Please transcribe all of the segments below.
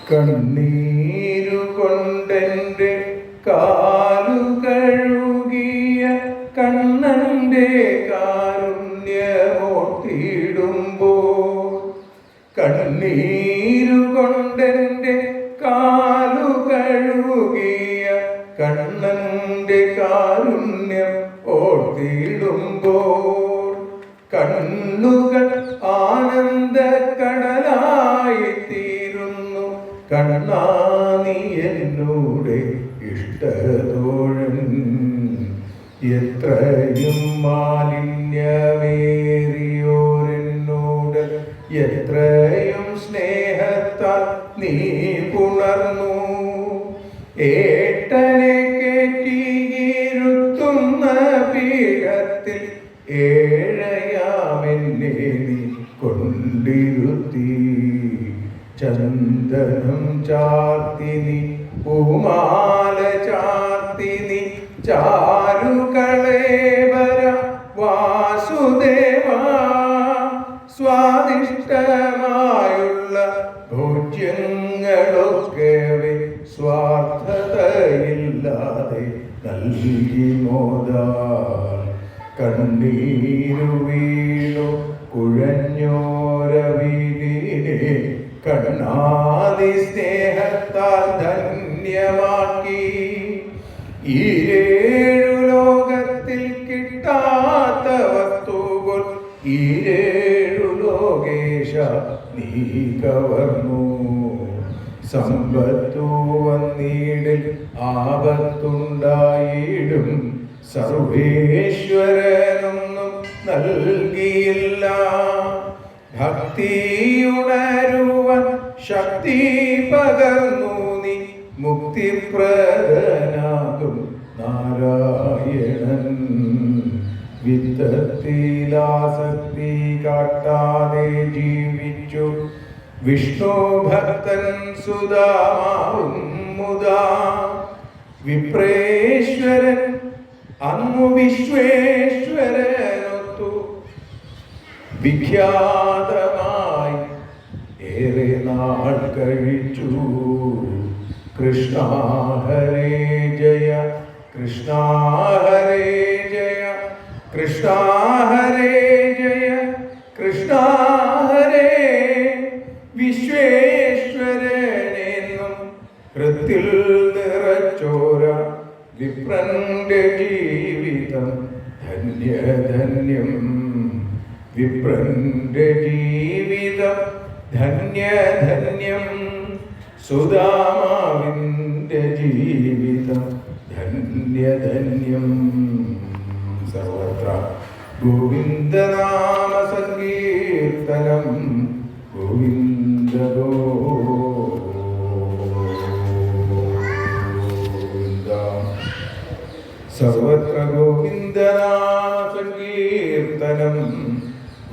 കണ്ണീരുകൊണ്ടെൻ്റെ കാലു കഴുകിയ കണ്ണൻ്റെ കാരുണ്യമോട്ടിടുമ്പോൾ, കണ്ണീരുകൊണ്ടെൻ്റെ കാലു കഴുകിയ കണ്ണൻ്റെ കാരുണ്യം ഓർത്തിടുമ്പോൾ, കണ്ണുകൾ ആനന്ദ കടലായി തീരുന്നു. കണ്ണാ നീ എന്നോടെ ഇഷ്ടതോഴൻ, എത്രയും മാലിന്യമേറിയോരെന്നോട് എത്രയും സ്നേഹത്താൽ നീ പുണർന്നു. ഏട്ടനെ കേറ്റിയിരുത്തുന്ന പീഠത്തിൽ ഏഴയാമെന്നെ നീ കൊണ്ടിരുത്തി. ചന്ദനം ചാർത്തി നീ, പൂമാല ചാർത്തി നീ, ചാരുകളേവര വാസുദേവ. സ്വാദിഷ്ടമായുള്ള ഭോജ്യങ്ങളൊക്കെ സ്വാർത്ഥതയില്ലാതെ നൽകി മോദാൽ. കണ്ണീരു വീണു കുഴഞ്ഞോരവിനെ കണ്ണാതി സ്നേഹത്താൽ ധന്യമാക്കി. ഈരേഴു ലോകത്തിൽ കിട്ടാത്ത വസ്തുക്കൾ ഈരേഴു ലോകേശ നീ കവർന്നു. സമ്പത്തു വന്നിടിൽ ആപത്തുണ്ടായിടും സർവേശ്വരനൊന്നും നൽകിയില്ല. ഭക്തിയുണരുവൻ ശക്തി പകർന്നു നീ, മുക്തിപ്രദനാകും നാരായണൻ. വിത്തത്തിലാസക്തി കാട്ടാതെ ജീവിച്ചു വിഷ്ണു ഭക്തൻ സുധാമാവും മുദാ. വിപ്രേശ്വരൻ അങ്ങു വിശ്വേശ്വരനൊത്തു വിഖ്യാതമായി ഏറെ നാൾ കഴിച്ചു. കൃഷ്ണ ഹരേ ജയ, കൃഷ്ണ ഹരേ ജയ, കൃഷ്ണ ഹരേ ജയ, കൃഷ്ണ ഹരേ. വിശ്വേശ്വരനെന്നും ഹൃത്തിൽ നിറച്ചോര വിപ്രന്റെ ജീവിതം ധന്യധന്യം. വിപ്രന്റെ ജീവിതം ധന്യധന്യം. സുധാമാവിന്റെ ജീവിതം ധന്യധന്യം. സർവത്ര ഗോവിന്ദനാമ സങ്കീർത്തനം. ഗോവിന്ദ ഗോവിന്ദ. സർവത്ര ഗോവിന്ദനാമ സങ്കീർത്തനം.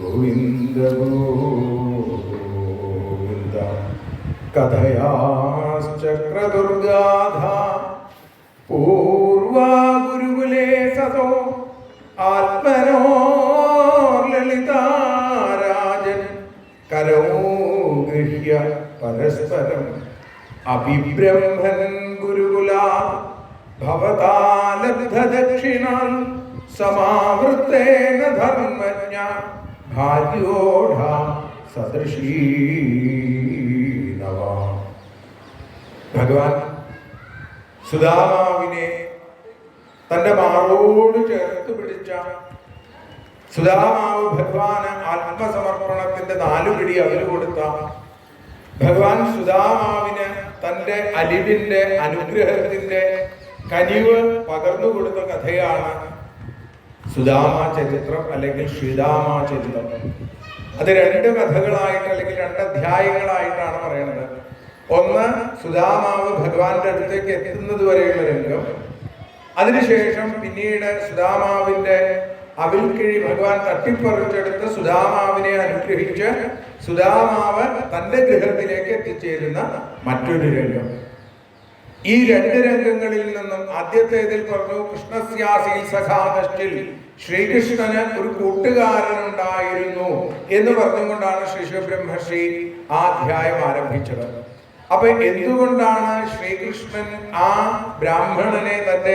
ഗോവിന്ദ ഗോവിന്ദ. കഥയാശ്ചക്രദുർഗാധ പൂർവാ ഗുരുകുലേ സതോ ആത്മനോ ലളിതാരാജൻ. കരോ ഗൃഹ്യ പരസ്പരം അഭിബ്രഹ്മൻ ഗുരുകുലാ. ഭവതാലബ്ധദക്ഷിണാൻ സമാവൃത്തേന ധർമ്മജ്ഞ. ഭാര്യോഢ സദൃശീ നവ. ഭഗവാൻ സുധാമാവിനെ തന്റെ മാറോട് ചേർത്ത് പിടിച്ച സുധാമാവ് ഭഗവാന് ആത്മസമർപ്പണത്തിന്റെ 4 പിടി അവര് കൊടുത്ത ഭഗവാൻ സുധാമാവിന് തന്റെ അലിവിന്റെ അനുഗ്രഹത്തിന്റെ കനിവ് പകർന്നു കൊടുത്ത കഥയാണ് സുധാമാ ചരിത്രം അല്ലെങ്കിൽ ശ്രീധാമാ ചരിത്രം. അത് 2 കഥകളായിട്ട് അല്ലെങ്കിൽ 2 അധ്യായങ്ങളായിട്ടാണ് പറയുന്നത്. ഒന്ന് സുധാമാവ് ഭഗവാന്റെ അടുത്തേക്ക് എത്തുന്നത് വരെയുള്ള രംഗം. അതിനുശേഷം പിന്നീട് സുധാമാവിന്റെ അവിൽക്കിഴി ഭഗവാൻ തട്ടിപ്പറിച്ചെടുത്ത് സുധാമാവിനെ അനുഗ്രഹിച്ച് സുധാമാവ് തന്റെ ഗൃഹത്തിലേക്ക് എത്തിച്ചേരുന്ന മറ്റൊരു രംഗം. ഈ 2 രംഗങ്ങളിൽ നിന്നും ആദ്യത്തേതിൽ പറഞ്ഞു കൃഷ്ണസ്യാസീൽ സഖാകഷ്ടിൽ, ശ്രീകൃഷ്ണന് ഒരു കൂട്ടുകാരനുണ്ടായിരുന്നു എന്ന് പറഞ്ഞുകൊണ്ടാണ് ശ്രീ ബ്രഹ്മർഷി ആ അധ്യായം ആരംഭിച്ചത്. അപ്പൊ എന്തുകൊണ്ടാണ് ശ്രീകൃഷ്ണൻ ആ ബ്രാഹ്മണനെ തന്റെ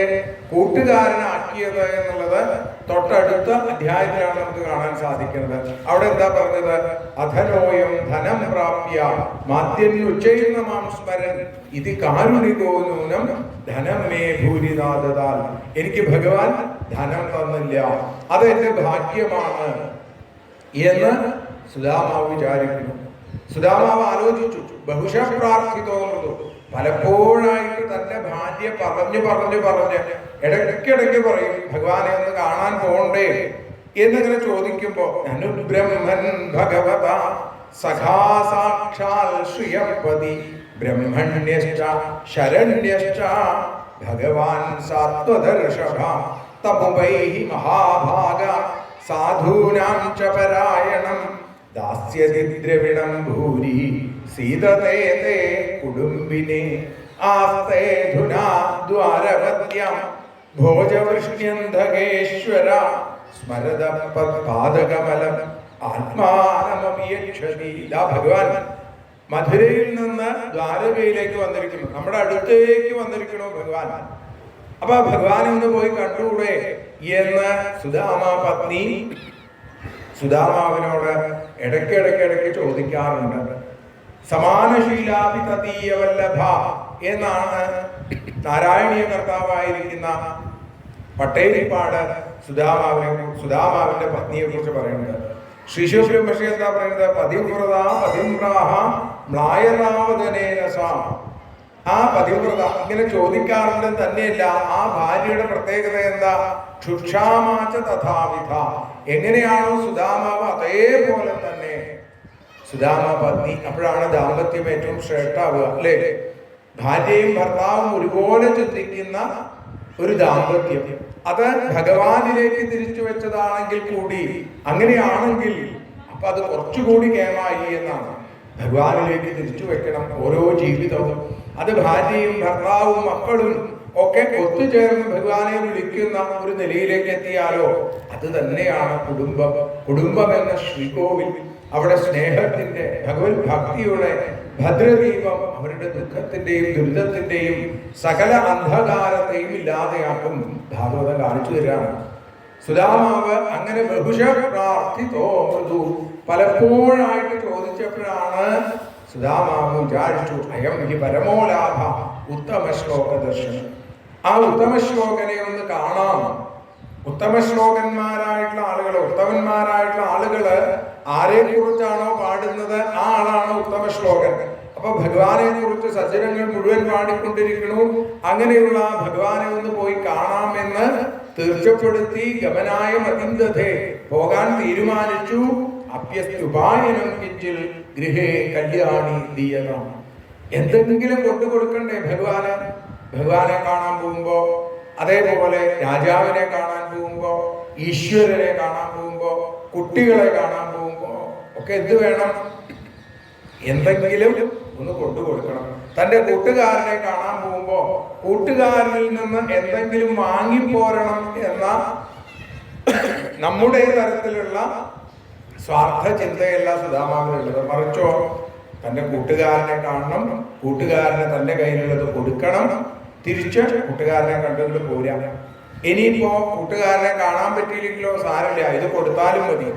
കൂട്ടുകാരനാക്കിയത് എന്നുള്ളത് തൊട്ടടുത്ത അധ്യായത്തിലാണ് നമുക്ക് കാണാൻ സാധിക്കുന്നത്. അവിടെ എന്താ പറഞ്ഞത്? അധനോയം ധനം പ്രാപ്യ മാദ്യനുച്ചൈർണമാം സ്മരൻ ഇത് കാരുണികോ നൂനം ധനം മേ ഭൂരിനാദതാൽ. എനിക്ക് ഭഗവാൻ ധനം തന്നില്ല, അത് എന്റെ ഭാഗ്യമാണ് എന്ന് സുദാമാവ് വിചാരിക്കുന്നു. സുദാമാവ് ആലോചിച്ചു, ബഹുശ പ്രാർത്ഥിതോ, പലപ്പോഴായിട്ട് തന്റെ ഭാര്യ പറഞ്ഞ് ഇടയ്ക്കിടയ്ക്ക് പറയും ഭഗവാനെ ഒന്ന് കാണാൻ പോണ്ടേ എന്നിങ്ങനെ ചോദിക്കുമ്പോ അനുബ്രഹ്മൻ ഭഗവത സഖാ സാക്ഷാൽ ശ്രിയപതി ബ്രഹ്മണ്യശ്ച ശരണ്യശ്ച ഭഗവാൻ സാത്വദർശഭ തമുപൈഹി മഹാഭാഗ സാധൂനാം ച പരായണം ദാസ്യതി ദ്രവിണം ഭൂരി സീതതേ തേ കുടുംബിനെ ആസ്തേ ധുനാ ദ്വാരവത്യം ഭോജവൃഷ്ണ്യന്ധകേശ്വര സ്മരത പാദകമലം ആത്മാനമപിയക്ഷതി. ഭഗവാൻ മധുരയിൽ നിന്ന് ദ്വാരകയിലേക്ക് വന്നിരിക്കുന്നു, നമ്മുടെ അടുത്തേക്ക് വന്നിരിക്കണോ ഭഗവാൻ. അപ്പൊ ഭഗവാനെ ഒന്ന് പോയി കണ്ടുകൂടെ എന്ന് സുദാമ പത്നി സുദാമാവിനോട് ഇടയ്ക്കിടയ്ക്ക് ചോദിക്കാറുണ്ട്. സമാനശീലാഭിതീയവല്ലഭ എന്നാണ് നാരായണീയ കർത്താവായിരിക്കുന്ന പട്ടേരിപ്പാട് സുദാമാവിന്റെ പത്നിയെ കുറിച്ച് പറയുന്നത്. ശ്രീശുബ്രഹ്മർഷി എന്താ പറയുന്നത്? പതിവ്രത പതിമ്രാഹ മ്ലായതാവതനേന സാ. ആ പതിവ്രത ഇങ്ങനെ ചോദിക്കാറുണ്ട് തന്നെയല്ല, ആ ഭാര്യയുടെ പ്രത്യേകത എന്താ? ക്ഷുക്ഷാമാച തഥാവിധ. എങ്ങനെയാണോ സുദാമാവ് അതേപോലെ തന്നെ സുദാമ പത്നി. അപ്പോഴാണ് ദാമ്പത്യം ഏറ്റവും ശ്രേഷ്ഠാവുക, അല്ലേ? ഭാര്യയും ഭർത്താവും ഒരുപോലെ ചിന്തിക്കുന്ന ഒരു ദാമ്പത്യം, അത് ഭഗവാനിലേക്ക് തിരിച്ചു വെച്ചതാണെങ്കിൽ കൂടി, അങ്ങനെയാണെങ്കിൽ അപ്പൊ അത് കുറച്ചുകൂടി കേമായി എന്നാണ്. ഭഗവാനിലേക്ക് തിരിച്ചു വെക്കണം ഓരോ ജീവിതവും. അത് ഭാര്യയും ഭർത്താവും മക്കളും ഒക്കെ ഒത്തുചേർന്ന് ഭഗവാനെ വിളിക്കുന്ന ഒരു നിലയിലേക്ക് എത്തിയാലോ അത് തന്നെയാണ് കുടുംബം. കുടുംബം എന്ന ശ്രീകോവിൽ, അവിടെ സ്നേഹത്തിന്റെ ഭഗവത് ഭക്തിയുടെ ഭദ്രദീപം അവരുടെ ദുഃഖത്തിന്റെയും ദുരിതത്തിന്റെയും സകല അന്ധകാരത്തെയും ഇല്ലാതെയാക്കും. ഭാഗവതം കാണിച്ചു തരാണ്. സുദാമാവ് അങ്ങനെ ബഹുശ പ്രാർത്ഥിതോ മൃദു, പലപ്പോഴായിട്ട് ചോദിച്ചപ്പോഴാണ് സുദാമാവ് വിചാരിച്ചു അയം ഹി പരമോലാഭ ഉത്തമ ശ്ലോക ദർശനം. ആ ഉത്തമ ശ്ലോകനെ ഒന്ന് കാണാം. ഉത്തമ ശ്ലോകന്മാരായിട്ടുള്ള ആളുകള്, ഉത്തമന്മാരായിട്ടുള്ള ആളുകള് ആരെ കുറിച്ചാണോ പാടുന്നത് ആ ആളാണ് ഉത്തമ ശ്ലോകൻ. അപ്പൊ ഭഗവാനെ കുറിച്ച് സജ്ജനങ്ങൾ മുഴുവൻ പാടിക്കൊണ്ടിരിക്കണു. അങ്ങനെയുള്ള ഭഗവാനെ ഒന്ന് പോയി കാണാമെന്ന് തീർച്ചപ്പെടുത്തി ഗമനായ മതിന്ദേ പോകാൻ തീരുമാനിച്ചു. അപ്യസ്തുപായനം കിഞ്ചിൽ ഗൃഹേ കല്യാണി ദീയതാം. എന്തെങ്കിലും കൊണ്ടു കൊടുക്കണ്ടേ ഭഗവാന്? ഭഗവാനെ കാണാൻ പോകുമ്പോ, അതേപോലെ രാജാവിനെ കാണാൻ പോകുമ്പോ, ഈശ്വരനെ കാണാൻ പോകുമ്പോ, കുട്ടികളെ കാണാൻ പോകുമ്പോ ഒക്കെ എന്ത് വേണം? എന്തെങ്കിലും ഒന്ന് കൊണ്ടു കൊടുക്കണം. തന്റെ കൂട്ടുകാരനെ കാണാൻ പോകുമ്പോ കൂട്ടുകാരനിൽ നിന്ന് എന്തെങ്കിലും വാങ്ങിപ്പോരണം എന്ന നമ്മുടെ തരത്തിലുള്ള സ്വാർത്ഥ ചിന്തയല്ല സുദാമാവിനുള്ളത്. മറിച്ചോ തന്റെ കൂട്ടുകാരനെ കാണണം, കൂട്ടുകാരന് തന്റെ കയ്യിലുള്ളത് കൊടുക്കണം, തിരിച്ച് കൂട്ടുകാരനെ കണ്ടുകൊണ്ട് പോരാ. ഇനിയിപ്പോ കൂട്ടുകാരനെ കാണാൻ പറ്റിയില്ലെങ്കിലോ സാരമില്ല, ഇത് കൊടുത്താലും മതി.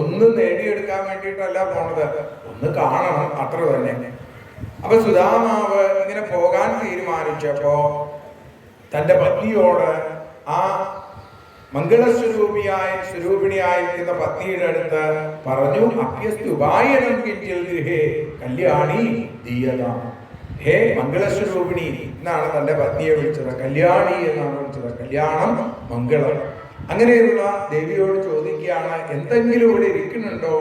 ഒന്ന് നേടിയെടുക്കാൻ വേണ്ടിയിട്ടല്ല പോണത്, ഒന്ന് കാണണം, അത്ര തന്നെ. അപ്പൊ സുദാമാവ് ഇങ്ങനെ പോകാൻ തീരുമാനിച്ചപ്പോ തന്റെ പത്നിയോട്, ആ സ്വരൂപിണിയായിരിക്കുന്ന പത്നിയുടെ അടുത്ത് പറഞ്ഞു, അപ്യസ്തുപായനം കിഞ്ചിൽ ഗൃഹേ കല്യാണി ദീയതാം. ഹേ മംഗളസ്വരൂപിണി എന്നാണ് തന്റെ പത്നിയെ വിളിച്ചത്, കല്യാണി എന്നാണ് വിളിച്ചത്. കല്യാണം മംഗളം. അങ്ങനെയുള്ള ദേവിയോട് ചോദിക്കുകയാണ്, എന്തെങ്കിലും ഇവിടെ ഇരിക്കുന്നുണ്ടോ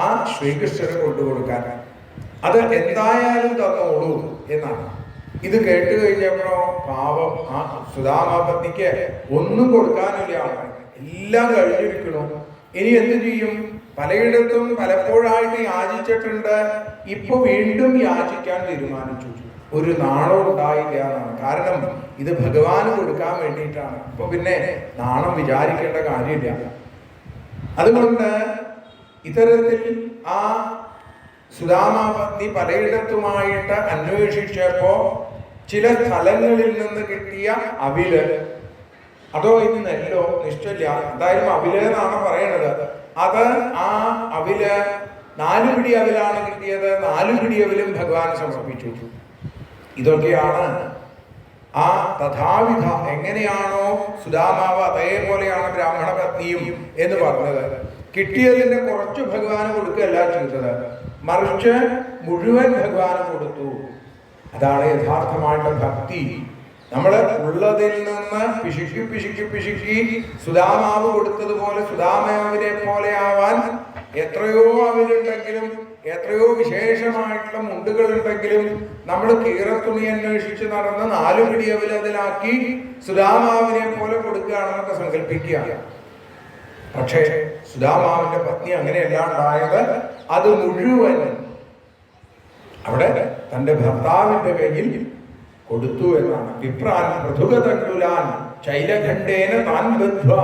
ആ ശ്രീകൃഷ്ണന് കൊണ്ടുകൊടുക്കാൻ? അത് എന്തായാലും തന്നോളൂ എന്നാണ്. ഇത് കേട്ട് കഴിഞ്ഞപ്പോഴോ പാവം ആ സുദാമാപത്നിക്ക് ഒന്നും കൊടുക്കാനില്ല, എല്ലാം കഴിഞ്ഞിരിക്കണു. ഇനി എന്ത് ചെയ്യും? പലയിടത്തും പലപ്പോഴായിട്ട് യാചിച്ചിട്ടുണ്ട്, ഇപ്പൊ വീണ്ടും യാചിക്കാൻ തീരുമാനിച്ചു. ഒരു നാണം ഉണ്ടായില്ല എന്നാണ്. കാരണം ഇത് ഭഗവാന് കൊടുക്കാൻ വേണ്ടിയിട്ടാണ്. അപ്പൊ പിന്നെ നാണം വിചാരിക്കേണ്ട കാര്യമില്ല. അതുകൊണ്ട് ഇത്തരത്തിൽ ആ സുദാമാപത്നി പലയിടത്തുമായിട്ട് അന്വേഷിച്ചപ്പോ ചില സ്ഥലങ്ങളിൽ നിന്ന് കിട്ടിയ അവില്, അതോ ഇനി നെല്ലോ നിശ്ചയില്ല, എന്തായാലും അവില് എന്നാണ് പറയണത്. അത് ആ അവില് 4 പിടി അവിലാണ് കിട്ടിയത്. 4 പിടി അവിലും ഭഗവാൻ സമർപ്പിച്ചു. ഇതൊക്കെയാണ് ആ തഥാവിധ എങ്ങനെയാണോ സുദാമാവ് അതേപോലെയാണ് ബ്രാഹ്മണ പത്നിയും എന്ന് പറഞ്ഞത്. കിട്ടിയതിന്റെ കുറച്ച് ഭഗവാന് കൊടുക്കുകയല്ല ചെയ്തത്, മറിച്ച് മുഴുവൻ ഭഗവാന് കൊടുത്തു. അതാണ് യഥാർത്ഥമായിട്ടുള്ള ഭക്തി. നമ്മൾ ഉള്ളതിൽ നിന്ന് പിശുക്കി പിശുക്കി പിശുക്കി സുദാമാവ് കൊടുത്തതുപോലെ സുദാമാവിനെ പോലെ ആവാൻ എത്രയോ അവിലുണ്ടെങ്കിലും എത്രയോ വിശേഷമായിട്ടുള്ള മുണ്ടുകളുണ്ടെങ്കിലും നമ്മൾ കീറത്തുണി അന്വേഷിച്ച് നടന്ന് 4 പിടി അവിൽ അതിലാക്കി സുദാമാവിനെ പോലെ കൊടുക്കുകയാണെന്നൊക്കെ സങ്കല്പിക്കുക. പക്ഷേ സുദാമാവിന്റെ പത്നി അങ്ങനെയല്ല ഉണ്ടായത്. അത് മുഴുവൻ അവിടെ തന്റെ ഭർത്താവിന്റെ കയ്യിൽ കൊടുത്തു എന്നാണ്. വിപ്രാൻ പൃഥുഗതണ്ടുലാൻ ചൈലഖണ്ഡേന താൻ ബദ്ധ്വാ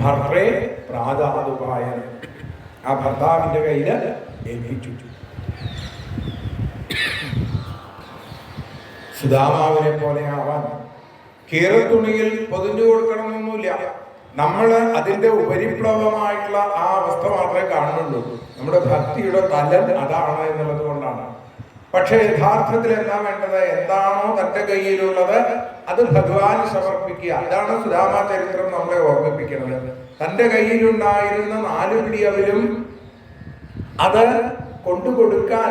ഭർത്രേ പ്രാദാതുപായൻ. ആ ഭർത്താവിന്റെ കയ്യിൽ ഏൽപ്പിച്ചു. സുദാമാവിനെ പോലെ ആവാൻ കീറത്തുണിയിൽ പൊതിഞ്ഞു കൊടുക്കണമെന്നൊന്നുമില്ല. നമ്മൾ അതിന്റെ ഉപരിപ്ലവമായിട്ടുള്ള ആ അവസ്ഥ മാത്രമേ കാണുന്നുള്ളൂ. നമ്മുടെ ഭക്തിയുടെ തലം അതാണ് എന്നുള്ളത് കൊണ്ടാണ്. പക്ഷെ യഥാർത്ഥത്തിൽ എന്താ വേണ്ടത്? എന്താണോ തന്റെ കയ്യിലുള്ളത് അത് ഭഗവാന് സമർപ്പിക്കുക. അതാണ് സുദാമാ ചരിത്രം നമ്മളെ ഓർമ്മിപ്പിക്കുന്നത്. തന്റെ കയ്യിലുണ്ടായിരുന്ന 4 പിടി അവിലും അത് കൊണ്ടുകൊടുക്കാൻ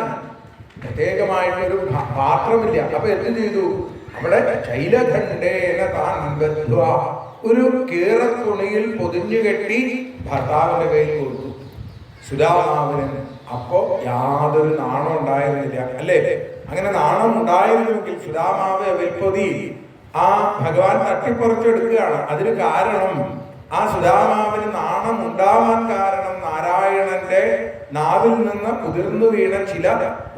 പ്രത്യേകമായിട്ടൊരു പാത്രമില്ല. അപ്പൊ എന്ത് ചെയ്തു? അവിടെ ചൈലഖണ്ഡേന താൻ ബദ്ധ്വാ ഒരു കീറത്തുണിയിൽ പൊതിഞ്ഞു കെട്ടി ഭർത്താവിന്റെ കയ്യിൽ കൊടുത്തു. സുദാമാവിന് അപ്പോ യാതൊരു നാണം ഉണ്ടായിരുന്നില്ല, അല്ലേ? അങ്ങനെ നാണം ഉണ്ടായിരുന്നെങ്കിൽ സുദാമാവ് വിൽപ്പൊതി ആ ഭഗവാൻ തട്ടിപ്പറിച്ചെടുക്കുകയാണ്. അതിന് കാരണം ആ സുദാമാവിന് നാണം ഉണ്ടാവാൻ കാരണം നാരായണന്റെ നാവിൽ നിന്ന് ഉതിർന്നു വീണ ചില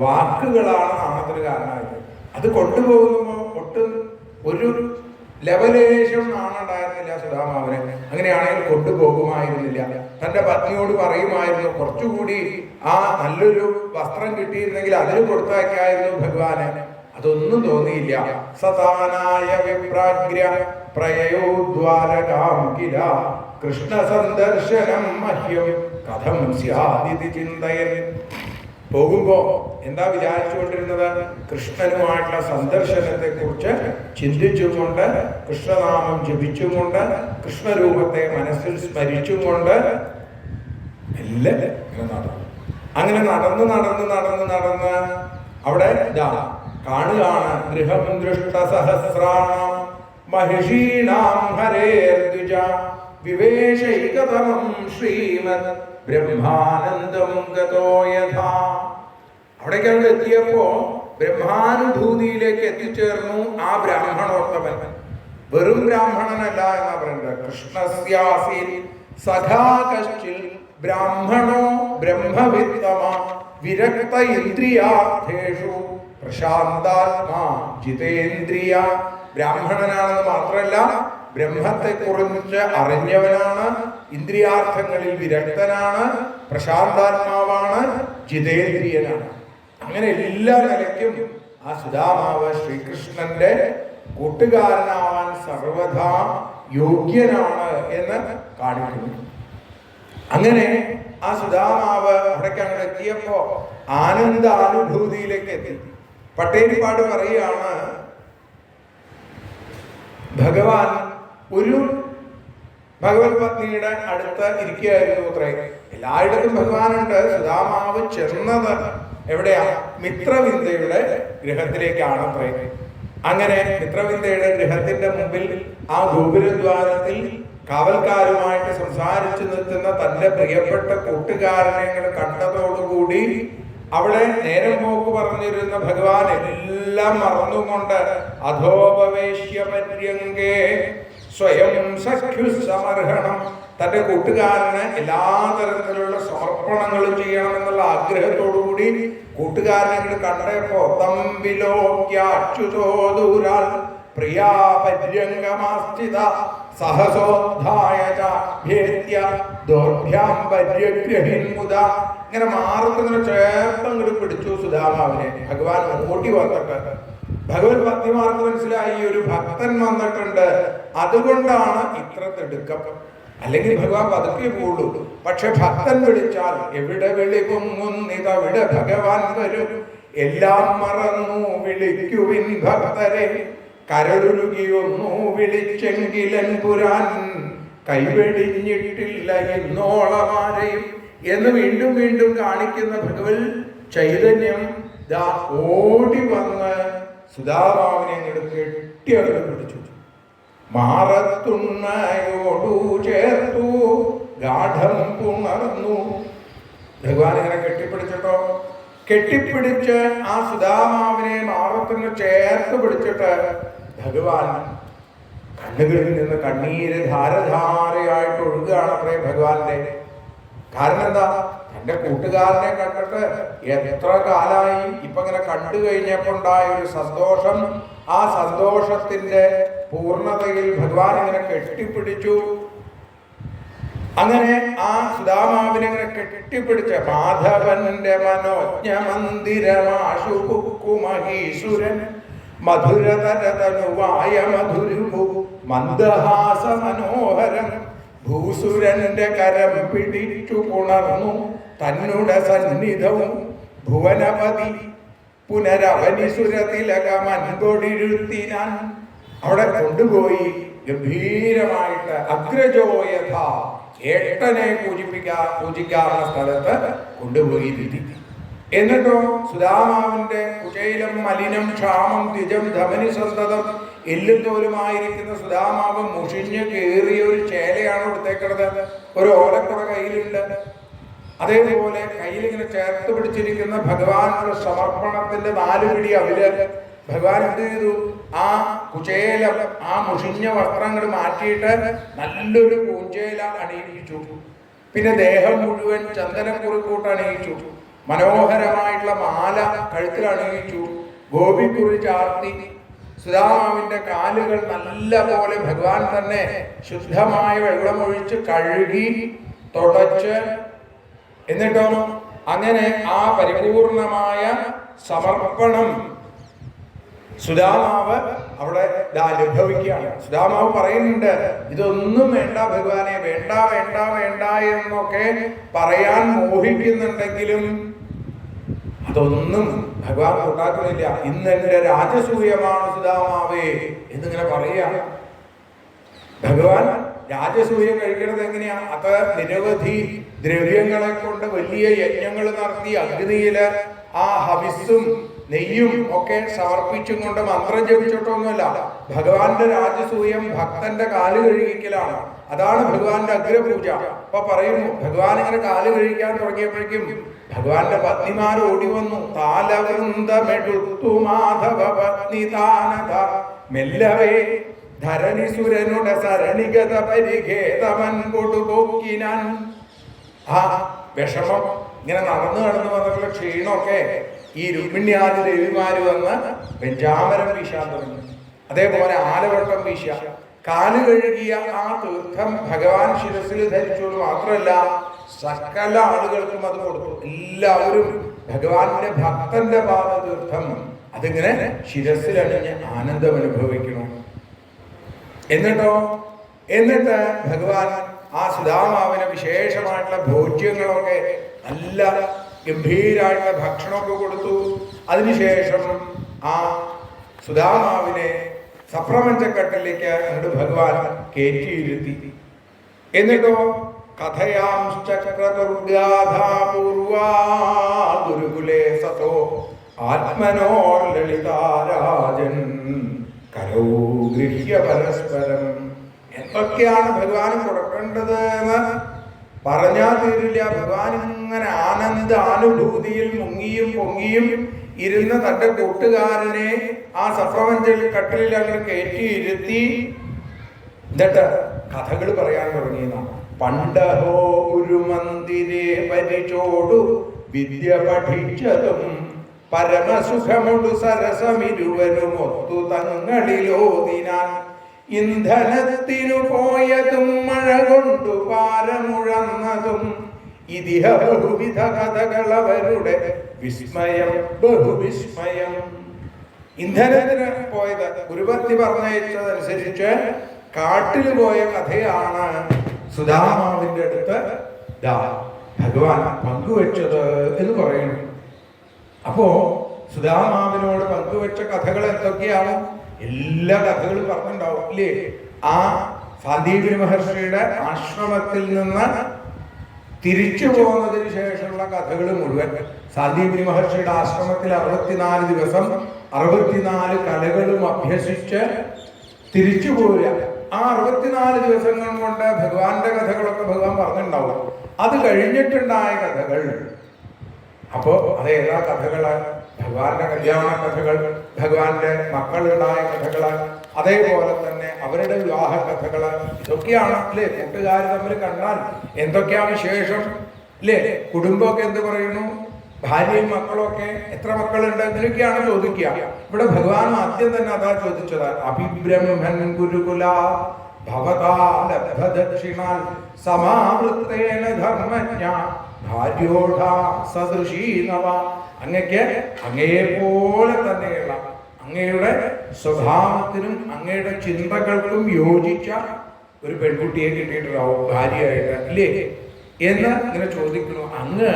വാക്കുകളാണ് നാണത്തിന് കാരണമായത്. അത് കൊണ്ടുപോകുമ്പോൾ ഒട്ടും ഒരു ലെവലേശം നാണം ഉണ്ടായിരുന്നില്ല സുദാമാവിന്. അങ്ങനെയാണെങ്കിൽ കൊണ്ടുപോകുമായിരുന്നില്ല. തന്റെ പത്നിയോട് പറയുമായിരുന്നു, കുറച്ചുകൂടി ആ നല്ലൊരു വസ്ത്രം കിട്ടിയിരുന്നെങ്കിൽ അതിന് കൊടുത്തയക്കായിരുന്നു ഭഗവാന്. അതൊന്നും തോന്നിയില്ല. സതാനായ വിപ്രാഗ്ര പ്രയോദ്വാരകാം കില കൃഷ്ണ സന്ദർശനം മഹ്യം കഥം സ്യാദിതി ചിന്തയൻ. പോകുമ്പോ എന്താ വിചാരിച്ചുകൊണ്ടിരുന്നത്? കൃഷ്ണനുമായിട്ടുള്ള സന്ദർശനത്തെ കുറിച്ച് ചിന്തിച്ചുകൊണ്ട്, കൃഷ്ണനാമം ജപിച്ചുകൊണ്ട്, കൃഷ്ണരൂപത്തെ മനസ്സിൽ സ്മരിച്ചുകൊണ്ട് എല്ലാം അങ്ങനെ നടന്ന് അവിടെ കാണുകയാണ്. ഗൃഹം ദൃഷ്ട സഹസ്രാണാം മഹിഷീണാം ഹരേർദ്വിജ വിവേശൈകതമം ശ്രീമദ് ബ്രഹ്മാനന്ദം ഗതോ യഥാ. അവിടേക്ക് അവിടെ എത്തിയപ്പോ ബ്രഹ്മാനുഭൂതിയിലേക്ക് എത്തിച്ചേർന്നു ആ ബ്രാഹ്മണോത്തമൻ. വെറും ബ്രാഹ്മണനല്ല എന്നാ പറയുന്നത്. കൃഷ്ണസ്യാസീൻ സഖാ കശ്ചിൽ ബ്രാഹ്മണോ ബ്രഹ്മവിത്തമ വിരക്ത ഇന്ദ്രിയാർത്ഥേഷു പ്രശാന്താത്മാ ജിതേന്ദ്രിയ. ബ്രാഹ്മണനാണെന്ന് മാത്രമല്ല, ബ്രഹ്മത്തെ കുറിച്ച് അറിഞ്ഞവനാണ്, ഇന്ദ്രിയാർത്ഥങ്ങളിൽ വിരക്തനാണ്, പ്രശാന്താത്മാവാണ്, ജിതേന്ദ്രിയനാണ്. അങ്ങനെ എല്ലാ നിലയ്ക്കും ആ സുദാമാവ് ശ്രീകൃഷ്ണന്റെ കൂട്ടുകാരനാവാൻ സർവഥാ യോഗ്യനാണ് എന്ന് കാണിക്കുന്നു. അങ്ങനെ ആ സുദാമാവ് അവിടേക്ക് അങ്ങോട്ട് എത്തിയപ്പോ ആനന്ദാനുഭൂതിയിലേക്ക് എത്തി. പട്ടേരിപ്പാട് പറയുകയാണ്, ഭഗവാൻ ഒരു ഭഗവത് പത്നിയുടെ അടുത്ത് ഇരിക്കുകയായിരുന്നു അത്രേ. എല്ലായിടത്തും ഭഗവാനുണ്ട്. സുദാമാവ് ചെന്നത് എവിടെയാ? മിത്രവിന്ദയുടെ ഗൃഹത്തിലേക്കാണ് അത്രേ. അങ്ങനെ മിത്രവിന്ദയുടെ ഗൃഹത്തിന്റെ മുമ്പിൽ ആ ഗോപുരദ്വാരത്തിൽ കാവൽക്കാരുമായിട്ട് സംസാരിച്ചു നിൽക്കുന്ന തന്റെ പ്രിയപ്പെട്ട കൂട്ടുകാരനെ കണ്ടതോടുകൂടി അവിടെ നേരം പോക്ക് പറഞ്ഞിരുന്ന ഭഗവാൻ എല്ലാം മറന്നുകൊണ്ട് അധോപവേശ്യ പര്യങ്കേ സ്വയം സഖ്യു സമർഹണം, തന്റെ കൂട്ടുകാരന് എല്ലാ തരത്തിലുള്ള സമർപ്പണങ്ങളും ചെയ്യണമെന്നുള്ള ആഗ്രഹത്തോടുകൂടി കൂട്ടുകാരനെ കണ്ടപ്പോ തമ്പിലോക്യാച്യുതോദൂരാൽ പ്രിയാ പര്യങ്കമാസ്ഥിത സഹസോദ്ധായ ഭേദ്യ ദോർഭ്യാം പര്യഗ്രഹിന്മുദ ഇങ്ങനെ മാറത്തിങ്ങനെ ചേർത്തങ്ങോട്ട് പിടിച്ചു സുധാമാവിനെ. ഭഗവാൻ ഓടി വന്നിട്ട് ഭഗവത് ഭക്തിമാർക്ക് മനസ്സിലായി ഈ ഒരു ഭക്തൻ വന്നിട്ടുണ്ട്, അതുകൊണ്ടാണ് ഇത്ര തിടുക്കം. അല്ലെങ്കിൽ ഭഗവാൻ പതുക്കെ പോവുള്ളൂ. പക്ഷെ ഭക്തൻ വിളിച്ചാൽ എവിടെ വിളികുന്നിതവിടെ ഭഗവാൻ വരും. എല്ലാം മറന്നു വിളിക്കുവിൻ ഭക്തരെ, കരളുരുകിയൊന്നു വിളിച്ചെങ്കിലൻ പുരാൻ കൈവെടിഞ്ഞിട്ടില്ല എന്നോളമാരെയും എന്ന് വീണ്ടും വീണ്ടും കാണിക്കുന്ന ഭഗവത് ചൈതന്യം ദാ ഓടി വന്ന് സുധാമാവിനെ അങ്ങോട്ട് കെട്ടിയവരെ പിടിച്ചു. മാറത്തുണ്ണയോടു ചേർത്തു ഗാഠം പുണർന്നു. ഭഗവാൻ ഇങ്ങനെ കെട്ടിപ്പിടിച്ചിട്ടോ, കെട്ടിപ്പിടിച്ച് ആ സുധാമാവിനെ മാറത്തിന് ചേർത്ത് പിടിച്ചിട്ട് ഭഗവാൻ കണ്ണുകളിൽ നിന്ന് കണ്ണീര് ധാരധാരയായിട്ട് ഒഴുകുകയാണ് അത്രേ ഭഗവാന്റെ. കാരണം എന്താ? തന്റെ കൂട്ടുകാരനെ കണ്ടിട്ട് എത്ര കാലായി, ഇപ്പൊ ഇങ്ങനെ കണ്ടു കഴിഞ്ഞപ്പോ ഉണ്ടായ ഒരു സന്തോഷം, ആ സന്തോഷത്തിന്റെ പൂർണ്ണതയിൽ ഭഗവാൻ ഇങ്ങനെ കെട്ടിപ്പിടിച്ചു. അങ്ങനെ ആ സുധാമാവിനെ ഇങ്ങനെ കെട്ടിപ്പിടിച്ച മാധവന്റെ മനോജ്ഞ മന്ദിരമാശു കുക്കുമഹീസുരൻ മധുരതരതനുവായ മധുരുഭു മന്ദഹാസ മനോഹരം ഭൂസുരന്റെ കരം പിടിച്ചു പുണർന്നു തന്നുടെ സന്നിധവും ഭുവനപതി പുനരവനിസുരതിലകമൻകൊടിരുത്തിനാൻ. അവിടെ കൊണ്ടുപോയി ഗംഭീരമായിട്ട് അഗ്രജോയഥ ഏട്ടനെ പൂജിക്കാവുന്ന സ്ഥലത്ത് കൊണ്ടുപോയി ഇരുത്തി. എന്നിട്ടോ സുധാമാവിന്റെ കുചൈലം മലിനം ക്ഷാമം ദ്വിജം ധമനി സന്തതം എല്ലും തോലുമായിരിക്കുന്ന സുധാമാവ് മുഷിഞ്ഞ് കയറിയ ഒരു ചേലയാണ് കൊടുത്തേക്കുന്നത്. ഒരു ഓലക്കുറ കയ്യിലുണ്ട്. അതേപോലെ കയ്യിലിങ്ങനെ ചേർത്ത് പിടിച്ചിരിക്കുന്ന ഭഗവാനുള്ള സമർപ്പണത്തിന്റെ 4 പിടി അവല് ഭഗവാൻ എന്ത് ചെയ്തു? ആ കുചേലം, ആ മുഷിഞ്ഞ വസ്ത്രങ്ങൾ മാറ്റിയിട്ട് നല്ലൊരു പൂഞ്ചേല അണിയിച്ചു. പിന്നെ ദേഹം മുഴുവൻ ചന്ദനക്കുറിക്കൂട്ട് അണിയിച്ചു. മനോഹരമായിട്ടുള്ള മാല കഴുത്തിൽ അണിയിച്ചു. ഗോപിക്കുറി ചാർത്തി. സുധാമാവിന്റെ കാലുകൾ നല്ല പോലെ ഭഗവാൻ തന്നെ ശുദ്ധമായ വെള്ളമൊഴിച്ച് കഴുകി തുടച്ച്, എന്നിട്ടോ അങ്ങനെ ആ പരിപൂർണമായ സമർപ്പണം സുധാമാവ് അവിടെ അനുഭവിക്കുകയാണ്. സുധാമാവ് പറയുന്നുണ്ട്, ഇതൊന്നും വേണ്ട ഭഗവാനെ, വേണ്ട വേണ്ട വേണ്ട എന്നൊക്കെ പറയാൻ മോഹിക്കുന്നുണ്ടെങ്കിലും അതൊന്നും ഭഗവാൻ ഉണ്ടാക്കുന്നില്ല. ഇന്ന് എന്റെ രാജസൂയമാണ് സുധാമാവേ എന്നിങ്ങനെ പറയാ. ഭഗവാൻ രാജസൂയം കഴിക്കുന്നത് എങ്ങനെയാ? അത് നിരവധി ദ്രവ്യങ്ങളെ കൊണ്ട് വലിയ യജ്ഞങ്ങൾ നടത്തി അഗ്നിയില് ആ ഹവിസ്സും നെയ്യും ഒക്കെ സമർപ്പിച്ചും കൊണ്ട് മന്ത്രം ജപിച്ചിട്ടൊന്നുമല്ല. ഭഗവാന്റെ രാജസൂയം ഭക്തന്റെ കാല് കഴുകിക്കലാണ്. അതാണ് ഭഗവാന്റെ അഗ്രപൂജ. അപ്പൊ പറയുന്നു, ഭഗവാൻ ഇങ്ങനെ കാല് കഴിക്കാൻ തുടങ്ങിയപ്പോഴേക്കും ഭഗവാന്റെ പത്നിമാർ ഓടി വന്നു. താലവൃന്ദമെടുത്തു മാധവ പത്നി താനത മെല്ലവേ ധരണിസുരനുടെ സരണിഗത പരിഖേതമൻ കൊടുപോക്കിനാൻ. ആ വിഷമം ഇങ്ങനെ നടന്നു വന്നിട്ടുള്ള ക്ഷീണമൊക്കെ ഈ രുക്മിണ്യാദി ദേവിമാര് വന്ന് വെഞ്ചാമരം വീശാൻ തുടങ്ങി. അതേപോലെ ആലവട്ടം വീശ. കാല് കഴുകിയ ആ തീർത്ഥം ഭഗവാൻ ശിരസിൽ ധരിച്ചോളൂ മാത്രമല്ല സകല ആളുകൾക്കും അത് കൊടുത്തു. എല്ലാവരും ഭഗവാന്റെ ഭക്തന്റെ പാദ തീർത്ഥം അതിങ്ങനെ ശിരസിലണിഞ്ഞ് ആനന്ദം അനുഭവിക്കണം. എന്നിട്ട് ഭഗവാൻ ആ സുധാമാവിന് വിശേഷമായിട്ടുള്ള ഭോജ്യങ്ങളൊക്കെ നല്ല ഗംഭീരമായിട്ടുള്ള ഭക്ഷണമൊക്കെ കൊടുത്തു. അതിനുശേഷം ആ സുധാമാവിനെ സപ്രപഞ്ചക്കട്ടിലേക്ക് അങ്ങോട്ട് ഭഗവാൻ കയറ്റിയിരുത്തി. എന്നിട്ടോ കഥയാം ചക്രദുർഗാധാപൂർവാ ഗുരുകുലേ സതോ ആത്മനോർ ലളിതാരാജൻ കരോ ഗൃഹ്യ പരസ്പരം. എന്തൊക്കെയാണ് ഭഗവാന് കൊടുക്കേണ്ടത് എന്ന് പറഞ്ഞാൽ തീരില്ല. ഭഗവാൻ ഇങ്ങനെ ആനന്ദാനുഭൂതിയിൽ മുങ്ങിയും പൊങ്ങിയും ഇരുന്ന് തന്റെ കൂട്ടുകാരനെ ആ സപ്രപഞ്ച കട്ടിലിൽ അങ്ങനെ കയറ്റിയിരുത്തി. എന്നിട്ട് കഥകൾ പറയാൻ തുടങ്ങിയതാണ്. പണ്ടഹോ ഒരു മന്ദിരേ പരിചോടു വിദ്യ പഠിച്ചതും പരമസുഖമൊടു സരസമിരുവരും ഒത്തു തങ്ങളിലോതിനാൻ. ഇന്ധനത്തിനു പോയതും മഴ കൊണ്ടു പാരമുഴന്നതും ഇതിഹ ബഹുവിധ കഥകളവരുടെ വിസ്മയം ബഹുവിസ്മയം. ഇന്ധനത്തിന് പോയത് ഗുരുപത്നി പറഞ്ഞയച്ചതനുസരിച്ച് കാട്ടിൽ പോയ കഥയാണ് സുധാമാവിന്റെ അടുത്ത് ഭഗവാൻ പങ്കുവെച്ചത് എന്ന് പറയുന്നു. അപ്പോ സുധാമാവിനോട് പങ്കുവെച്ച കഥകൾ എന്തൊക്കെയാണ്? എല്ലാ കഥകളും പറഞ്ഞിട്ടുണ്ടാവും ഇല്ലേ? ആ സാന്ദീപനി മഹർഷിയുടെ ആശ്രമത്തിൽ നിന്ന് തിരിച്ചു പോകുന്നതിന് ശേഷമുള്ള കഥകൾ മുഴുവൻ. സാന്ദീപനി മഹർഷിയുടെ ആശ്രമത്തിൽ 64 ദിവസം 64 കലകളും അഭ്യസിച്ച് തിരിച്ചു പോരുക. ആ 64 ദിവസങ്ങൾ കൊണ്ട് ഭഗവാന്റെ കഥകളൊക്കെ ഭഗവാൻ പറഞ്ഞിട്ടുണ്ടാവും. അത് കഴിഞ്ഞിട്ടുണ്ടായ കഥകൾ, അപ്പോ അതേതാ കഥകള്? ഭഗവാന്റെ കല്യാണ കഥകൾ, ഭഗവാന്റെ മക്കളുണ്ടായ കഥകള്, അതേപോലെ തന്നെ അവരുടെ വിവാഹ കഥകള്. ഇതൊക്കെയാണ് അല്ലേ? കൂട്ടുകാർ തമ്മിൽ കണ്ടാൽ എന്തൊക്കെയാണ് വിശേഷം അല്ലേ? കുടുംബമൊക്കെ എന്ത് പറയുന്നു? ഭാര്യയും മക്കളൊക്കെ എത്ര മക്കളുണ്ട് എന്നൊക്കെയാണ് ചോദിക്കുക. ഇവിടെ ഭഗവാൻ ആദ്യം തന്നെ അതാ ചോദിച്ചത്. അഭിബ്രഹ്മൻ ഗുരുകുല ഭവതാലഭദക്ഷിണാൽ സമാവൃത്തേന ധർമ്മജ്ഞ ഭാര്യോഢ സദൃശീനവ. അങ്ങക്ക് അങ്ങയെപ്പോലെ തന്നെയുള്ള അങ്ങയുടെ സ്വഭാവത്തിനും അങ്ങയുടെ ചിന്തകൾക്കും യോജിച്ച ഒരു പെൺകുട്ടിയെ കിട്ടിയിട്ടുണ്ടാവും ഭാര്യയായിട്ട് ഇല്ലേ എന്ന് ഇങ്ങനെ ചോദിക്കുന്നു. അങ്ങ്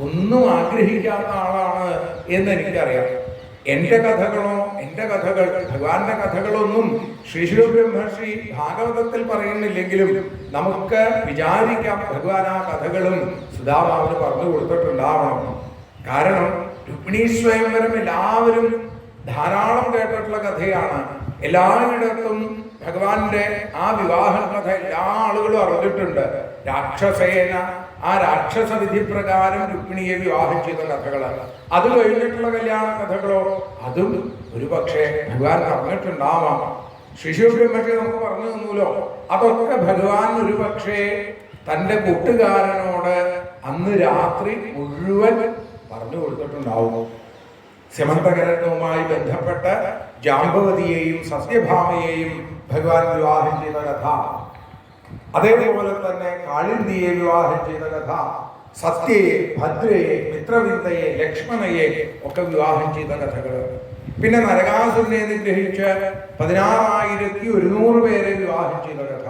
ഒന്നും ആഗ്രഹിക്കാത്ത ആളാണ് എന്ന് എനിക്കറിയാം. എൻ്റെ കഥകളോ, എൻ്റെ കഥകൾ, ഭഗവാന്റെ കഥകളൊന്നും ശ്രീശുര ബ്രഹ്മർഷി ഭാഗവതത്തിൽ പറയുന്നില്ലെങ്കിലും നമുക്ക് വിചാരിക്കാം ഭഗവാൻ ആ കഥകളും സുധാമാവിന് പറഞ്ഞു കൊടുത്തിട്ടുണ്ടാവണം. കാരണം രുക്മിണീ സ്വയംവരം എല്ലാവരും ധാരാളം കേട്ടിട്ടുള്ള കഥയാണ്. എല്ലായിടത്തും ഭഗവാന്റെ ആ വിവാഹ കഥ എല്ലാ ആളുകളും അറിഞ്ഞിട്ടുണ്ട്. രാക്ഷസേന ആ രാക്ഷസ വിധി പ്രകാരം രുക്മിണിയെ വിവാഹം ചെയ്ത കഥകളാണ്. അത് കഴിഞ്ഞിട്ടുള്ള കല്യാണ കഥകളോ അതും ഒരു പക്ഷേ ഭഗവാൻ പറഞ്ഞിട്ടുണ്ടാവാം. ശ്രീശുബ്രഹ്മണ്യ നമുക്ക് പറഞ്ഞു തന്നൂലോ. അതൊക്കെ ഭഗവാൻ ഒരു പക്ഷേ തൻ്റെ കൂട്ടുകാരനോട് അന്ന് രാത്രി മുഴുവൻ പറഞ്ഞു കൊടുത്തിട്ടുണ്ടാവും. സമന്തകരണവുമായി ബന്ധപ്പെട്ട് ജാമ്പവതിയെയും സത്യഭാമയെയും ഭഗവാൻ വിവാഹം ചെയ്ത കഥ, അതേപോലെ തന്നെ കാളിന്ദിയെ വിവാഹം ചെയ്ത കഥ, സത്യയെ, ഭദ്രയെ, മിത്രവിന്ദയെ, ലക്ഷ്മണയെ ഒക്കെ വിവാഹം ചെയ്ത കഥകൾ. പിന്നെ നരകാസുരനെ നിഗ്രഹിച്ച് 16,100 പേരെ വിവാഹം ചെയ്ത കഥ.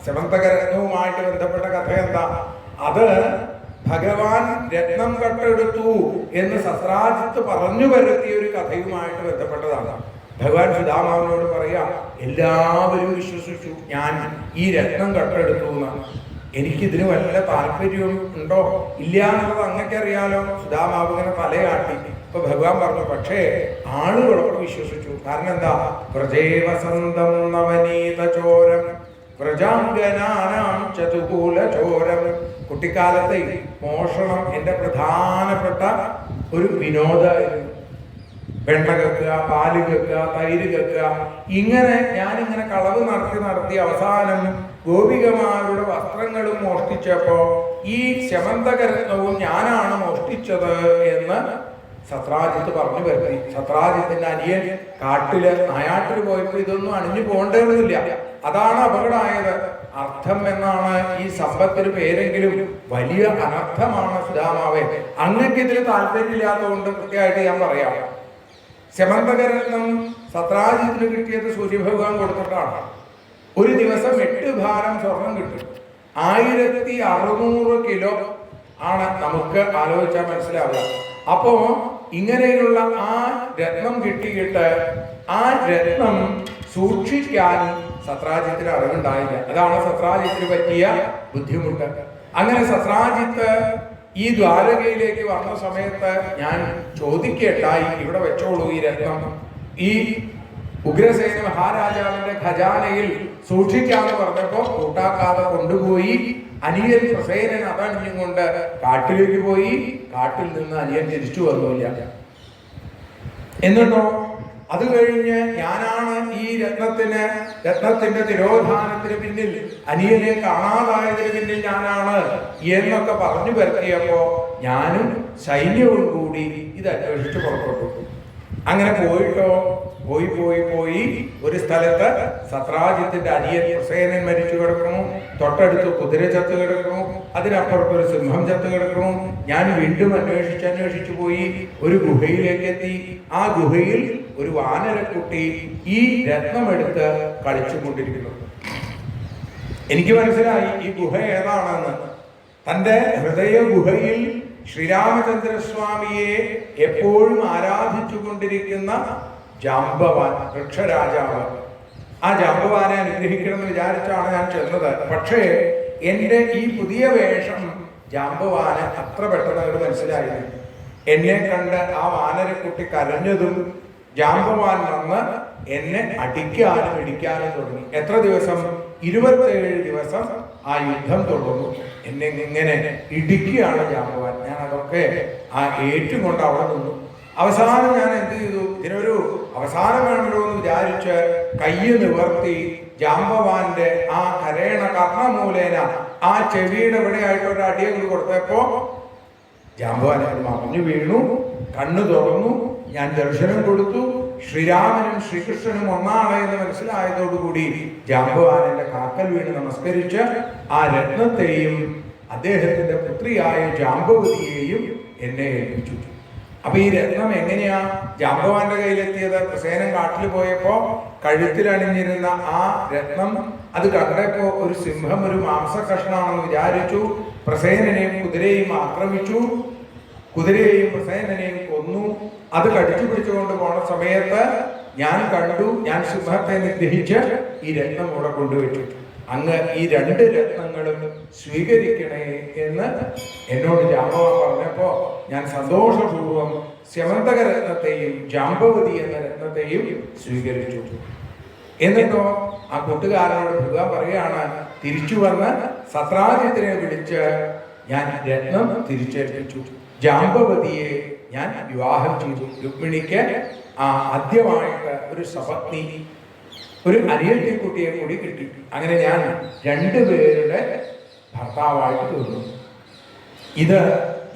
സമന്തകരണവുമായിട്ട് ബന്ധപ്പെട്ട കഥ എന്താ? അത് ഭഗവാൻ രത്നം കട്ടെടുത്തു എന്ന് സസ്രാജിത്ത് പറഞ്ഞു വരുത്തിയ ഒരു കഥയുമായിട്ട് ബന്ധപ്പെട്ടതാണ്. ഭഗവാൻ സുധാമാവിനോട് പറയാം, എല്ലാവരും വിശ്വസിച്ചു ഞാൻ ഈ രത്നം കട്ടെടുത്തു എന്നാണ്. എനിക്കിതിന് വല്ല താല്പര്യവും ഉണ്ടോ ഇല്ല എന്നുള്ളത് അങ്ങക്കറിയാലോ. സുധാമാവ് ഇങ്ങനെ തലയാട്ടി. ഇപ്പൊ ഭഗവാൻ പറഞ്ഞു, പക്ഷേ ആളുകളൊക്കെ വിശ്വസിച്ചു. കാരണം എന്താ? പ്രജേവസന്തം നവനീത ചോരം പ്രജാംഗനാനാം ചതുകൂല ചോരം. കുട്ടിക്കാലത്തെ മോഷണം എൻ്റെ പ്രധാനപ്പെട്ട ഒരു വിനോദമായിരുന്നു. വെണ്ണ കക്കുക, പാല് കക്കുക, തൈര് കക്കുക, ഇങ്ങനെ ഞാനിങ്ങനെ കളവ് നടത്തി അവസാനം ഗോപികമാരുടെ വസ്ത്രങ്ങളും മോഷ്ടിച്ചപ്പോ ഈ ശമന്തകരത്നവും ഞാനാണ് മോഷ്ടിച്ചത് എന്ന് സത്രാജിത്ത് പറഞ്ഞു വരുത്തി. സത്രാജിത്തിന്റെ അനിയൻ കാട്ടില് നായാട്ടിൽ പോയപ്പോ ഇതൊന്നും അണിഞ്ഞു പോകേണ്ടതില്ല. അതാണ് അപകടമായത്. അർത്ഥം എന്നാണ് ഈ സമ്പത്തിന് പേരെങ്കിലും വലിയ അനർത്ഥമാണ് സുധാമാവേ. അങ്ങക്ക് ഇതിൽ താല്പര്യമില്ലാത്തതുകൊണ്ട് കൃത്യമായിട്ട് ഞാൻ പറയാം. ശമന്തകരത്നം സത്രാജിത്തിന് കിട്ടിയത് സൂര്യഭഗവാൻ കൊടുത്തിട്ടാണ്. ഒരു ദിവസം 8 ഭാരം സ്വർണം കിട്ടും. 1600 കിലോ ആണ് നമുക്ക് ആലോചിച്ചാൽ മനസ്സിലാവുക. അപ്പോ ഇങ്ങനെയുള്ള ആ രത്നം കിട്ടിയിട്ട് ആ രത്നം സൂക്ഷിക്കാൻ സത്രാജിത്തിന് അറിവുണ്ടായില്ല. അതാണ് സത്രാജിത്തിന് പറ്റിയ ബുദ്ധിമുട്ട്. അങ്ങനെ സത്രാജിത്ത് ഈ ദ്വാരകയിലേക്ക് വന്ന സമയത്ത് ഞാൻ ചോദിക്കട്ടായി, ഇവിടെ വെച്ചോളൂ ഈ രത്നം. ഈ ഉഗ്രസേന മഹാരാജാവിന്റെ ഖജാനയിൽ സൂക്ഷിക്കാന്ന് പറഞ്ഞപ്പോ കൂട്ടാക്കാതെ കൊണ്ടുപോയി. അനിയൻ പ്രസേനൻ അതണിഞ്ഞും കൊണ്ട് കാട്ടിലേക്ക് പോയി. കാട്ടിൽ നിന്ന് അനിയൻ തിരിച്ചു വന്നില്ല. എന്നിട്ടോ അത് കഴിഞ്ഞ് ഞാനാണ് ഈ രത്നത്തിന്റെ തിരോധാനത്തിന് പിന്നിൽ, അനിയനെ കാണാതായതിന് പിന്നിൽ ഞാനാണ് എന്നൊക്കെ പറഞ്ഞു വരുത്തിയപ്പോ ഞാനും സൈന്യവും കൂടി ഇത് അന്വേഷിച്ച് പുറപ്പെട്ടു. അങ്ങനെ പോയിട്ടോ പോയി പോയി പോയി ഒരു സ്ഥലത്ത് സത്രാജിത്തിന്റെ അനിയൻ പ്രസേനൻ മരിച്ചു കിടക്കുന്നു, തൊട്ടടുത്ത് കുതിര ചത്ത് കിടക്കുന്നു, അതിനപ്പുറത്ത് ഒരു സിംഹം ചത്ത് കിടക്കുന്നു. ഞാൻ വീണ്ടും അന്വേഷിച്ചു പോയി ഒരു ഗുഹയിലേക്ക് എത്തി. ആ ഗുഹയിൽ ഒരു വാനരക്കുട്ടി ഈ രത്നമെടുത്ത് കളിച്ചുകൊണ്ടിരിക്കുന്നു. എനിക്ക് മനസ്സിലായി ഈ ഗുഹ ഏതാണെന്ന്. തൻ്റെ ഹൃദയ ഗുഹയിൽ ശ്രീരാമചന്ദ്രസ്വാമിയെ എപ്പോഴും ആരാധിച്ചു കൊണ്ടിരിക്കുന്ന ജാംബവാൻ, വൃക്ഷരാജാവ്, ആ ജാംബവാനെ അനുഗ്രഹിക്കണമെന്ന് വിചാരിച്ചാണ് ഞാൻ ചെന്നത്. പക്ഷേ എൻ്റെ ഈ പുതിയ വേഷം ജാംബവാന് അത്ര പെട്ടെന്ന് അവർ മനസ്സിലായിരുന്നു. എന്നെ കണ്ട് ആ വാനരക്കുട്ടി കരഞ്ഞതും ജാംബവാൻ വന്ന് എന്നെ അടിക്കാനും ഇടിക്കാനും തുടങ്ങി. എത്ര ദിവസം? 27 ദിവസം ആ യുദ്ധം തുടർന്നു. എന്നെ ഇങ്ങനെ ഇടിക്കുകയാണ് ജാംബവാൻ. ഞാൻ അതൊക്കെ ഏറ്റുകൊണ്ട് അവിടെ നിന്നു. അവസാനം ഞാൻ എന്ത് ചെയ്തു? ഇതിനൊരു അവസാനം വേണമല്ലോ എന്ന് വിചാരിച്ച് കൈ നിവർത്തി ജാംബവാന്റെ ആ കരേണ കർണമൂലേന ആ ചെവിയുടെ ഇവിടെയായിട്ട് ഒരു അടിയങ്ങൾ കൊടുത്തപ്പോ ജാംബവാൻ മറിഞ്ഞു വീണു, കണ്ണു തുറന്നു. ഞാൻ ദർശനം കൊടുത്തു. ശ്രീരാമനും ശ്രീകൃഷ്ണനും ഒന്നാണ് എന്ന് മനസ്സിലായതോടുകൂടി ജാംബവാനന്റെ കാക്കൽ വീണ് നമസ്കരിച്ച് ആ രത്നത്തെയും അദ്ദേഹത്തിന്റെ പുത്രിയായ ജാംബവതിയെയും എന്നെ ഏൽപ്പിച്ചു. അപ്പൊ ഈ രത്നം എങ്ങനെയാ ജാംബവാന്റെ കയ്യിലെത്തിയത്? പ്രസേനൻ കാട്ടിൽ പോയപ്പോ കഴുത്തിൽ അണിഞ്ഞിരുന്ന ആ രത്നം അത് കണ്ടപ്പോ ഒരു സിംഹം ഒരു മാംസ കഷ്ണാണെന്ന് വിചാരിച്ചു. പ്രസേനനെയും കുതിരയെയും ആക്രമിച്ചു. കുതിരയെയും പ്രസേനനെയും കൊന്നു. അത് കടിച്ചു പിടിച്ചുകൊണ്ട് പോണ സമയത്ത് ഞാൻ കണ്ടു. ഞാൻ സിംഹത്തെ നിഗ്രഹിച്ച് ഈ രത്നം ഇവിടെ കൊണ്ടുവച്ചു. അങ്ങ് ഈ 2 രത്നങ്ങളും സ്വീകരിക്കണേ എന്ന് എന്നോട് ജാംബവാൻ പറഞ്ഞപ്പോ ഞാൻ സന്തോഷപൂർവം സ്യമന്തക രത്നത്തെയും ജാംബവതി എന്ന രത്നത്തെയും സ്വീകരിച്ചു. എന്നിട്ടോ ആ കൂട്ടുകാരനോട് ഭഗവാൻ പറയാണ്, തിരിച്ചു വന്ന് സത്രാജിത്തിനെ വിളിച്ച് ഞാൻ രത്നം തിരിച്ചേൽപ്പിച്ചു. ജാംബവതിയെ ഞാൻ വിവാഹം ചെയ്തു. രുക്മിണിക്ക് ആദ്യമായിട്ട് ഒരു സപത്നി, ഒരു അനിയത്തിക്കുട്ടിയെ കൂടി കിട്ടി. അങ്ങനെ ഞാൻ 2 പേരുടെ ഭർത്താവായിട്ട് തീർന്നു.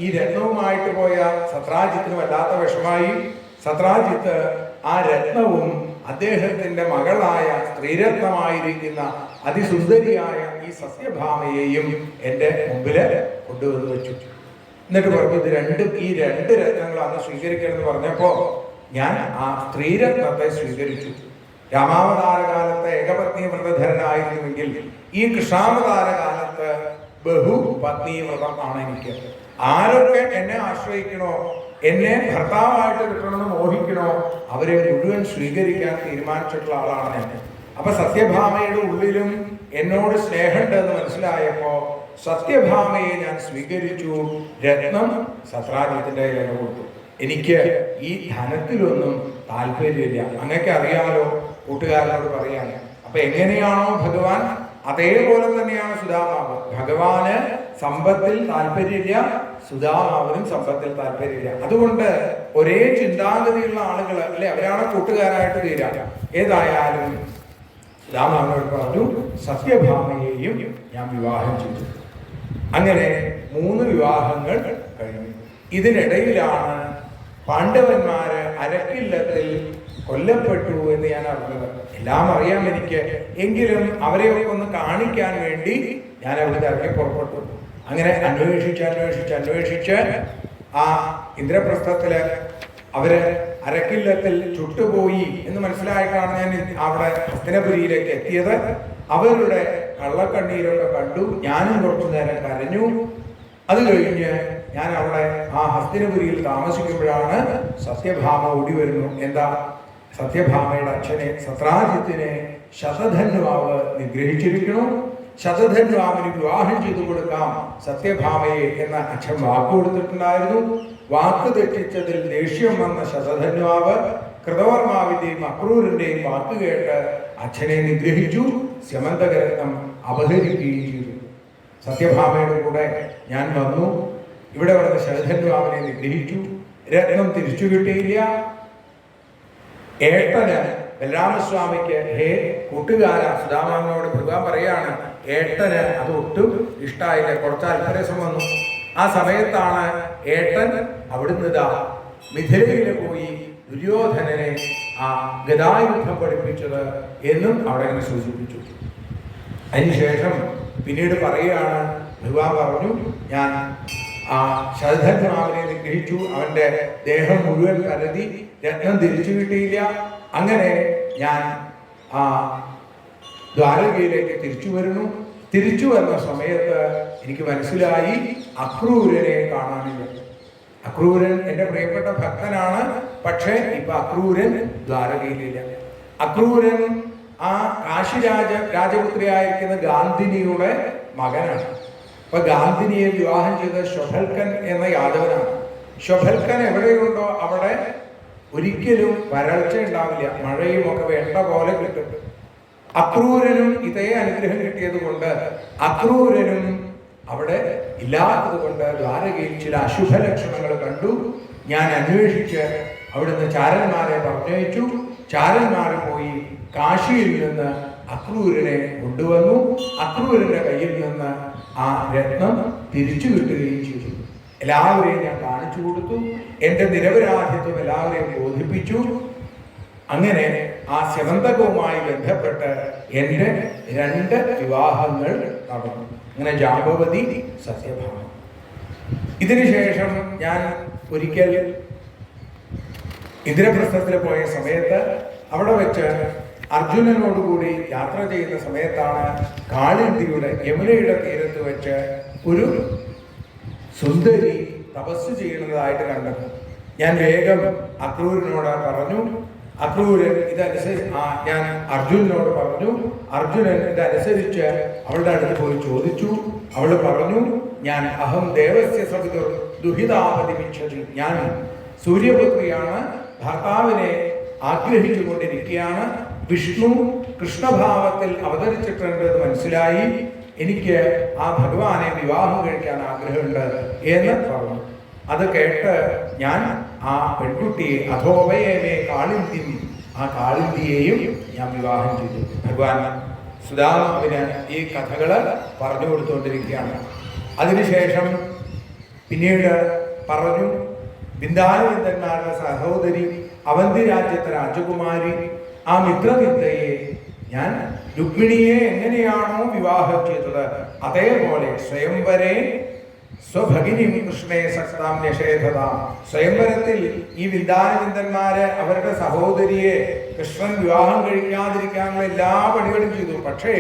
ഈ രത്നവുമായിട്ട് പോയ സത്രാജിത്തിന് വല്ലാത്ത വിഷമായി. സത്രാജിത്ത് ആ രത്നവും അദ്ദേഹത്തിന്റെ മകളായ സ്ത്രീരത്നമായിരിക്കുന്ന അതിസുന്ദരിയായ ഈ സത്യഭാമയെയും എൻ്റെ മുമ്പില് കൊണ്ടുവന്ന് വെച്ചു. എന്നിട്ട് പറഞ്ഞു, ഈ രണ്ട് രത്നങ്ങൾ അന്ന് സ്വീകരിക്കണമെന്ന് പറഞ്ഞപ്പോ ഞാൻ ആ സ്ത്രീരത്നത്തെ സ്വീകരിച്ചു. രാമാവതാര കാലത്ത് ഏകപത്നി വ്രതധരനായിരുന്നുവെങ്കിൽ ഈ കൃഷ്ണാവതാര കാലത്ത് ബഹുപത്നി വ്രതമാണ് എനിക്ക്. ആരൊക്കെ എന്നെ ആശ്രയിക്കണോ, എന്നെ ഭർത്താവായിട്ട് കിട്ടണമെന്ന് മോഹിക്കണോ, അവരെ മുഴുവൻ സ്വീകരിക്കാൻ തീരുമാനിച്ചിട്ടുള്ള ആളാണ് ഞാൻ. അപ്പൊ സത്യഭാമയുടെ ഉള്ളിലും എന്നോട് സ്നേഹമുണ്ടെന്ന് മനസ്സിലായപ്പോ സത്യഭാമയെ ഞാൻ സ്വീകരിച്ചു. രത്നം സത്രാജിത്തിന്റെ കയ്യിൽ കൊടുത്തു. എനിക്ക് ഈ ധനത്തിലൊന്നും താല്പര്യമില്ല. അങ്ങക്ക് അറിയാമല്ലോ, കൂട്ടുകാരനോട് പറയാൻ. അപ്പൊ എങ്ങനെയാണോ ഭഗവാൻ, അതേപോലെ തന്നെയാണ് സുധാമാവ്. ഭഗവാന് സമ്പത്തിൽ താല്പര്യമില്ല, സുധാമാവിനും സമ്പത്തിൽ താല്പര്യമില്ല. അതുകൊണ്ട് ഒരേ ചിന്താഗതിയുള്ള ആളുകൾ അല്ലെ, അവരാണ് കൂട്ടുകാരായിട്ട് തീരാ. ഏതായാലും സുധാമാവിനോട് പറഞ്ഞു, സത്യഭാമയെയും ഞാൻ വിവാഹം ചെയ്തു. അങ്ങനെ 3 വിവാഹങ്ങൾ കഴിഞ്ഞു. ഇതിനിടയിലാണ് പാണ്ഡവന്മാര് അരക്കില്ലത്തിൽ കൊല്ലപ്പെട്ടു എന്ന് ഞാൻ അറിഞ്ഞത്. എല്ലാം അറിയാം എനിക്ക്. എങ്കിലും അവരെയൊക്കെ ഒന്ന് കാണിക്കാൻ വേണ്ടി ഞാൻ അവിടുത്തെ ഇറങ്ങി പുറപ്പെട്ടു. അങ്ങനെ അന്വേഷിച്ച് ആ ഇന്ദ്രപ്രസ്ഥത്തില് അവര് അരക്കില്ലത്തിൽ ചുട്ടുപോയി എന്ന് മനസ്സിലായിട്ടാണ് ഞാൻ അവിടെ ഹസ്തിനപുരിയിലേക്ക് എത്തിയത്. അവരുടെ കള്ളക്കണ്ണീരൊക്കെ കണ്ടു. ഞാനും കുറച്ചു നേരം കരഞ്ഞു. അത് കഴിഞ്ഞ് ഞാൻ അവിടെ ആ ഹസ്തിനപുരിയിൽ താമസിക്കുമ്പോഴാണ് സത്യഭാമ ഓടി വരുന്നു. എന്താ, സത്യഭാമയുടെ അച്ഛനെ സത്രാജിത്തിനെ ശതധന്വാവ് നിഗ്രഹിച്ചിരിക്കുന്നു. ശതധന്വാവിന് വിവാഹം ചെയ്തു കൊടുക്കാം സത്യഭാമയെ എന്ന അച്ഛൻ വാക്ക് കൊടുത്തിട്ടുണ്ടായിരുന്നു. വാക്ക് തെറ്റിച്ചതിൽ ദേഷ്യം വന്ന ശതധന്വാവ് കൃതവർമാവിന്റെയും അക്രൂരന്റെയും വാക്ക് കേട്ട് അച്ഛനെ നിഗ്രഹിച്ചു. സ്യമന്തകരത്നം അപഹരിക്കുകയും ചെയ്തു. സത്യഭാമയുടെ കൂടെ ഞാൻ വന്നു. ഇവിടെ വന്ന് ശതധന്വാവിനെ നിഗ്രഹിച്ചു. രത്നം തിരിച്ചു കിട്ടിയില്ല. ഏട്ടന് ബലരാമസ്വാമിക്ക്, ഹേ കൂട്ടുകാര, സുധാമാവിനോട് ഭഗവാൻ പറയാണ്, ഏട്ടന് അത് ഒട്ടും ഇഷ്ടായില്ല. കുറച്ച് അല്പരസം വന്നു. ആ സമയത്താണ് ഏട്ടൻ അവിടുന്ന് മിഥിലയിൽ പോയി ദുര്യോധനനെ ആ ഗദായുദ്ധം പഠിപ്പിച്ചത് എന്നും അവിടെ ഇങ്ങനെ സൂചിപ്പിച്ചു. അതിനുശേഷം പിന്നീട് പറയുകയാണ്, ഭഗവാൻ പറഞ്ഞു, ഞാൻ ആ ശതധന്മാവിനെ നിഗ്രഹിച്ചു, അവൻ്റെ ദേഹം മുഴുവൻ കരുതി, രത്നം തിരിച്ചു കിട്ടിയില്ല. അങ്ങനെ ഞാൻ ആ ദ്വാരകയിലേക്ക് തിരിച്ചു വരുന്നു. തിരിച്ചു വന്ന സമയത്ത് എനിക്ക് മനസ്സിലായി അക്രൂരനെ കാണാനില്ല. അക്രൂരൻ എൻ്റെ പ്രിയപ്പെട്ട ഭക്തനാണ്, പക്ഷേ ഇപ്പൊ അക്രൂരൻ ദ്വാരകയിലില്ല. അക്രൂരൻ ആ രാജപുത്രിയായിരിക്കുന്ന ഗാന്ധിനിയുടെ മകനാണ്. അപ്പൊ ഗാന്ധിനിയെ വിവാഹം ചെയ്ത ശൊഭൽക്കൻ എന്ന യാദവനാണ്. ശൊഭൽക്കൻ എവിടെയുണ്ടോ അവിടെ ഒരിക്കലും വരൾച്ച ഉണ്ടാവില്ല, മഴയും ഒക്കെ വേണ്ട പോലെ കിട്ടും. അക്രൂരനും ഇതേ അനുഗ്രഹം കിട്ടിയത് കൊണ്ട് അക്രൂരനും അവിടെ ഇല്ലാത്തത് കൊണ്ട് ദ്വാരകയിൽ ചില അശുഭ ലക്ഷണങ്ങൾ കണ്ടു. ഞാൻ അന്വേഷിച്ച് അവിടുന്ന് ചാരന്മാരെ പറഞ്ഞയച്ചു. ചാരന്മാർ പോയി കാശിയിൽ നിന്ന് അക്രൂരനെ കൊണ്ടുവന്നു. അക്രൂരന്റെ കയ്യിൽ നിന്ന് ആ രത്നം തിരിച്ചു കിട്ടുകയും ചെയ്തു. എല്ലാവരെയും ഞാൻ കാണിച്ചു കൊടുത്തു. എൻ്റെ നിരപരാധിത്വം എല്ലാവരെയും ബോധിപ്പിച്ചു. അങ്ങനെ ആ സ്യമന്തകവുമായി ബന്ധപ്പെട്ട് എൻ്റെ 2 വിവാഹങ്ങൾ നടന്നു. അങ്ങനെ ജാമ്പവതി, സത്യഭാമ. ഇതിനുശേഷം ഞാൻ ഒരിക്കൽ ഇന്ദ്രപ്രസ്ഥത്തിൽ പോയ സമയത്ത് അവിടെ വെച്ച് അർജുനനോടുകൂടി യാത്ര ചെയ്യുന്ന സമയത്താണ് കാളിന്തിയുടെ യമുനയുടെ തീരത്ത് വെച്ച് ഒരു സുന്ദരി തപസ് ചെയ്യുന്നതായിട്ട് കണ്ടത്. ഞാൻ വേഗം അക്രൂരനോട് പറഞ്ഞു. അക്രൂരൻ ഇതനുസരിച്ച് ഞാൻ അർജുനനോട് പറഞ്ഞു. അർജുനൻ ഇതനുസരിച്ച് അവളുടെ അടുത്ത് പോയി ചോദിച്ചു. അവൾ പറഞ്ഞു, ഞാൻ അഹം ദേവസ്യ സവിതുർ ദുഹിതാപതിമിച്ഛതി, ഞാൻ സൂര്യപുത്രിയാണ്, ഭർത്താവിനെ ആഗ്രഹിച്ചു കൊണ്ടിരിക്കുകയാണ്. വിഷ്ണു കൃഷ്ണഭാവത്തിൽ അവതരിച്ചിട്ടുണ്ടെന്ന് മനസ്സിലായി. എനിക്ക് ആ ഭഗവാനെ വിവാഹം കഴിക്കാൻ ആഗ്രഹമുണ്ട് എന്ന് പറഞ്ഞു. അത് കേട്ട് ഞാൻ ആ പെൺകുട്ടിയെ അധോപയമേ കാളിന്തി, ആ കാളിന്തിയെയും ഞാൻ വിവാഹം ചെയ്തു. ഭഗവാൻ സുദാമാവിന് ഈ കഥകൾ പറഞ്ഞു കൊടുത്തുകൊണ്ടിരിക്കുകയാണ്. അതിനുശേഷം പിന്നീട് പറഞ്ഞു, ബിന്ദാരവിന്ദന്മാരുടെ സഹോദരി അവന്തി രാജ്യത്തെ രാജകുമാരി ആ മിത്രവിദ്യയെ ഞാൻ രുക്മിണിയെ എങ്ങനെയാണോ വിവാഹം ചെയ്തത് അതേപോലെ സ്വയംവരെ സ്വഭഗിനി കൃഷ്ണയെ സക്താം നിഷേധത, സ്വയംവരത്തിൽ ഈ വിന്ദാരവിന്ദന്മാര് അവരുടെ സഹോദരിയെ കൃഷ്ണൻ വിവാഹം കഴിക്കാതിരിക്കാനുള്ള എല്ലാ പണികളും ചെയ്തു. പക്ഷേ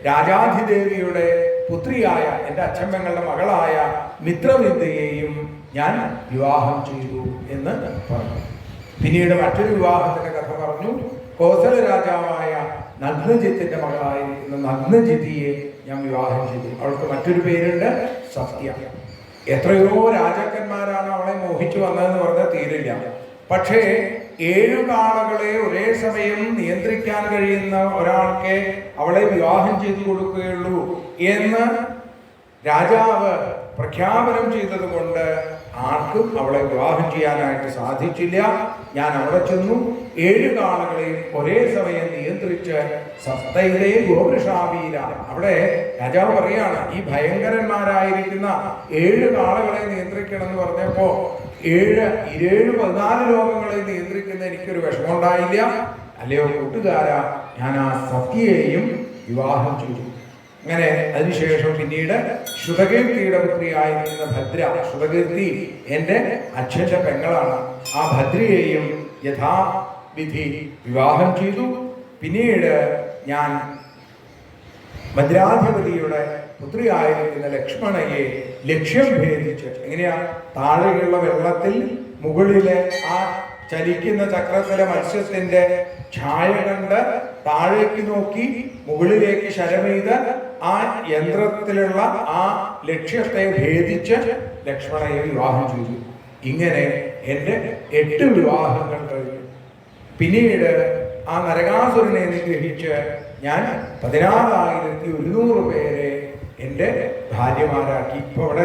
രാജാധിദേവിയുടെ പുത്രിയായ എൻ്റെ അച്ഛമ്മങ്ങളുടെ മകളായ മിത്രവിദ്യയെയും ഞാൻ വിവാഹം ചെയ്തു എന്ന് പറഞ്ഞു. പിന്നീട് മറ്റൊരു വിവാഹത്തിന്റെ കഥ പറഞ്ഞു. കോസല രാജാവായ നഗ്നജിത്തിന്റെ മകളായിരിക്കുന്ന നഗ്നജിതിയെ ഞാൻ വിവാഹം ചെയ്തു. അവൾക്ക് മറ്റൊരു പേരുണ്ട്, സത്യ. എത്രയോ രാജാക്കന്മാരാണ് അവളെ മോഹിച്ചു വന്നതെന്ന് പറഞ്ഞാൽ തീരില്ല. പക്ഷേ 7 കാളകളെ ഒരേ സമയം നിയന്ത്രിക്കാൻ കഴിയുന്ന ഒരാൾക്ക് അവളെ വിവാഹം ചെയ്തു കൊടുക്കുകയുള്ളൂ എന്ന് രാജാവ് പ്രഖ്യാപനം ചെയ്തത് കൊണ്ട് ആർക്കും അവളെ വിവാഹം ചെയ്യാനായിട്ട് സാധിച്ചില്ല. ഞാൻ അവിടെ ചെന്നു. 7 കാളകളെയും ഒരേ സമയം നിയന്ത്രിച്ച് സപ്തയിലെ ഗോവൃഷാവീര, അവിടെ രാജാവ് പറയാണ്, ഈ ഭയങ്കരന്മാരായിരിക്കുന്ന 7 കാളകളെ നിയന്ത്രിക്കണം എന്ന് പറഞ്ഞപ്പോ 14 ലോകങ്ങളെ നിയന്ത്രിക്കുന്ന എനിക്കൊരു വിഷമം ഉണ്ടായില്ല. അല്ലയോ കൂട്ടുകാരാ, ഞാൻ ആ സത്യയെയും വിവാഹം ചെയ്തു. അങ്ങനെ അതിനുശേഷം പിന്നീട് ശ്രുതകീർത്തിയുടെ പുത്രിയായിരിക്കുന്ന ഭദ്ര, ശ്രുതകീർത്തി എൻ്റെ അച്ഛൻ്റെ പെങ്ങളാണ്, ആ ഭദ്രയെയും യഥാവിധി വിവാഹം ചെയ്തു. പിന്നീട് ഞാൻ ഭദ്രാധിപതിയുടെ പുത്രിയായിരിക്കുന്ന ലക്ഷ്മണയെ ലക്ഷ്യം ഭേദിച്ച്, എങ്ങനെയാ, താഴെയുള്ള വെള്ളത്തിൽ മുകളിലെ ആ ചലിക്കുന്ന ചക്രത്തിലെ മത്സ്യത്തിന്റെ ഛായ കണ്ട് താഴേക്ക് നോക്കി മുകളിലേക്ക് ശരമെയ്ത് ആ യന്ത്രത്തിലുള്ള ആ ലക്ഷ്യത്തെ ഭേദിച്ച് ലക്ഷ്മണയെ വിവാഹം ചെയ്തു. ഇങ്ങനെ എൻ്റെ 8 വിവാഹങ്ങൾ കഴിഞ്ഞു. പിന്നീട് ആ നരകാസുരനെ നിഗ്രഹിച്ച് ഞാൻ 16,100 പേരെ എൻ്റെ ഭാര്യമാരാക്കി. ഇപ്പൊ ഇവിടെ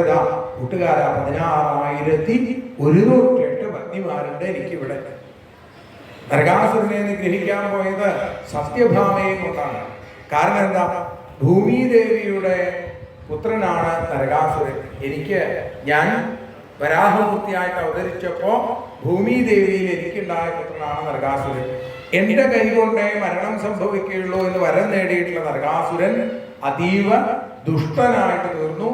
കൂട്ടുകാരാ 16,108 പത്നിമാരുണ്ട് എനിക്കിവിടെ. നരകാസുരനെ നിഗ്രഹിക്കാൻ പോയത് സത്യഭാമയെ കൊണ്ടാണ്. കാരണം എന്താ, ഭൂമിദേവിയുടെ പുത്രനാണ് നരകാസുരൻ. ഞാൻ വരാഹമൂർത്തിയായിട്ട് അവതരിച്ചപ്പോ ഭൂമിദേവിയിൽ എനിക്കുണ്ടായ പുത്രനാണ് നരകാസുരൻ. എന്റെ കൈ കൊണ്ടേ മരണം സംഭവിക്കുകയുള്ളൂ എന്ന് വരം നേടിയിട്ടുള്ള നരകാസുരൻ അതീവ ദുഷ്ടനായിട്ട് തീർന്നു.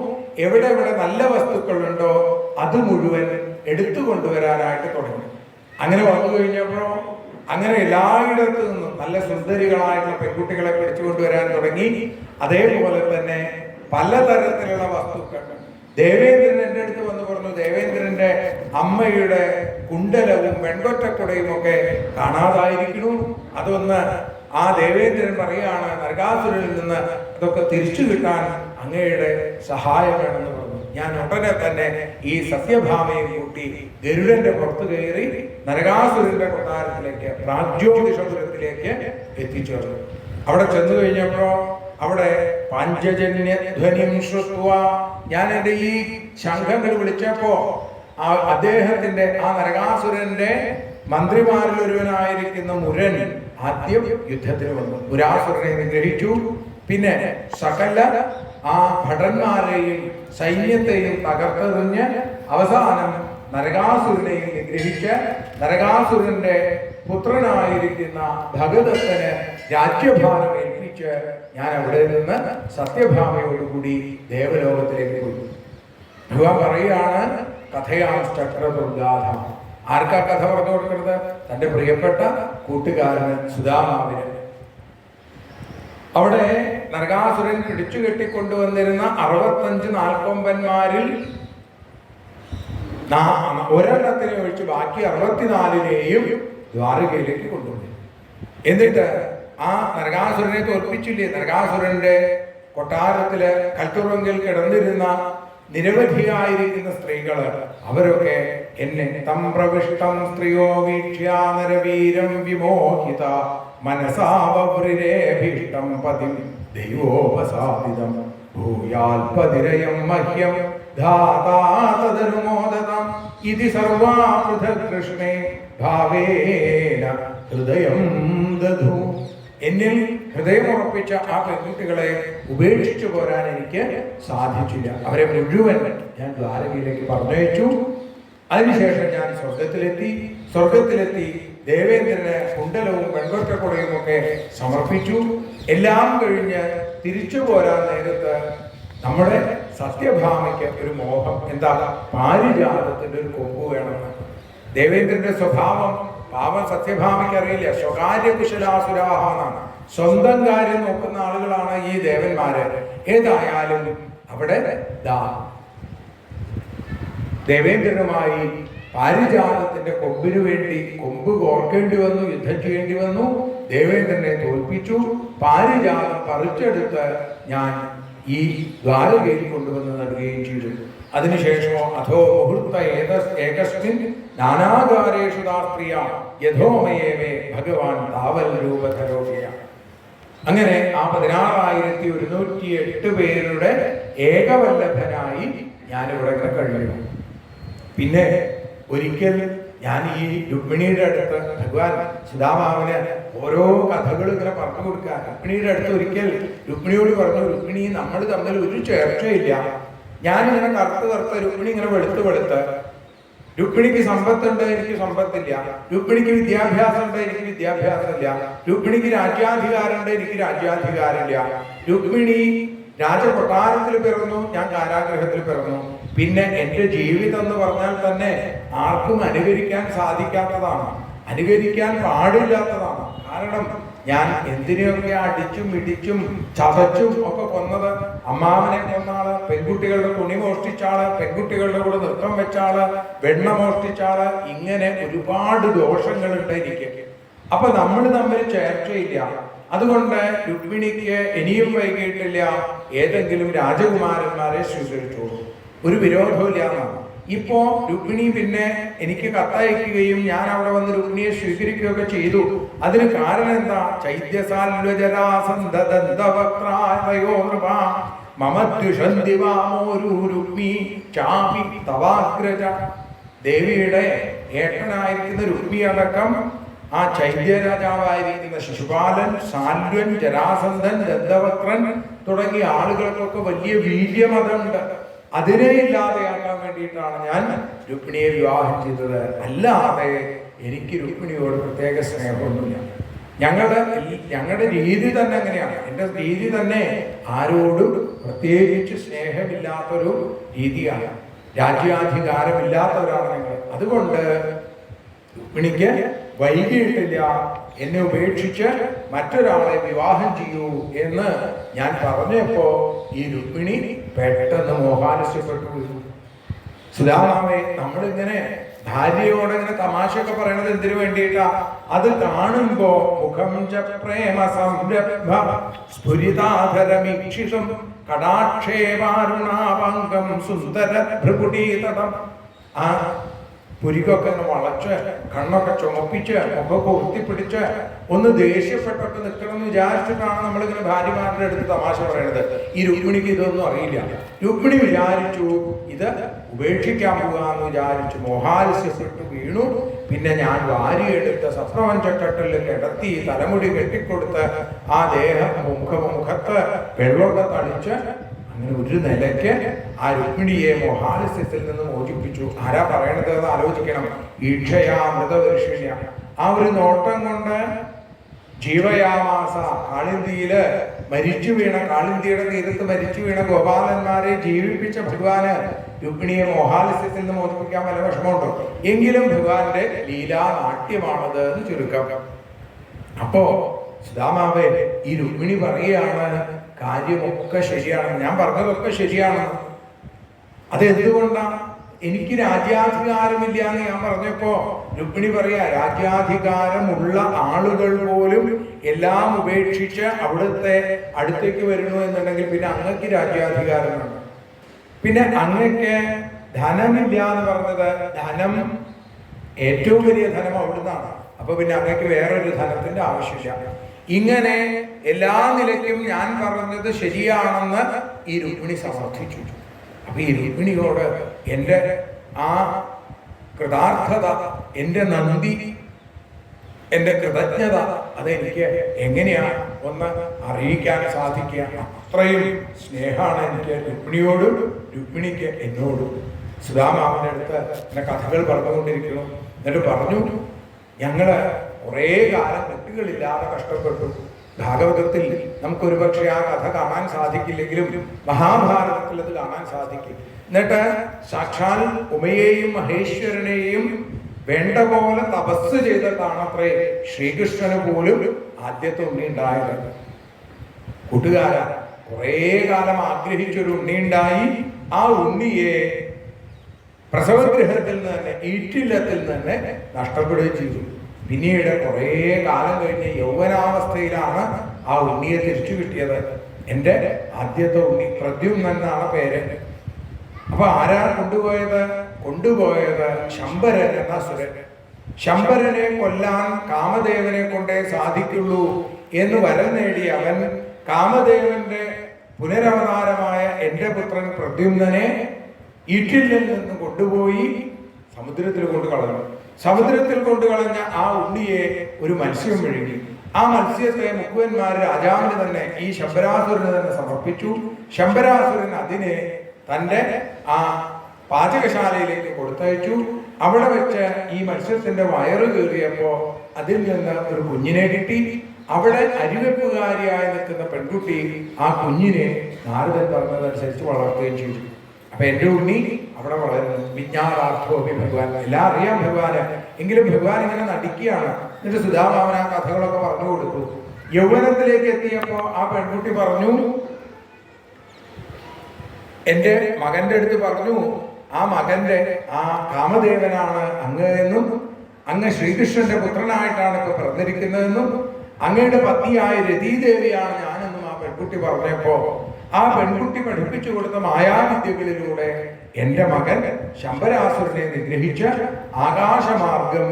എവിടെ എവിടെ നല്ല വസ്തുക്കളുണ്ടോ അത് മുഴുവൻ എടുത്തു കൊണ്ടുവരാനായിട്ട് തുടങ്ങി. അങ്ങനെ വന്നു കഴിഞ്ഞപ്പോ അങ്ങനെ എല്ലായിടത്തു നിന്നും നല്ല സുന്ദരികളായിട്ടുള്ള പെൺകുട്ടികളെ പിടിച്ചു കൊണ്ടുവരാൻ തുടങ്ങി. അതേപോലെ തന്നെ പലതരത്തിലുള്ള വസ്തുക്കൾ. ദേവേന്ദ്രൻ എൻ്റെ അടുത്ത് വന്ന് പറഞ്ഞു, ദേവേന്ദ്രന്റെ അമ്മയുടെ കുണ്ടലവും വെൺകൊറ്റക്കുടയും ഒക്കെ കാണാതായിരിക്കണു. അതൊന്ന് ആ ദേവേന്ദ്രൻ പറയാണ്, നരകാസുരനിൽ നിന്ന് അതൊക്കെ തിരിച്ചു കിട്ടാൻ അങ്ങയുടെ സഹായം വേണമെന്ന് പറഞ്ഞു. ഞാൻ ഉടനെ തന്നെ ഈ സത്യഭാമയെ കൂട്ടി ഗരുഡന്റെ പുറത്ത് കയറി നരകാസുരന്റെ കൊട്ടാരത്തിലേക്ക് പ്രാഗ്ജ്യോതിഷപുരത്തിലേക്ക് എത്തിച്ചേർന്നു. അവിടെ ചെന്നു കഴിഞ്ഞപ്പോ അവിടെ പാഞ്ചജന്യ ധ്വനിം ശ്രുത്വ, ഞാൻ എൻ്റെ ഈ ശംഖങ്ങൾ വിളിച്ചപ്പോ അദ്ദേഹത്തിന്റെ ആ നരകാസുരന്റെ മന്ത്രിമാരിൽ ഒരുവനായിരിക്കുന്ന മുരൻ ആദ്യം യുദ്ധത്തിന് വന്നു. മുരാസുരനെ നിഗ്രഹിച്ചു. പിന്നെ സകല ആ ഭടന്മാരെയും സൈന്യത്തെയും തകർത്തെറിഞ്ഞ് അവസാനം നരകാസുരനെയും നിഗ്രഹിച്ച് നരകാസുരന്റെ പുത്രനായിരിക്കുന്ന ഭഗദത്തന് രാജ്യഭാരം ഏൽപ്പിച്ച് ഞാൻ അവിടെ നിന്ന് സത്യഭാമയോടുകൂടി ദേവലോകത്തിലേക്ക് പോയി. ഭഗവാൻ പറയുകയാണ്, കഥയാംശ്ചക്രദുർഗാധ. ആർക്കാ കഥ പറഞ്ഞു കൊടുക്കുന്നത്? തന്റെ പ്രിയപ്പെട്ട കൂട്ടുകാരന് സുദാമാവിന്. അവിടെ നരകാസുരൻ പിടിച്ചു കെട്ടിക്കൊണ്ടുവന്നിരുന്ന 65 നാൽക്കൊമ്പന്മാരിൽ ഒരെണ്ണത്തിനെ ഒഴിച്ച് ബാക്കി 64നെയും ദ്വാരകയിലേക്ക് കൊണ്ടുപോയി. എന്നിട്ട് ആ നരകാസുരനെ തോൽപ്പിച്ചില്ലേ? നരകാസുരന്റെ കൊട്ടാരത്തില് കൽത്തുറങ്കിൽ കിടന്നിരുന്ന നിരവധിയായിരിക്കുന്ന സ്ത്രീകള് അവരൊക്കെ എന്നെ തം പ്രവിഷ്ടം സ്ത്രീയോ വീക്ഷ്യാനരവീരം വിമോഹിത മനസാവൃരേഭീഷ്ടം പതിം ദൈവോപസാദിതം ഭൂയാൽപതിരയം മഹ്യം ധാതാ തദനുമോദതം ഇതി സർവാ പൃഥക് കൃഷ്ണേ ഭാവേന ഹൃദയം ദധു. എന്നിൽ ഹൃദയമുറപ്പിച്ച ആ പെൺകുട്ടികളെ ഉപേക്ഷിച്ചു പോരാൻ എനിക്ക് സാധിച്ചില്ല. അവരെ മുഴുവൻ ഞാൻ ദ്വാരകയിലേക്ക് പറഞ്ഞയച്ചു. അതിനുശേഷം ഞാൻ സ്വർഗത്തിലെത്തി ദേവേന്ദ്രന് കുണ്ടലവും വെൺകൊറ്റക്കുടയും ഒക്കെ സമർപ്പിച്ചു. എല്ലാം കഴിഞ്ഞ് തിരിച്ചു പോരാൻ നേരത്ത് നമ്മുടെ സത്യഭാമയ്ക്ക് ഒരു മോഹം. എന്താ? പാരിജാതത്തിന്റെ ഒരു കൊമ്പ് വേണമെന്ന്. ദേവേന്ദ്രന്റെ സ്വഭാവം പാവം സത്യഭാമയ്ക്ക് അറിയില്ല. സ്വകാര്യ കുശലാസുരാഹ എന്നാണ്. സ്വന്തം കാര്യം നോക്കുന്ന ആളുകളാണ് ഈ ദേവന്മാര്. ഏതായാലും അവിടെ ദേവേന്ദ്രനുമായി പാരിജാതത്തിന്റെ കൊമ്പിനു വേണ്ടി കൊമ്പ് കോർക്കേണ്ടി വന്നു, യുദ്ധം ചെയ്യേണ്ടി വന്നു. ദേവേന്ദ്രനെ തോൽപ്പിച്ചു. പാരിജാതം പറിച്ചെടുത്ത് ഞാൻ ഈ ദ്വാരകയിൽ കൊണ്ടുവന്ന് നൽകുകയും ചെയ്തു. അതിനുശേഷമോ അധോ മുഹൂർത്ത ഏകസ്മിൻ നാനാകാരേഷു ദാസ്ത്രിയ യഥോമയേവേ ഭഗവാൻ താവൽ രൂപധരോഗ്യ. അങ്ങനെ ആ 16,108 പേരുടെ ഏകവല്ലഭനായി ഞാനിവിടെ കഴിയുന്നു. പിന്നെ ഒരിക്കൽ ഞാൻ ഈ രുക്മിണിയുടെ അടുത്ത് ഭഗവാൻ സുദാമാവിന് ഓരോ കഥകൾ ഇങ്ങനെ പറഞ്ഞു കൊടുക്കുക. രുക്മിണിയുടെ അടുത്ത് ഒരിക്കൽ രുക്മിണിയോട് പറഞ്ഞു, രുക്മിണി നമ്മൾ തമ്മിൽ ഒരു ചേർച്ചയില്ല. ഞാനിങ്ങനെ കറുത്ത് രുക്മിണി ഇങ്ങനെ വെളുത്ത് രുക്മിണിക്ക് സമ്പത്തുണ്ട്, എനിക്ക് സമ്പത്തില്ല. രുക്മിണിക്ക് വിദ്യാഭ്യാസം ഉണ്ട്, എനിക്ക് വിദ്യാഭ്യാസമില്ല. രുക്മിണിക്ക് രാജ്യാധികാരമുണ്ട്, എനിക്ക് രാജ്യാധികാരമില്ല. രുക്മിണി രാജകൊട്ടാരത്തിൽ പിറന്നു, ഞാൻ കാരാഗ്രഹത്തിൽ പിറന്നു. പിന്നെ എൻ്റെ ജീവിതം എന്ന് പറഞ്ഞാൽ തന്നെ ആർക്കും അനുകരിക്കാൻ സാധിക്കാത്തതാണ്, അനുകരിക്കാൻ പാടില്ലാത്തതാണ്. കാരണം ഞാൻ എന്തിനെയൊക്കെ അടിച്ചും ഇടിച്ചും ചതച്ചും ഒക്കെ കൊന്നത്. അമ്മാവനെ കൊന്നാള്, പെൺകുട്ടികളുടെ തുണി മോഷ്ടിച്ചാള്, പെൺകുട്ടികളുടെ കൂടെ നൃത്തം വെച്ചാള്, വെണ്ണ മോഷ്ടിച്ചാള്, ഇങ്ങനെ ഒരുപാട് ദോഷങ്ങളുണ്ട് എനിക്ക്. അപ്പൊ നമ്മൾ തമ്മിൽ ചേർച്ചയില്ല. അതുകൊണ്ട് രുക്മിണിക്ക് ഇനിയും വൈകിട്ടില്ല, ഏതെങ്കിലും രാജകുമാരന്മാരെ സ്വീകരിച്ചോളൂ, ഒരു വിരോധമില്ല എന്നാണ്. ഇപ്പോ രുക്മിണി പിന്നെ എനിക്ക് കത്തയക്കുകയും ഞാൻ അവിടെ വന്ന് രുക്മിണിയെ സ്വീകരിക്കുകയൊക്കെ ചെയ്തു. അതിന് കാരണം എന്താ? ദേവിയുടെ ഏട്ടനായിരിക്കുന്ന രുക്മി അടക്കം ആ ചൈദ്യ രാജാവായിരിക്കുന്ന ശിശുപാലൻ, സാല്വൻ, ജരാസന്ധൻ, ദന്തവക്രൻ തുടങ്ങിയ ആളുകൾക്കൊക്കെ വലിയ വീര്യമതമുണ്ട്. അതിനെ ഇല്ലാതെയാക്കാൻ വേണ്ടിയിട്ടാണ് ഞാൻ രുക്മിണിയെ വിവാഹം ചെയ്തത്. അല്ലാതെ എനിക്ക് രുക്മിണിയോട് പ്രത്യേക സ്നേഹമൊന്നുമില്ല. ഞങ്ങളുടെ രീതി തന്നെ അങ്ങനെയാണ്. എൻ്റെ രീതി തന്നെ ആരോടും പ്രത്യേകിച്ച് സ്നേഹമില്ലാത്തൊരു രീതിയാണ്. രാജ്യാധികാരമില്ലാത്തവരാണ് ഞങ്ങൾ. അതുകൊണ്ട് രുക്മിണിക്ക് വൈകിയിട്ടില്ല, എന്നെ ഉപേക്ഷിച്ച് മറ്റൊരാളെ വിവാഹം ചെയ്യൂ എന്ന് ഞാൻ പറഞ്ഞപ്പോ ഈ രുക്മിണി പെട്ടെന്ന് മോഹാലസ്യപ്പെട്ടു വീണു. സുധാമാവേ, നമ്മളിങ്ങനെ ഭാര്യയോടെ ഇങ്ങനെ തമാശയൊക്കെ പറയണത് എന്തിനു വേണ്ടിയിട്ടാ? അത് കാണുമ്പോ മുഖം ച പ്രേമ സംരംഭ സ്ഫുരിതാധരമീക്ഷിതും കടാക്ഷേവാരുണാപങ്കം സുന്ദര ഭൃകുടീതടം. ആ പുരികൊക്കെ ഒന്ന് വളച്ച് കണ്ണൊക്കെ ചുമപ്പിച്ച് മുഖമൊക്കെ ഉയർത്തിപ്പിടിച്ച് ഒന്ന് ദേഷ്യപ്പെട്ടൊക്കെ നിൽക്കണം എന്ന് വിചാരിച്ചിട്ടാണ് നമ്മളിങ്ങനെ ഭാര്യമാരുടെ അടുത്ത് തമാശ പറയണത്. ഈ രുക്മിണിക്ക് ഇതൊന്നും അറിയില്ല. രുക്മിണി വിചാരിച്ചു ഇത് ഉപേക്ഷിക്കാൻ പോകാന്ന് വിചാരിച്ചു മോഹാലസ്യപ്പെട്ടു വീണു. പിന്നെ ഞാൻ വാരിയെടുത്ത് സപ്രപഞ്ചക്കട്ടിൽ കിടത്തി തലമുടി കെട്ടിക്കൊടുത്ത് ആ മുഖത്ത് വെള്ളമൊക്കെ തളിച്ച് അങ്ങനെ ഒരു നിലയ്ക്ക് ആ രുക്മിണിയെ മോഹാലസ്യത്തിൽ നിന്ന് മോചിപ്പിച്ചു. ആരാ പറയണത് എന്ന് ആലോചിക്കണം. ഈക്ഷയാമൃതവർഷിണ്യ. ആ ഒരു നോട്ടം കൊണ്ട് ജീവയാമാസ, കാളിന്തിയില് മരിച്ചു വീണ, കാളിന്തിയുടെ തീരത്ത് മരിച്ചു വീണ ഗോപാലന്മാരെ ജീവിപ്പിച്ച ഭഗവാന് രുക്മിണിയെ മോഹാലസ്യത്തിൽ നിന്ന് മോചിപ്പിക്കാൻ വല്ല വിഷമമുണ്ടോ? എങ്കിലും ഭഗവാന്റെ ലീലാനാട്യമാണത് എന്ന് ചുരുക്കം. അപ്പോ സുധാമാവേ, ഈ രുക്മിണി പറയുകയാണ് കാര്യമൊക്കെ ശരിയാണ്, ഞാൻ പറഞ്ഞതൊക്കെ ശരിയാണ്. അതെന്തുകൊണ്ടാണ്? എനിക്ക് രാജ്യാധികാരമില്ല എന്ന് ഞാൻ പറഞ്ഞപ്പോ രുക്മിണി പറയാ, രാജ്യാധികാരമുള്ള ആളുകൾ പോലും എല്ലാം ഉപേക്ഷിച്ച് അവിടുത്തെ അടുത്തേക്ക് വരുന്നു എന്നുണ്ടെങ്കിൽ പിന്നെ അങ്ങക്ക് രാജ്യാധികാരമാണ്. പിന്നെ അങ്ങക്ക് ധനമില്ല എന്ന് പറഞ്ഞത്, ധനം ഏറ്റവും വലിയ ധനം അവിടുന്നാണ്. അപ്പൊ പിന്നെ അങ്ങക്ക് വേറൊരു ധനത്തിന്റെ ആവശ്യമില്ല. ഇങ്ങനെ എല്ലാ നിലയ്ക്കും ഞാൻ പറഞ്ഞത് ശരിയാണെന്ന് ഈ രുക്മിണി സമർത്ഥിച്ചു. അപ്പൊ ഈ രുക്മിണിയോട് എൻ്റെ ആ കൃതാർത്ഥത, എൻ്റെ നന്ദി, എൻ്റെ കൃതജ്ഞത അതെനിക്ക് എങ്ങനെയാണ് ഒന്ന് അറിയിക്കാൻ സാധിക്കുക? അത്രയും സ്നേഹമാണ് എനിക്ക് രുക്മിണിയോടും രുക്മിണിക്ക് എന്നോടും. സുധാമാവിൻ്റെ അടുത്ത് എന്നെ കഥകൾ പറഞ്ഞുകൊണ്ടിരിക്കുന്നു. എന്നിട്ട് പറഞ്ഞു, ഞങ്ങള് കുറേ കാലം കുട്ടികളില്ലാതെ കഷ്ടപ്പെട്ടു. ഭാഗവതത്തിൽ നമുക്കൊരു പക്ഷേ ആ കഥ കാണാൻ സാധിക്കില്ലെങ്കിലും മഹാഭാരതത്തിൽ അത് കാണാൻ സാധിക്കും. എന്നിട്ട് സാക്ഷാൽ ഉമയെയും മഹേശ്വരനെയും വേണ്ട പോലെ തപസ് ചെയ്തിട്ടാണ് അത്രേ ശ്രീകൃഷ്ണന് പോലും ആദ്യത്തെ ഉണ്ണി ഉണ്ടായത്. കൂട്ടുകാരാ, കുറേ കാലം ആഗ്രഹിച്ചൊരു ഉണ്ണി ഉണ്ടായി. ആ ഉണ്ണിയെ പ്രസവഗൃഹത്തിൽ നിന്ന് തന്നെ, ഈറ്റില്ലത്തിൽ നിന്ന് നഷ്ടപ്പെടുകയും ചെയ്തു. പിന്നീട് കുറേ കാലം കഴിഞ്ഞ് യൗവനാവസ്ഥയിലാണ് ആ ഉണ്ണിയെ തിരിച്ചു കിട്ടിയത്. എൻ്റെ ആദ്യത്തെ ഉണ്ണി പ്രദ്യുമ്നൻ എന്നാണ് പേര്. അപ്പൊ ആരാ കൊണ്ടുപോയത് ശംബരൻ എന്ന സുരൻ. ശംബരനെ കൊല്ലാൻ കാമദേവനെ കൊണ്ടേ സാധിക്കുള്ളൂ എന്ന് വരം നേടി അവൻ കാമദേവന്റെ പുനരവതാരമായ എൻ്റെ പുത്രൻ പ്രദ്യുമ്നനെ ഈറ്റില്ലിൽ നിന്ന് കൊണ്ടുപോയി സമുദ്രത്തിൽ കൊണ്ട് കളഞ്ഞു. സമുദ്രത്തിൽ കൊണ്ട് കളഞ്ഞ ആ ഉണ്ണിയെ ഒരു മത്സ്യം വിഴുങ്ങി. ആ മത്സ്യത്തെ മുക്കുവന്മാർ രാജാവിന് തന്നെ, ഈ ശംബരാസുരന് തന്നെ സമർപ്പിച്ചു. ശംബരാസുരൻ അതിനെ തൻ്റെ ആ പാചകശാലയിലേക്ക് കൊടുത്തയച്ചു. അവിടെ വെച്ച് ഈ മത്സ്യത്തിന്റെ വയറ് കീറിയപ്പോ അതിൽ നിന്ന് ഒരു കുഞ്ഞിനെ കിട്ടി. അവിടെ അരിവെപ്പുകാരിയായി നിൽക്കുന്ന പെൺകുട്ടി ആ കുഞ്ഞിനെ നാരദൻ പറഞ്ഞതനുസരിച്ച് വളർത്തുകയും ചെയ്തു. അപ്പൊ എൻ്റെ ഉണ്ണി അവിടെ വളരുന്നു. വിജ്ഞാനാർത്ഥോപി ഭഗവാൻ. എല്ലാം അറിയാം ഭഗവാന്, എങ്കിലും ഭഗവാൻ ഇങ്ങനെ നടിക്കുകയാണ്. എന്നിട്ട് സുധാമാവൻ ആ കഥകളൊക്കെ പറഞ്ഞു കൊടുത്തു. യൗവനത്തിലേക്ക് എത്തിയപ്പോ ആ പെൺകുട്ടി പറഞ്ഞു, എൻ്റെ മകന്റെ അടുത്ത് പറഞ്ഞു, ആ മകന്റെ ആ കാമദേവനാണ് അങ്ങ് എന്നും അങ്ങ് ശ്രീകൃഷ്ണന്റെ പുത്രനായിട്ടാണ് ഇപ്പൊ പിറന്നിരിക്കുന്നതെന്നും അങ്ങയുടെ പത്നിയായ രതീദേവിയാണ് ഞാനെന്നും ആ പെൺകുട്ടി പറഞ്ഞപ്പോ ആ പെൺകുട്ടി പഠിപ്പിച്ചു കൊടുത്ത മായാവിദ്യകളിലൂടെ എൻ്റെ മകൻ ശംബരാസുരനെ നിഗ്രഹിച്ച് ആകാശമാർഗം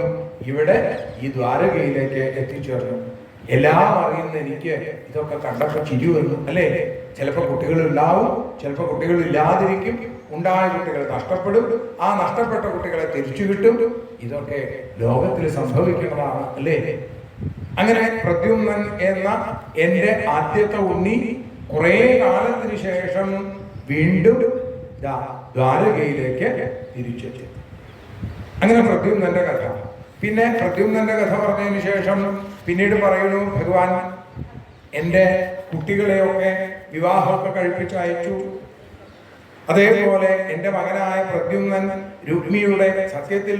ഇവിടെ ഈ ദ്വാരകയിലേക്ക് എത്തിച്ചേർന്നു. എല്ലാം അറിയുന്ന എനിക്ക് ഇതൊക്കെ കണ്ടപ്പോൾ ചിരി വന്നു, അല്ലേ? ചിലപ്പോൾ കുട്ടികൾ ഉണ്ടാവും, ചിലപ്പോൾ കുട്ടികൾ ഇല്ലാതിരിക്കും. ഉണ്ടായ കുട്ടികൾ നഷ്ടപ്പെടും, ആ നഷ്ടപ്പെട്ട കുട്ടികളെ തിരിച്ചു കിട്ടും. ഇതൊക്കെ ലോകത്തിൽ സംഭവിക്കുന്നതാണ്, അല്ലേ? അങ്ങനെ പ്രദ്യുമ്നൻ എന്ന എൻ്റെ ആദ്യത്തെ ഉണ്ണി കുറേ കാലത്തിന് ശേഷം വീണ്ടും ദ്വാരകയിലേക്ക് തിരിച്ചെത്തി. അങ്ങനെ പ്രദ്യുമ്നന്റെ കഥ. പിന്നെ പ്രദ്യുമ്നന്റെ കഥ പറഞ്ഞതിന് ശേഷം പിന്നീട് പറയുന്നു, ഭഗവാൻ എൻ്റെ കുട്ടികളെയൊക്കെ വിവാഹമൊക്കെ കഴിപ്പിച്ച് അയച്ചു. അതേപോലെ എൻ്റെ മകനായ പ്രദ്യുമ്നൻ രുക്മിയുടെ, സത്യത്തിൽ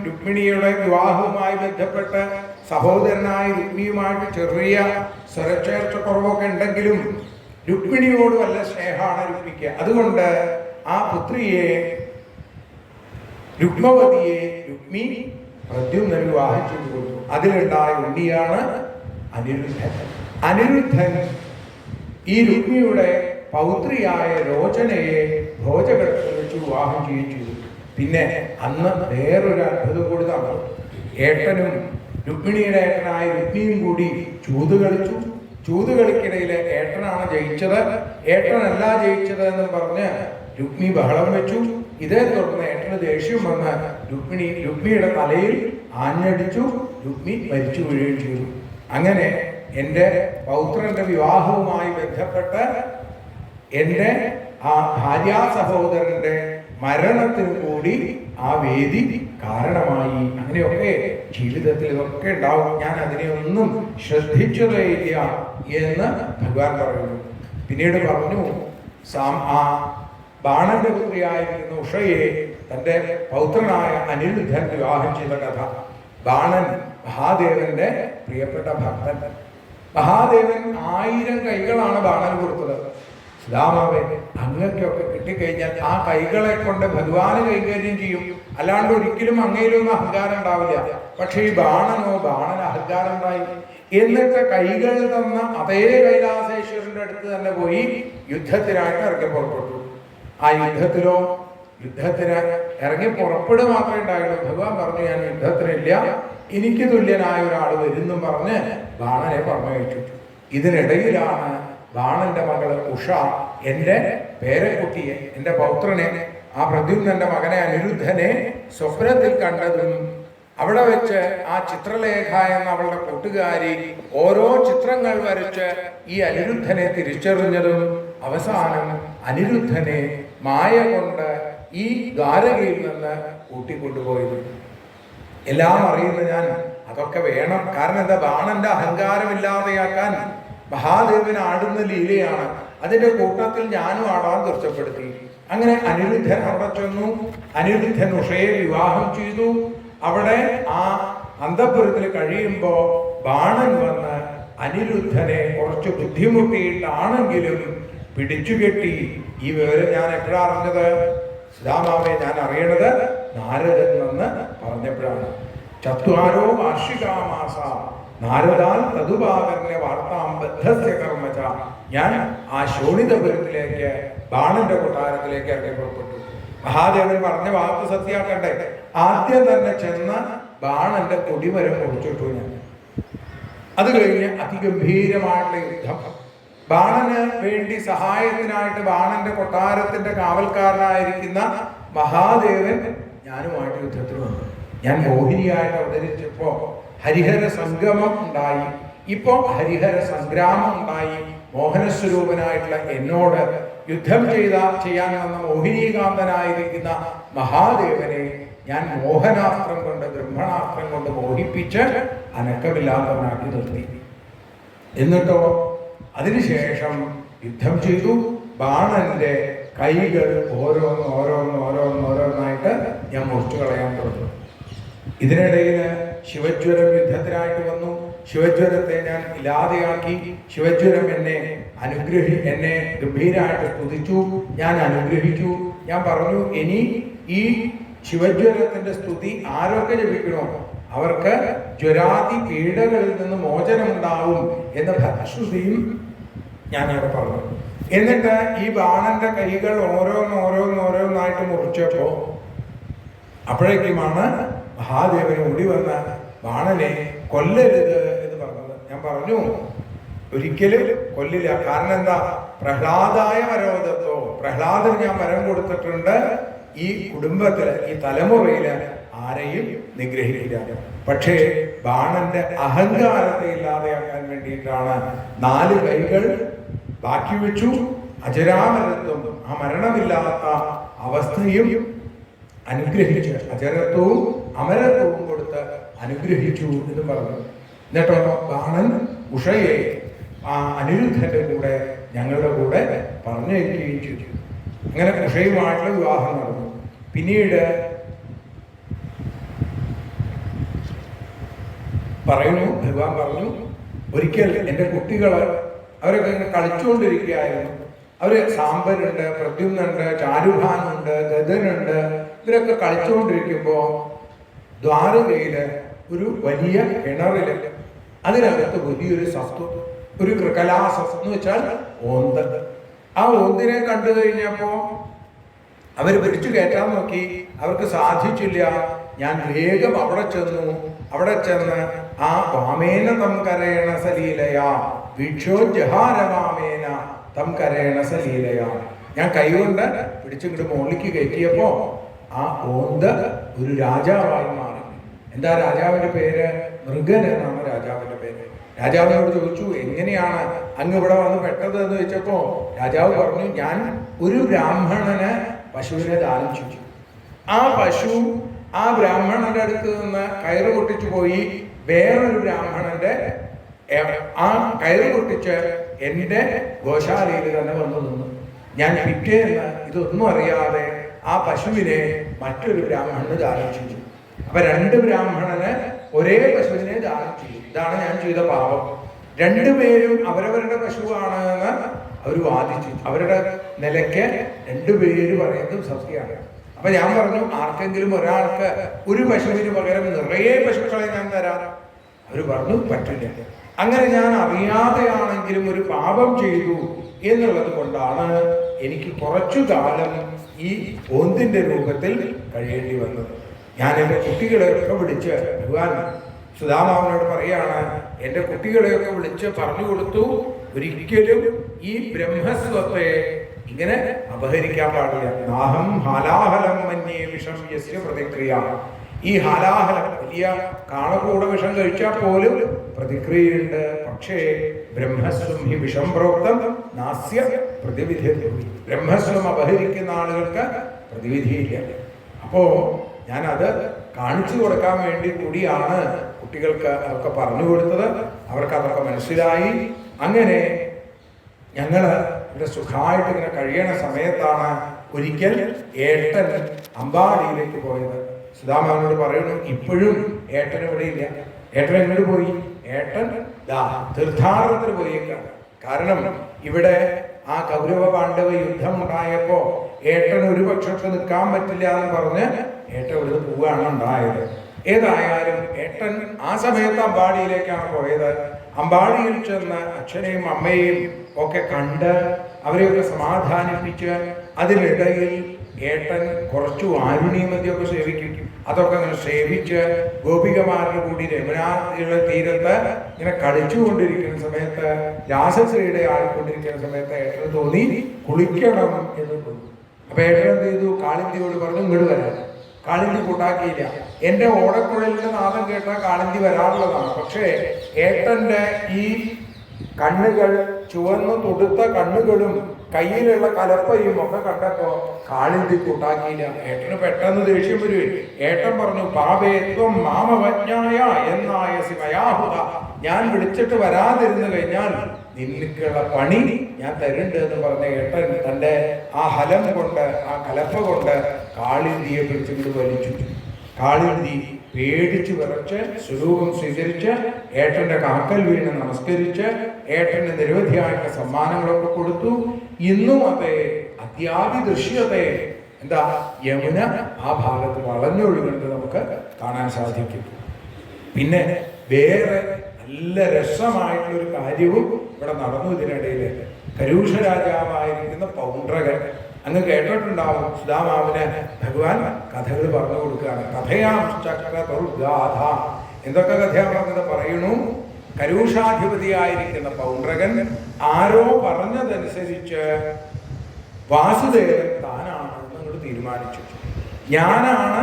രുക്മിണിയുടെ വിവാഹവുമായി ബന്ധപ്പെട്ട് സഹോദരനായ രുക്മിയുമായിട്ട് ചെറിയ സ്വരച്ചേർച്ച കുറവൊക്കെ ഉണ്ടെങ്കിലും രുക്മിണിയോട് വല്ല സ്നേഹമാണ് രുക്മിക്ക്. അതുകൊണ്ട് ആ പുത്രിയെ, രുക്മവതിയെ രുക്മി പ്രദ്യുമ്നൻ വിവാഹം ചെയ്തു കൊടുത്തു. അതിലുണ്ടായ ഉണ്ണിയാണ് അനിരുദ്ധൻ. അനിരുദ്ധൻ ഈ രുക്മിയുടെ പൗത്രിയായ ലോചനയെ ഭോജഘട്ടത്തിൽ വെച്ച് വിവാഹം ചെയ്യിച്ചു. പിന്നെ അന്ന് വേറൊരു അത്ഭുതം കൂടി നടന്നു. ഏട്ടനും രുക്മിണിയുടെ ഏട്ടനായ രുക്മിയും കൂടി ചൂത് കളിച്ചു. ചൂത് കളിക്കിടയിൽ ഏട്ടനാണ് ജയിച്ചത്, ഏട്ടനല്ല ജയിച്ചത് എന്ന് പറഞ്ഞ് രുക്മി ബഹളം വെച്ചു. ഇതേ തുടർന്ന് ഏട്ടന് ദേഷ്യം വന്ന് രുക്മിയുടെ തലയിൽ ആഞ്ഞടിച്ചു. രുക്മി മരിച്ചു വീഴുകയും ചെയ്തു. അങ്ങനെ എൻ്റെ പൗത്രന്റെ വിവാഹവുമായി ബന്ധപ്പെട്ട് എൻ്റെ ആ ഭാര്യാ സഹോദരന്റെ മരണത്തിന് കൂടി ആ വേദി കാരണമായി. അങ്ങനെയൊക്കെ ജീവിതത്തിൽ ഇതൊക്കെ ഉണ്ടാവും. ഞാൻ അതിനെയൊന്നും ശ്രദ്ധിച്ചതേയില്ല എന്ന് ഭഗവാൻ പറയുന്നു. പിന്നീട് പറഞ്ഞു, ആ ബാണന്റെ പുത്രിയായിരിക്കുന്ന ഉഷയെ തൻ്റെ പൗത്രനായ അനിരുദ്ധൻ വിവാഹം ചെയ്ത കഥ. ബാണൻ മഹാദേവന്റെ പ്രിയപ്പെട്ട ഭക്തൻ. മഹാദേവൻ 1000 കൈകളാണ് ബാണന് കൊടുത്തത്. സുദാമാവേ, അങ്ങക്കൊക്കെ കിട്ടിക്കഴിഞ്ഞാൽ ആ കൈകളെ കൊണ്ട് ഭഗവാന് കൈകാര്യം ചെയ്യും, അല്ലാണ്ട് ഒരിക്കലും അങ്ങയിലൊന്നും അഹങ്കാരം ഉണ്ടാവില്ല. പക്ഷെ ഈ ബാണന് അഹങ്കാരം ഉണ്ടായി. എന്നിട്ട് കൈകൾ തന്ന അതേ കൈലാസേശ്വരന്റെ അടുത്ത് തന്നെ പോയി യുദ്ധത്തിനായിട്ട് ഇറങ്ങി പുറപ്പെട്ടു. ആ യുദ്ധത്തിന് ഇറങ്ങി പുറപ്പെടുക മാത്രമേ ഉണ്ടായുള്ളൂ. ഭഗവാൻ പറഞ്ഞു, ഞാൻ യുദ്ധത്തിനില്ല, എനിക്ക് തുല്യനായ ഒരാൾ വരുന്നും പറഞ്ഞ് ബാണനെ പറഞ്ഞയച്ചു. ഇതിനിടയിലാണ് ബാണന്റെ മകള് ഉഷ എൻ്റെ പേരക്കുട്ടിയെ, എൻ്റെ പൗത്രനെ, ആ പ്രദ്യുമ്നന്റെ മകനെ അനിരുദ്ധനെ സ്വപ്നത്തിൽ കണ്ടതും അവിടെ വെച്ച് ആ ചിത്രലേഖ എന്ന അവളുടെ കൂട്ടുകാരി ഓരോ ചിത്രങ്ങൾ വരച്ച് ഈ അനിരുദ്ധനെ തിരിച്ചറിഞ്ഞതും അവസാനം അനിരുദ്ധനെ മായ കൊണ്ട് ഈ ദ്വാരകയിൽ നിന്ന് കൂട്ടിക്കൊണ്ടുപോയത്. എല്ലാം അറിയുന്ന ഞാൻ അതൊക്കെ വേണം. കാരണം എന്താ, ബാണന്റെ അഹങ്കാരമില്ലാതെയാക്കാൻ മഹാദേവൻ ആടുന്ന ലീലയാണ്. അതിന്റെ കൂട്ടത്തിൽ ഞാനും ആടാൻ തീർച്ചപ്പെടുത്തി. അങ്ങനെ അനിരുദ്ധൻ അവിടെ ചെന്നു. അനിരുദ്ധൻ ഉഷയെ വിവാഹം ചെയ്തു. അവിടെ ആ അന്തഃപുരത്തിൽ കഴിയുമ്പോ ബാണൻ വന്ന് അനിരുദ്ധനെ കുറച്ച് ബുദ്ധിമുട്ടിയിട്ടാണെങ്കിലും പിടിച്ചുകെട്ടി. ഈ വിവരം ഞാൻ എപ്പോഴാണ് അറിഞ്ഞത്? സുദാമാവെ, ഞാൻ അറിയണത് നാരദൻ എന്ന് പറഞ്ഞപ്പോഴാണ്. ചത്വാരോ വാർഷികാമാസ നാരദാൽ തതുപാകരനെ വാർത്താം ബദ്ധസ്യ കർമ്മച. ഞാൻ ആ ശോണിതപുരത്തിലേക്ക്, ബാണന്റെ കൊട്ടാരത്തിലേക്ക് ഇറങ്ങി പുറപ്പെട്ടു. മഹാദേവൻ പറഞ്ഞ വാക്ക് സത്യാക്കണ്ടേ. ആദ്യം തന്നെ ചെന്ന് ബാണന്റെ കൊടിമരം പൊടിച്ചിട്ടു ഞാൻ. അത് കഴിഞ്ഞ് അതിഗംഭീരമായിട്ടുള്ള യുദ്ധം. ബാണന് വേണ്ടി സഹായത്തിനായിട്ട് ബാണന്റെ കൊട്ടാരത്തിന്റെ കാവൽക്കാരനായിരിക്കുന്ന മഹാദേവൻ ഞാനുമായിട്ട് യുദ്ധത്തിൽ വന്നു. ഞാൻ മോഹിനിയായിട്ട് അവതരിച്ചപ്പോ ഹരിഹര സംഗമം ഉണ്ടായി. ഇപ്പോ ഹരിഹര സംഗ്രാമം ഉണ്ടായി. മോഹനസ്വരൂപനായിട്ടുള്ള എന്നോട് യുദ്ധം ചെയ്യാൻ വന്ന മോഹിനീകാന്തനായിരിക്കുന്ന മഹാദേവനെ ഞാൻ മോഹനാസ്ത്രം കൊണ്ട്, ബ്രഹ്മണാസ്ത്രം കൊണ്ട് മോഹിപ്പിച്ച് അനക്കമില്ലാത്തവനാക്കി നിർത്തി. എന്നിട്ടോ അതിനുശേഷം യുദ്ധം ചെയ്തു. ബാണന്റെ കൈകൾ ഓരോന്നായിട്ട് ഞാൻ മുറിച്ചു കളയാൻ തുടങ്ങി. ഇതിനിടയിൽ ശിവജ്വരം യുദ്ധത്തിനായിട്ട് വന്നു. ശിവജ്വരത്തെ ഞാൻ ഇല്ലാതെയാക്കി. ശിവജ്വരം എന്നെ ഗംഭീരമായിട്ട് സ്തുതിച്ചു. ഞാൻ അനുഗ്രഹിച്ചു. ഞാൻ പറഞ്ഞു, ഇനി ഈ ശിവജ്വരത്തിന്റെ സ്തുതി ആരൊക്കെ ജപിക്കണോ അവർക്ക് ജ്വരാതി പീഡകളിൽ നിന്ന് മോചനമുണ്ടാവും എന്ന ഫലശ്രുതിയും ഞാനവിടെ പറഞ്ഞു. എന്നിട്ട് ഈ ബാണന്റെ കൈകൾ ഓരോന്നായിട്ട് മുറിച്ചപ്പോ അപ്പോഴേക്കുമാണ് മഹാദേവൻ ഓടി വന്ന ബാണനെ കൊല്ലരുത് എന്ന് പറഞ്ഞത്. ഞാൻ പറഞ്ഞു, ഒരിക്കലും കൊല്ലില്ല. കാരണം എന്താ, പ്രഹ്ലാദായ വരോധത്തോ, പ്രഹ്ലാദന് ഞാൻ വരം കൊടുത്തിട്ടുണ്ട് ഈ കുടുംബത്തില്, ഈ തലമുറയില് ആരെയും നിഗ്രഹിക്കില്ല. പക്ഷേ ബാണന്റെ അഹങ്കാരത്തെ ഇല്ലാതെയാക്കാൻ വേണ്ടിയിട്ടാണ് 4 കൈകൾ ബാക്കി വെച്ചു. അജരാമരത്വം, ആ മരണമില്ലാത്ത അവസ്ഥയും അനുഗ്രഹിച്ച് അജരത്വവും അമരത്വവും കൊടുത്ത് അനുഗ്രഹിച്ചു എന്ന് പറഞ്ഞു. എന്നിട്ടോ ബാണൻ ഉഷയെ ആ അനിരുദ്ധന്റെ കൂടെ ഞങ്ങളുടെ കൂടെ പറഞ്ഞയക്കുകയും ചെയ്തു. അങ്ങനെ ഉഷയുമായിട്ടുള്ള വിവാഹം നടന്നു. പിന്നീട് ഭഗവാൻ പറഞ്ഞു, ഒരിക്കൽ എൻ്റെ കുട്ടികൾ അവരൊക്കെ ഇങ്ങനെ കളിച്ചുകൊണ്ടിരിക്കുകയായിരുന്നു. അവര് സാമ്പരുണ്ട്, പ്രദ്യുമ്നുണ്ട്, ചാരുഭാനുണ്ട്, ഗദനുണ്ട്, ഇവരൊക്കെ കളിച്ചുകൊണ്ടിരിക്കുമ്പോൾ ദ്വാരകയില് ഒരു വലിയ കിണറില് അതിനകത്ത് വലിയൊരു സത്തു, ഒരു കൃകലാസസ് എന്ന് വെച്ചാൽ ഓന്ത്. ആ ഓന്തിനെ കണ്ടു കഴിഞ്ഞപ്പോ അവർ പിടിച്ചു കയറ്റാൻ നോക്കി, അവർക്ക് സാധിച്ചില്ല. ഞാൻ വേഗം അവിടെ ചെന്ന് ആ വാമേന തം കരേണ സലീലയാ വീക്ഷോജഹാരവാമേന തം കരേണ സലീലയാ, ഞാൻ കൈകൊണ്ട് പിടിച്ചിങ്ങോട്ട് മുകളിലേക്ക് കയറ്റിയപ്പോ ആ ഓന്ത് ഒരു രാജാവായി മാറി. എന്താ രാജാവിന്റെ പേര്? മൃഗൻ എന്നാണ് രാജാവിന്റെ പേര്. രാജാവിനോട് ചോദിച്ചു, എങ്ങനെയാണ് അങ്ങ് ഇവിടെ വന്ന് പെട്ടത് എന്ന് വെച്ചപ്പോ രാജാവ് പറഞ്ഞു, ഞാൻ ഒരു ബ്രാഹ്മണന് പശുവിനെ ദാനം ചെയ്തു. ആ പശു ആ ബ്രാഹ്മണന്റെ അടുത്ത് നിന്ന് കയറ് പൊട്ടിച്ചു പോയി വേറൊരു ബ്രാഹ്മണന്റെ ആ കയറ് പൊട്ടിച്ച് എന്റെ ഗോശാലയിൽ തന്നെ വന്നു നിന്നു. ഞാൻ പിറ്റേന്ന് ഇതൊന്നും അറിയാതെ ആ പശുവിനെ മറ്റൊരു ബ്രാഹ്മണന് ദാനം ചെയ്തു. അപ്പൊ രണ്ട് ബ്രാഹ്മണന് ഒരേ പശുവിനെ ദാനം ചെയ്തു. ഇതാണ് ഞാൻ ചെയ്ത പാപം. രണ്ടുപേരും അവരവരുടെ പശുവാണ് എന്ന് അവർ വാദിച്ചു. അവരുടെ നിലയ്ക്ക് രണ്ടുപേര് പറയുന്നത് സത്യമാണ്. അപ്പൊ ഞാൻ പറഞ്ഞു, ആർക്കെങ്കിലും ഒരാൾക്ക് ഒരു പശുവിന് പകരം നിറയെ പശുക്കളെ ഞാൻ തരാം. അവര് പറഞ്ഞു പറ്റില്ല. അങ്ങനെ ഞാൻ അറിയാതെയാണെങ്കിലും ഒരു പാപം ചെയ്തു എന്നുള്ളത് കൊണ്ടാണ് എനിക്ക് കുറച്ചു കാലം ഈ ഓന്തിന്റെ രൂപത്തിൽ കഴിയേണ്ടി വന്നത്. ഞാൻ എൻ്റെ കുട്ടികളെയൊക്കെ വിളിച്ച് ഭഗവാൻ സുധാമാവനോട് പറയാണ്, എൻ്റെ കുട്ടികളെയൊക്കെ വിളിച്ച് പറഞ്ഞു കൊടുത്തു, ഒരിക്കലും ഈ ബ്രഹ്മസ്വത്തെ ഇങ്ങനെ അപഹരിക്കാൻ പാടില്ല. നാഹം ഹാലാഹലം മന്യേ വിഷം യസ്യ പ്രതിക്രിയ. ഈ ഹാലാഹലം വലിയ കാളകൂട വിഷം കഴിച്ചാൽ പോലും പ്രതിക്രിയയുണ്ട്. പക്ഷേ ബ്രഹ്മസ്വം ഹി വിഷം പ്രോക്തം നാസ്യ പ്രതിവിധി. ബ്രഹ്മസ്വം അപഹരിക്കുന്ന ആളുകൾക്ക് പ്രതിവിധിയില്ല. അപ്പോ ഞാനത് കാണിച്ചു കൊടുക്കാൻ വേണ്ടി കൂടിയാണ് കുട്ടികൾക്ക് അതൊക്കെ പറഞ്ഞു കൊടുത്തത്. അവർക്ക് അതൊക്കെ മനസ്സിലായി. അങ്ങനെ ഞങ്ങള് ഇവിടെ സുഖമായിട്ട് ഇങ്ങനെ കഴിയണ സമയത്താണ് ഒരിക്കൽ ഏട്ടൻ അമ്പാടിയിലേക്ക് പോയത്. സുധാമാവനോട് പറയുന്നു, ഇപ്പോഴും ഏട്ടൻ ഇവിടെ ഇല്ല. ഏട്ടൻ എങ്ങോട്ട് പോയി? ഏട്ടൻ തീർത്ഥാടനത്തിന് പോയേക്കാണ്. കാരണം ഇവിടെ ആ കൗരവ പാണ്ഡവ യുദ്ധം ഉണ്ടായപ്പോ ഏട്ടൻ ഒരു പക്ഷത്ത് നിൽക്കാൻ പറ്റില്ല എന്ന് പറഞ്ഞ് ഏട്ടൻ ഇവിടെ പോവുകയാണ് ഉണ്ടായത്. ഏതായാലും ഏട്ടൻ ആ സമയത്ത് അമ്പാടിയിലേക്കാണ് പോയത്. അമ്പാടിയിൽ ചെന്ന് അച്ഛനെയും അമ്മയെയും ഒക്കെ കണ്ട് അവരെയൊക്കെ സമാധാനിപ്പിച്ച് അതിനിടയിൽ ഏട്ടൻ കുറച്ചു ആരുണിമതിയൊക്കെ സേവിക്കും. അതൊക്കെ അങ്ങനെ സേവിച്ച് ഗോപികമാരുടെ കൂടി രമനാദിയുടെ തീരത്ത് ഇങ്ങനെ കളിച്ചുകൊണ്ടിരിക്കുന്ന സമയത്ത്, രാസശ്രീയുടെ ആടിക്കൊണ്ടിരിക്കുന്ന സമയത്ത് ഏട്ടന് തോന്നി കുളിക്കണം എന്ന് തോന്നി. അപ്പൊ ഏട്ടൻ എന്ത് ചെയ്തു? കാളിന്തിയോട് പറഞ്ഞു, ഇങ്ങോട്ട് വരാൻ. കാളിന്തി കൂട്ടാക്കിയില്ല. എൻ്റെ ഓടക്കുഴലിന്റെ നാദം കേട്ടാൽ കാളിന്തി വരാറുള്ളതാണ്. പക്ഷേ ഏട്ടന്റെ ഈ കണ്ണുകൾ, ചുവന്നു തുടുത്ത കണ്ണുകളും കയ്യിലുള്ള കലപ്പയും ഒക്കെ കണ്ടപ്പോ കാളിന്തി കൂട്ടാക്കിയില്ല. ഏട്ടന് പെട്ടെന്ന് ദേഷ്യം വരുവേ. ഏട്ടൻ പറഞ്ഞു, പാപേത്വം മാമവജ്ഞായ എന്നായ സിമയാഹുത. ഞാൻ വിളിച്ചിട്ട് വരാതിരുന്നു കഴിഞ്ഞാൽ നിനക്കുള്ള പണി ഞാൻ തരുന്നുണ്ട് എന്ന് പറഞ്ഞ ഏട്ടൻ തൻ്റെ ആ ഹലം കൊണ്ട്, ആ കലപ്പ കൊണ്ട് കാളിന്തിയെ പിടിച്ചുകൊണ്ട് വലിച്ചു. കാളിന്തി പേടിച്ചു വിറച്ച് സ്വരൂപം സ്വീകരിച്ച് ഏട്ടന്റെ കാക്കൽ വീണ് നമസ്കരിച്ച് ഏട്ടന് നിരവധിയായിട്ടുള്ള സമ്മാനങ്ങളൊക്കെ കൊടുത്തു. ഇന്നും അതെ അത്യാദി ദൃശ്യത്തെ എന്താ യമുന ആ ഭാഗത്ത് വളഞ്ഞൊഴുകുന്നത് നമുക്ക് കാണാൻ സാധിക്കും. പിന്നെ വേറെ നല്ല രസമായിട്ടുള്ളൊരു കാര്യവും ഇവിടെ നടന്നു. ഇതിനിടയിൽ കരൂഷ രാജാവായിരിക്കുന്ന പൗണ്ഡ്രകൻ, അങ്ങ് കേട്ടിട്ടുണ്ടാവും, സുധാമാവിന് ഭഗവാൻ കഥകൾ പറഞ്ഞു കൊടുക്കുകയാണ്. കഥയാംശ്ചക്രതുർഗാഥ. എന്തൊക്കെ കഥയാണെന്ന് പറയുന്നു. കരൂഷാധിപതിയായിരിക്കുന്ന പൗണ്ഡ്രകൻ ആരോ പറഞ്ഞതനുസരിച്ച് വാസുദേവൻ താനാണെന്ന് അങ്ങോട്ട് തീരുമാനിച്ചു. ഞാനാണ്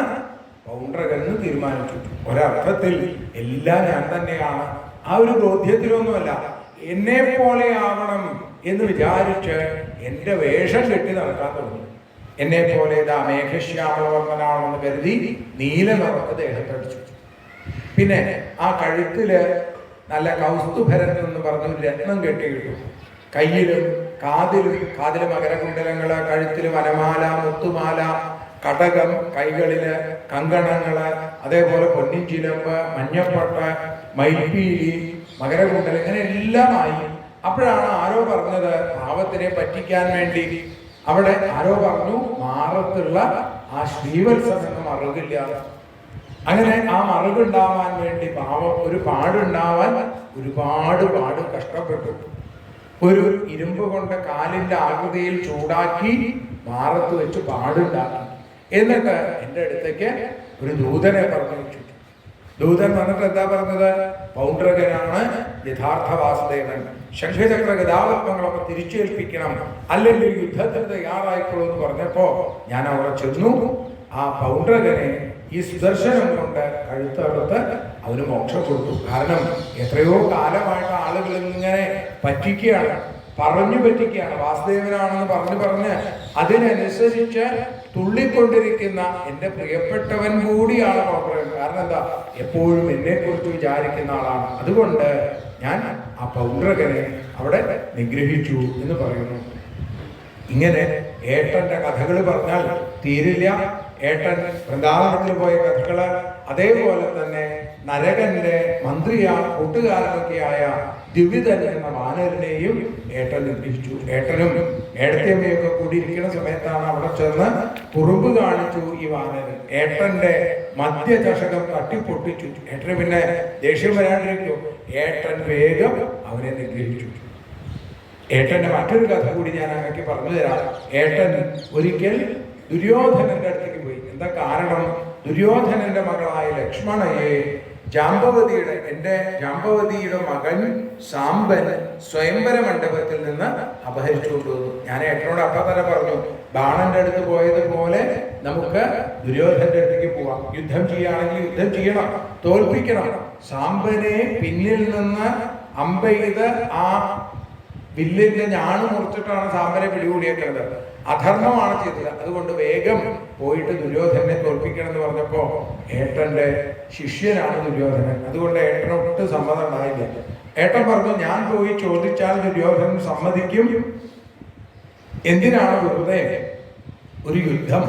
പൗണ്ഡ്രകൻ എന്ന് തീരുമാനിച്ചു. ഒരർത്ഥത്തിൽ എല്ലാം ഞാൻ തന്നെയാണ്. ആ ഒരു ബോധ്യത്തിലൊന്നുമല്ല, എന്നെ പോലെ ആവണം എന്ന് വിചാരിച്ച് എൻ്റെ വേഷം കെട്ടി നടക്കാൻ തുടങ്ങി. എന്നെ പോലെ ഇതാ മേഘശ്യാമളവർണ്ണനാണെന്ന് കരുതി നീല നിറത്ത് ദേഹത്തടിച്ചു. പിന്നെ ആ കഴുത്തില് നല്ല കൗസ്തുഭരൻ എന്ന് പറഞ്ഞൊരു രത്നം കെട്ടിയിട്ടു. കയ്യിലും കാതില് മകരകുണ്ടലങ്ങള്, കഴുത്തില് വനമാല, മുത്തുമാല, കടകം, കൈകളില് കങ്കണങ്ങള്, അതേപോലെ പൊന്നിൻ ചിലമ്പ്, മഞ്ഞപ്പട്ട്, മയിൽപ്പീലി, മകരകുണ്ടലം, ഇങ്ങനെ എല്ലാമായി. അപ്പോഴാണ് ആരോ പറഞ്ഞത് പാവത്തിനെ പറ്റിക്കാൻ വേണ്ടി, അവിടെ ആരോ പറഞ്ഞു മാറത്തുള്ള ആ ശ്രീവത്സം എന്ന മറുകില്ല. അങ്ങനെ ആ മറുകുണ്ടാവാൻ വേണ്ടി പാവം ഒരു പാടുണ്ടാവാൻ ഒരുപാട് കഷ്ടപ്പെട്ടു. ഒരു ഇരുമ്പ് കൊണ്ട് കാലിന്റെ ആകൃതിയിൽ ചൂടാക്കി മാറത്ത് വെച്ച് പാടുണ്ടാക്കി. എന്നിട്ട് എൻ്റെ അടുത്തേക്ക് ഒരു ദൂതനെ പറഞ്ഞു വെച്ചു. ദൂതൻ വന്നിട്ട് എന്താ പറഞ്ഞത്? പൗണ്ഡ്രകനാണ് യഥാർത്ഥ വാസുദേവൻ, ശംഖചക്ര ഗദാപത്മങ്ങളൊക്കെ തിരിച്ചേൽപ്പിക്കണം, അല്ലെങ്കിൽ യുദ്ധത്തിന് തയ്യാറായിക്കോളൂ എന്ന് പറഞ്ഞപ്പോ ഞാൻ അവിടെ ചെന്നു. ആ പൗണ്ഡ്രകനെ ഈ സുദർശനം കൊണ്ട് കഴുത്തടുത്ത് അവന് മോക്ഷം കൊടുത്തു. കാരണം എത്രയോ കാലമായിട്ട് ആളുകൾ ഇങ്ങനെ പറ്റിക്കുകയാണ്, പറഞ്ഞു പറ്റിക്കുകയാണ്. വാസുദേവനാണെന്ന് പറഞ്ഞ് അതിനനുസരിച്ച് തുള്ളിക്കൊണ്ടിരിക്കുന്ന എൻ്റെ പ്രിയപ്പെട്ടവൻ കൂടിയാണ് പൗണ്ഡ്രകൻ. കാരണം എന്താ, എപ്പോഴും എന്നെ കുറിച്ച് വിചാരിക്കുന്ന ആളാണ്. അതുകൊണ്ട് ഞാൻ ആ പൗണ്ഡ്രകനെ അവിടെ നിഗ്രഹിച്ചു എന്ന് പറയുന്നു. ഇങ്ങനെ ഏട്ടന്റെ കഥകൾ പറഞ്ഞാൽ തീരില്ല. ഏട്ടൻ വൃന്ദാവനത്തിൽ പോയ കഥകള്, അതേപോലെ തന്നെ നരകന്റെ കൂട്ടുകാരനൊക്കെയായ ദ്വിവിധൻ എന്ന വാനരനെയും ഏട്ടൻ നിഗ്രഹിച്ചു. ഏട്ടനും ഏടത്തിയമ്മയൊക്കെ കൂടി ഇരിക്കുന്ന സമയത്താണ് അവിടെ ചെന്ന് കുറുമ്പ് കാണിച്ചു ഈ വാനരൻ. ഏട്ടന്റെ മദ്യചഷകം തട്ടിപ്പൊട്ടിച്ചു. ഏട്ടന് പിന്നെ ദേഷ്യം വരാണ്ടിരിക്കും. ഏട്ടൻ വേഗം അവനെ നിഗ്രഹിച്ചു. ഏട്ടന്റെ മറ്റൊരു കഥ കൂടി ഞാൻ അങ്ങക്ക് പറഞ്ഞു തരാം. ഏട്ടൻ ഒരിക്കൽ ദുര്യോധനന്റെ അടുത്തേക്ക് പോയി. എന്താ കാരണം? ദുര്യോധനന്റെ മകളായ ലക്ഷ്മണയെ ജാമ്പവതിയുടെ മകൻ സാമ്പൻ സ്വയംവര മണ്ഡപത്തിൽ നിന്ന് അപഹരിച്ചുകൊണ്ട് വന്നു. ഞാൻ ഏട്ടനോട് അപ്പ തന്നെ പറഞ്ഞു, ബാണന്റെ അടുത്ത് പോയതുപോലെ നമുക്ക് ദുര്യോധനന്റെ അടുത്തേക്ക് പോവാം. യുദ്ധം ചെയ്യുകയാണെങ്കിൽ യുദ്ധം ചെയ്യണം, തോൽപ്പിക്കണം. സാമ്പനെ പിന്നിൽ നിന്ന് അമ്പെയ്ത് ആ വില്ലിന്റെ ഞാണ് മുറിച്ചിട്ടാണ് സാമ്പനെ പിടികൂടിയേക്കുന്നത്. അധർമ്മമാണ് ചെയ്തത്. അതുകൊണ്ട് വേഗം പോയിട്ട് ദുര്യോധനെ തോൽപ്പിക്കണം എന്ന് പറഞ്ഞപ്പോ ഏട്ടന്റെ ശിഷ്യനാണ് ദുര്യോധനൻ. അതുകൊണ്ട് ഏട്ടനൊട്ട് സമ്മതം ഉണ്ടായില്ല. ഏട്ടൻ പറഞ്ഞു, ഞാൻ പോയി ചോദിച്ചാൽ ദുര്യോധനൻ സമ്മതിക്കും, എന്തിനാണ് വെറുതെ ഒരു യുദ്ധം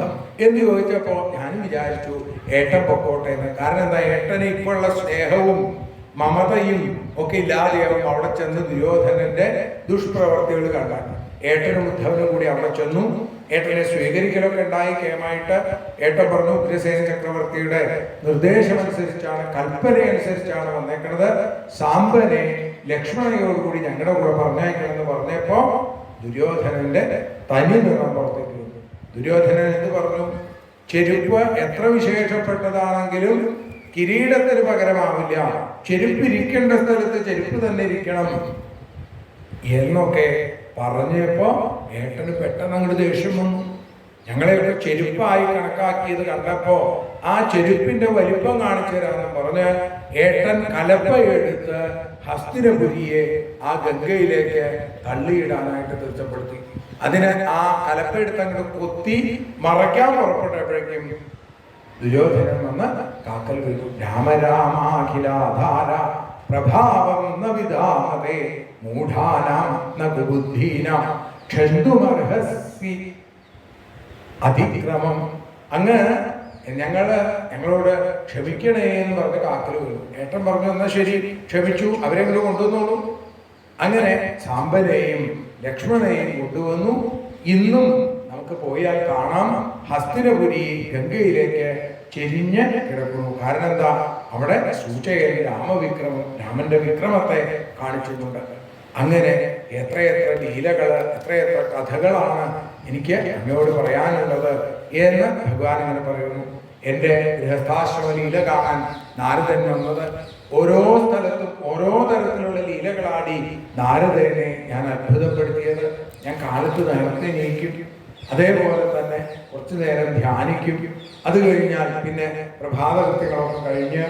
എന്ന് ചോദിച്ചപ്പോ ഞാൻ വിചാരിച്ചു ഏട്ടൻ പൊക്കോട്ടെ എന്ന്. കാരണം എന്താ, ഏട്ടന് ഇപ്പോഴുള്ള സ്നേഹവും മമതയും ഒക്കെ ഇല്ലാതെയാവും അവിടെ ചെന്ന് ദുര്യോധനന്റെ ദുഷ്പ്രവർത്തികൾ കണ്ടാണ്. ഏട്ടനും ഉദ്ധവനും കൂടി അവിടെ ചെന്നു. ഏട്ടനെ സ്വീകരിക്കലൊക്കെ ഉണ്ടായി കേമായിട്ട്. ഏട്ടൻ പറഞ്ഞു, ഉഗ്രസേന ചക്രവർത്തിയുടെ നിർദ്ദേശമനുസരിച്ചാണ്, കൽപ്പനയനുസരിച്ചാണ് വന്നേക്കുന്നത്. സാമ്പനെ ലക്ഷ്മണയോടുകൂടി ഞങ്ങളുടെ കൂടെ പറഞ്ഞയക്കണമെന്ന് പറഞ്ഞപ്പോ ദുര്യോധനന്റെ തനി നിറം പുറത്തേക്ക് വന്നു. ദുര്യോധനൻ എന്ത് പറഞ്ഞു? ചെരുപ്പ് എത്ര വിശേഷപ്പെട്ടതാണെങ്കിലും കിരീടത്തിന് പകരമാവില്ല, ചെരുപ്പിരിക്കേണ്ട സ്ഥലത്ത് ചെരുപ്പ് തന്നെ ഇരിക്കണം എന്നൊക്കെ പറഞ്ഞപ്പോ ഏട്ടന് പെട്ടെന്ന് അങ്ങോട്ട് ദേഷ്യം വന്നു. ഞങ്ങളെയൊക്കെ ചെരുപ്പായി കണക്കാക്കിയത് കണ്ടപ്പോ ആ ചെരുപ്പിന്റെ വലിപ്പം കാണിച്ചു തരാമെന്ന് പറഞ്ഞ് ഏട്ടൻ കലപ്പയെടുത്ത് ഹസ്തിനപുരിയെ ആ ഗംഗയിലേക്ക് തള്ളിയിടാനായിട്ട് തീർച്ചപ്പെടുത്തി. അതിന് ആ കലപ്പയെടുത്ത് അങ്ങോട്ട് കൊത്തി മറയ്ക്കാൻ പുറപ്പെട്ടപ്പോഴേക്കും ദുര്യോധനൻ വന്ന് കാക്കൽ വീണു. രാമരാമാഖിലാധാര പ്രഭാവം ന വിദാമതേ മൂഢാനാം ന കുബുദ്ധീനാം ക്ഷന്തുമർഹസി അതിക്രമം. അങ്ങ് ഞങ്ങളോട് ക്ഷമിക്കണേ എന്ന് പറഞ്ഞ് കാക്കൽ വീണു. ഏട്ടൻ പറഞ്ഞു, എന്നാ ശരി ക്ഷമിച്ചു, അവരെ കൂടെ കൊണ്ടുവന്നോളൂ. അങ്ങനെ സാമ്പനെയും ലക്ഷ്മണനെയും കൊണ്ടുവന്നു. ഇന്നും നമുക്ക് പോയാൽ കാണാം, ഹസ്തിനപുരി ഗംഗയിലേക്ക് ചെരിഞ്ഞ് കിടക്കുന്നു. കാരണം എന്താ, അവിടെ സൂചകൻ രാമന്റെ വിക്രമത്തെ കാണിച്ചിട്ടുണ്ട്. അങ്ങനെ എത്രയെത്ര ലീലകള്, എത്രയെത്ര കഥകളാണ് എനിക്ക് അങ്ങയോട് പറയാനുള്ളത് എന്ന് ഭഗവാൻ ഇങ്ങനെ പറയുന്നു. എൻ്റെ ഗൃഹസ്ഥാശ്രമ ലീല കാണാൻ നാരദൻ വന്നത്, ഓരോ സ്ഥലത്തും ഓരോ തരത്തിലുള്ള ലീലകളാടി നാരദനെ ഞാൻ അത്ഭുതപ്പെടുത്തിയത്. ഞാൻ കാലത്ത് നേരത്തെ നീക്കും, അതേപോലെ തന്നെ കുറച്ചു നേരം ധ്യാനിക്കും. അത് കഴിഞ്ഞാൽ പിന്നെ പ്രഭാതകൃത്യങ്ങളൊക്കെ കഴിഞ്ഞ്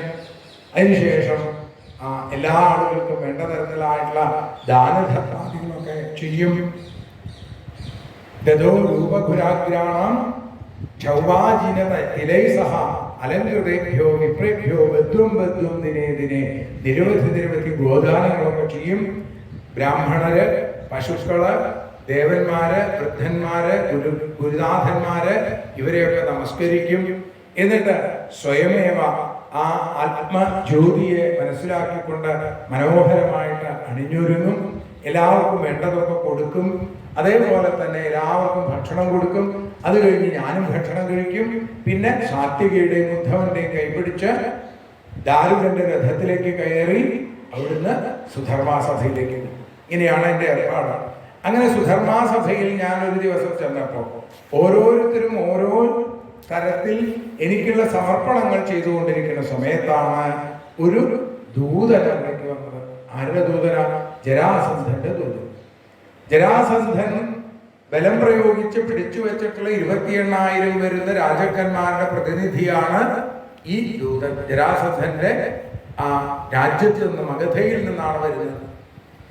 അതിനുശേഷം എല്ലാ ആളുകൾക്കും വേണ്ട തരത്തിലായിട്ടുള്ള ദാനധർമാദികളൊക്കെ ചെയ്യും. ദദോ രൂപഘുരാഗ്രാണം ചൗവാജിനത തിലൈ സഹ അലങ്കൃതേഭ്യോ വിപ്രേഭ്യോ ബദ്ധ്വം ബദ്ധ്വം ദിനേ ദിനേ. നിരവധി ഗോദാനങ്ങളൊക്കെ ചെയ്യും. ബ്രാഹ്മണര്, പശുക്കള്, ദേവന്മാര്, വൃദ്ധന്മാര്, ഗുരുനാഥന്മാര് ഇവരെയൊക്കെ നമസ്കരിക്കും. എന്നിട്ട് സ്വയമേവ ആ ആത്മജ്യോതിയെ മനസ്സിലാക്കിക്കൊണ്ട് മനോഹരമായിട്ട് അണിഞ്ഞൊരുങ്ങും. എല്ലാവർക്കും വേണ്ടതൊക്കെ കൊടുക്കും. അതേപോലെ തന്നെ എല്ലാവർക്കും ഭക്ഷണം കൊടുക്കും. അത് കഴിഞ്ഞ് ഞാനും ഭക്ഷണം കഴിക്കും. പിന്നെ സാത്വികയുടെയും ഉദ്ധവന്റെയും കൈപിടിച്ച് ദാരുകന്റെ രഥത്തിലേക്ക് കയറി അവിടുന്ന് സുധർമാസഭയിലേക്ക്. ഇങ്ങനെയാണ് എൻ്റെ ഏർപ്പാട്. അങ്ങനെ സുധർമാസഭയിൽ ഞാൻ ഒരു ദിവസം ചെന്നപ്പോൾ ഓരോരുത്തരും ഓരോ തരത്തിൽ എനിക്കുള്ള സമർപ്പണങ്ങൾ ചെയ്തുകൊണ്ടിരിക്കുന്ന സമയത്താണ് ഒരു ദൂതൻ അവിടേക്ക് വന്നത്. ആരുടെ ദൂതനാണ്? ജരാസന്ധന്റെ ദൂതൻ. ജരാസന്ധൻ ബലം പ്രയോഗിച്ച് പിടിച്ചു വെച്ചിട്ടുള്ള 28,000 വരുന്ന രാജാക്കന്മാരുടെ പ്രതിനിധിയാണ് ഈ ദൂതൻ. ജരാസന്ധന്റെ ആ രാജ്യത്തിൽ നിന്ന്, മഗധയിൽ നിന്നാണ് വരുന്നത്.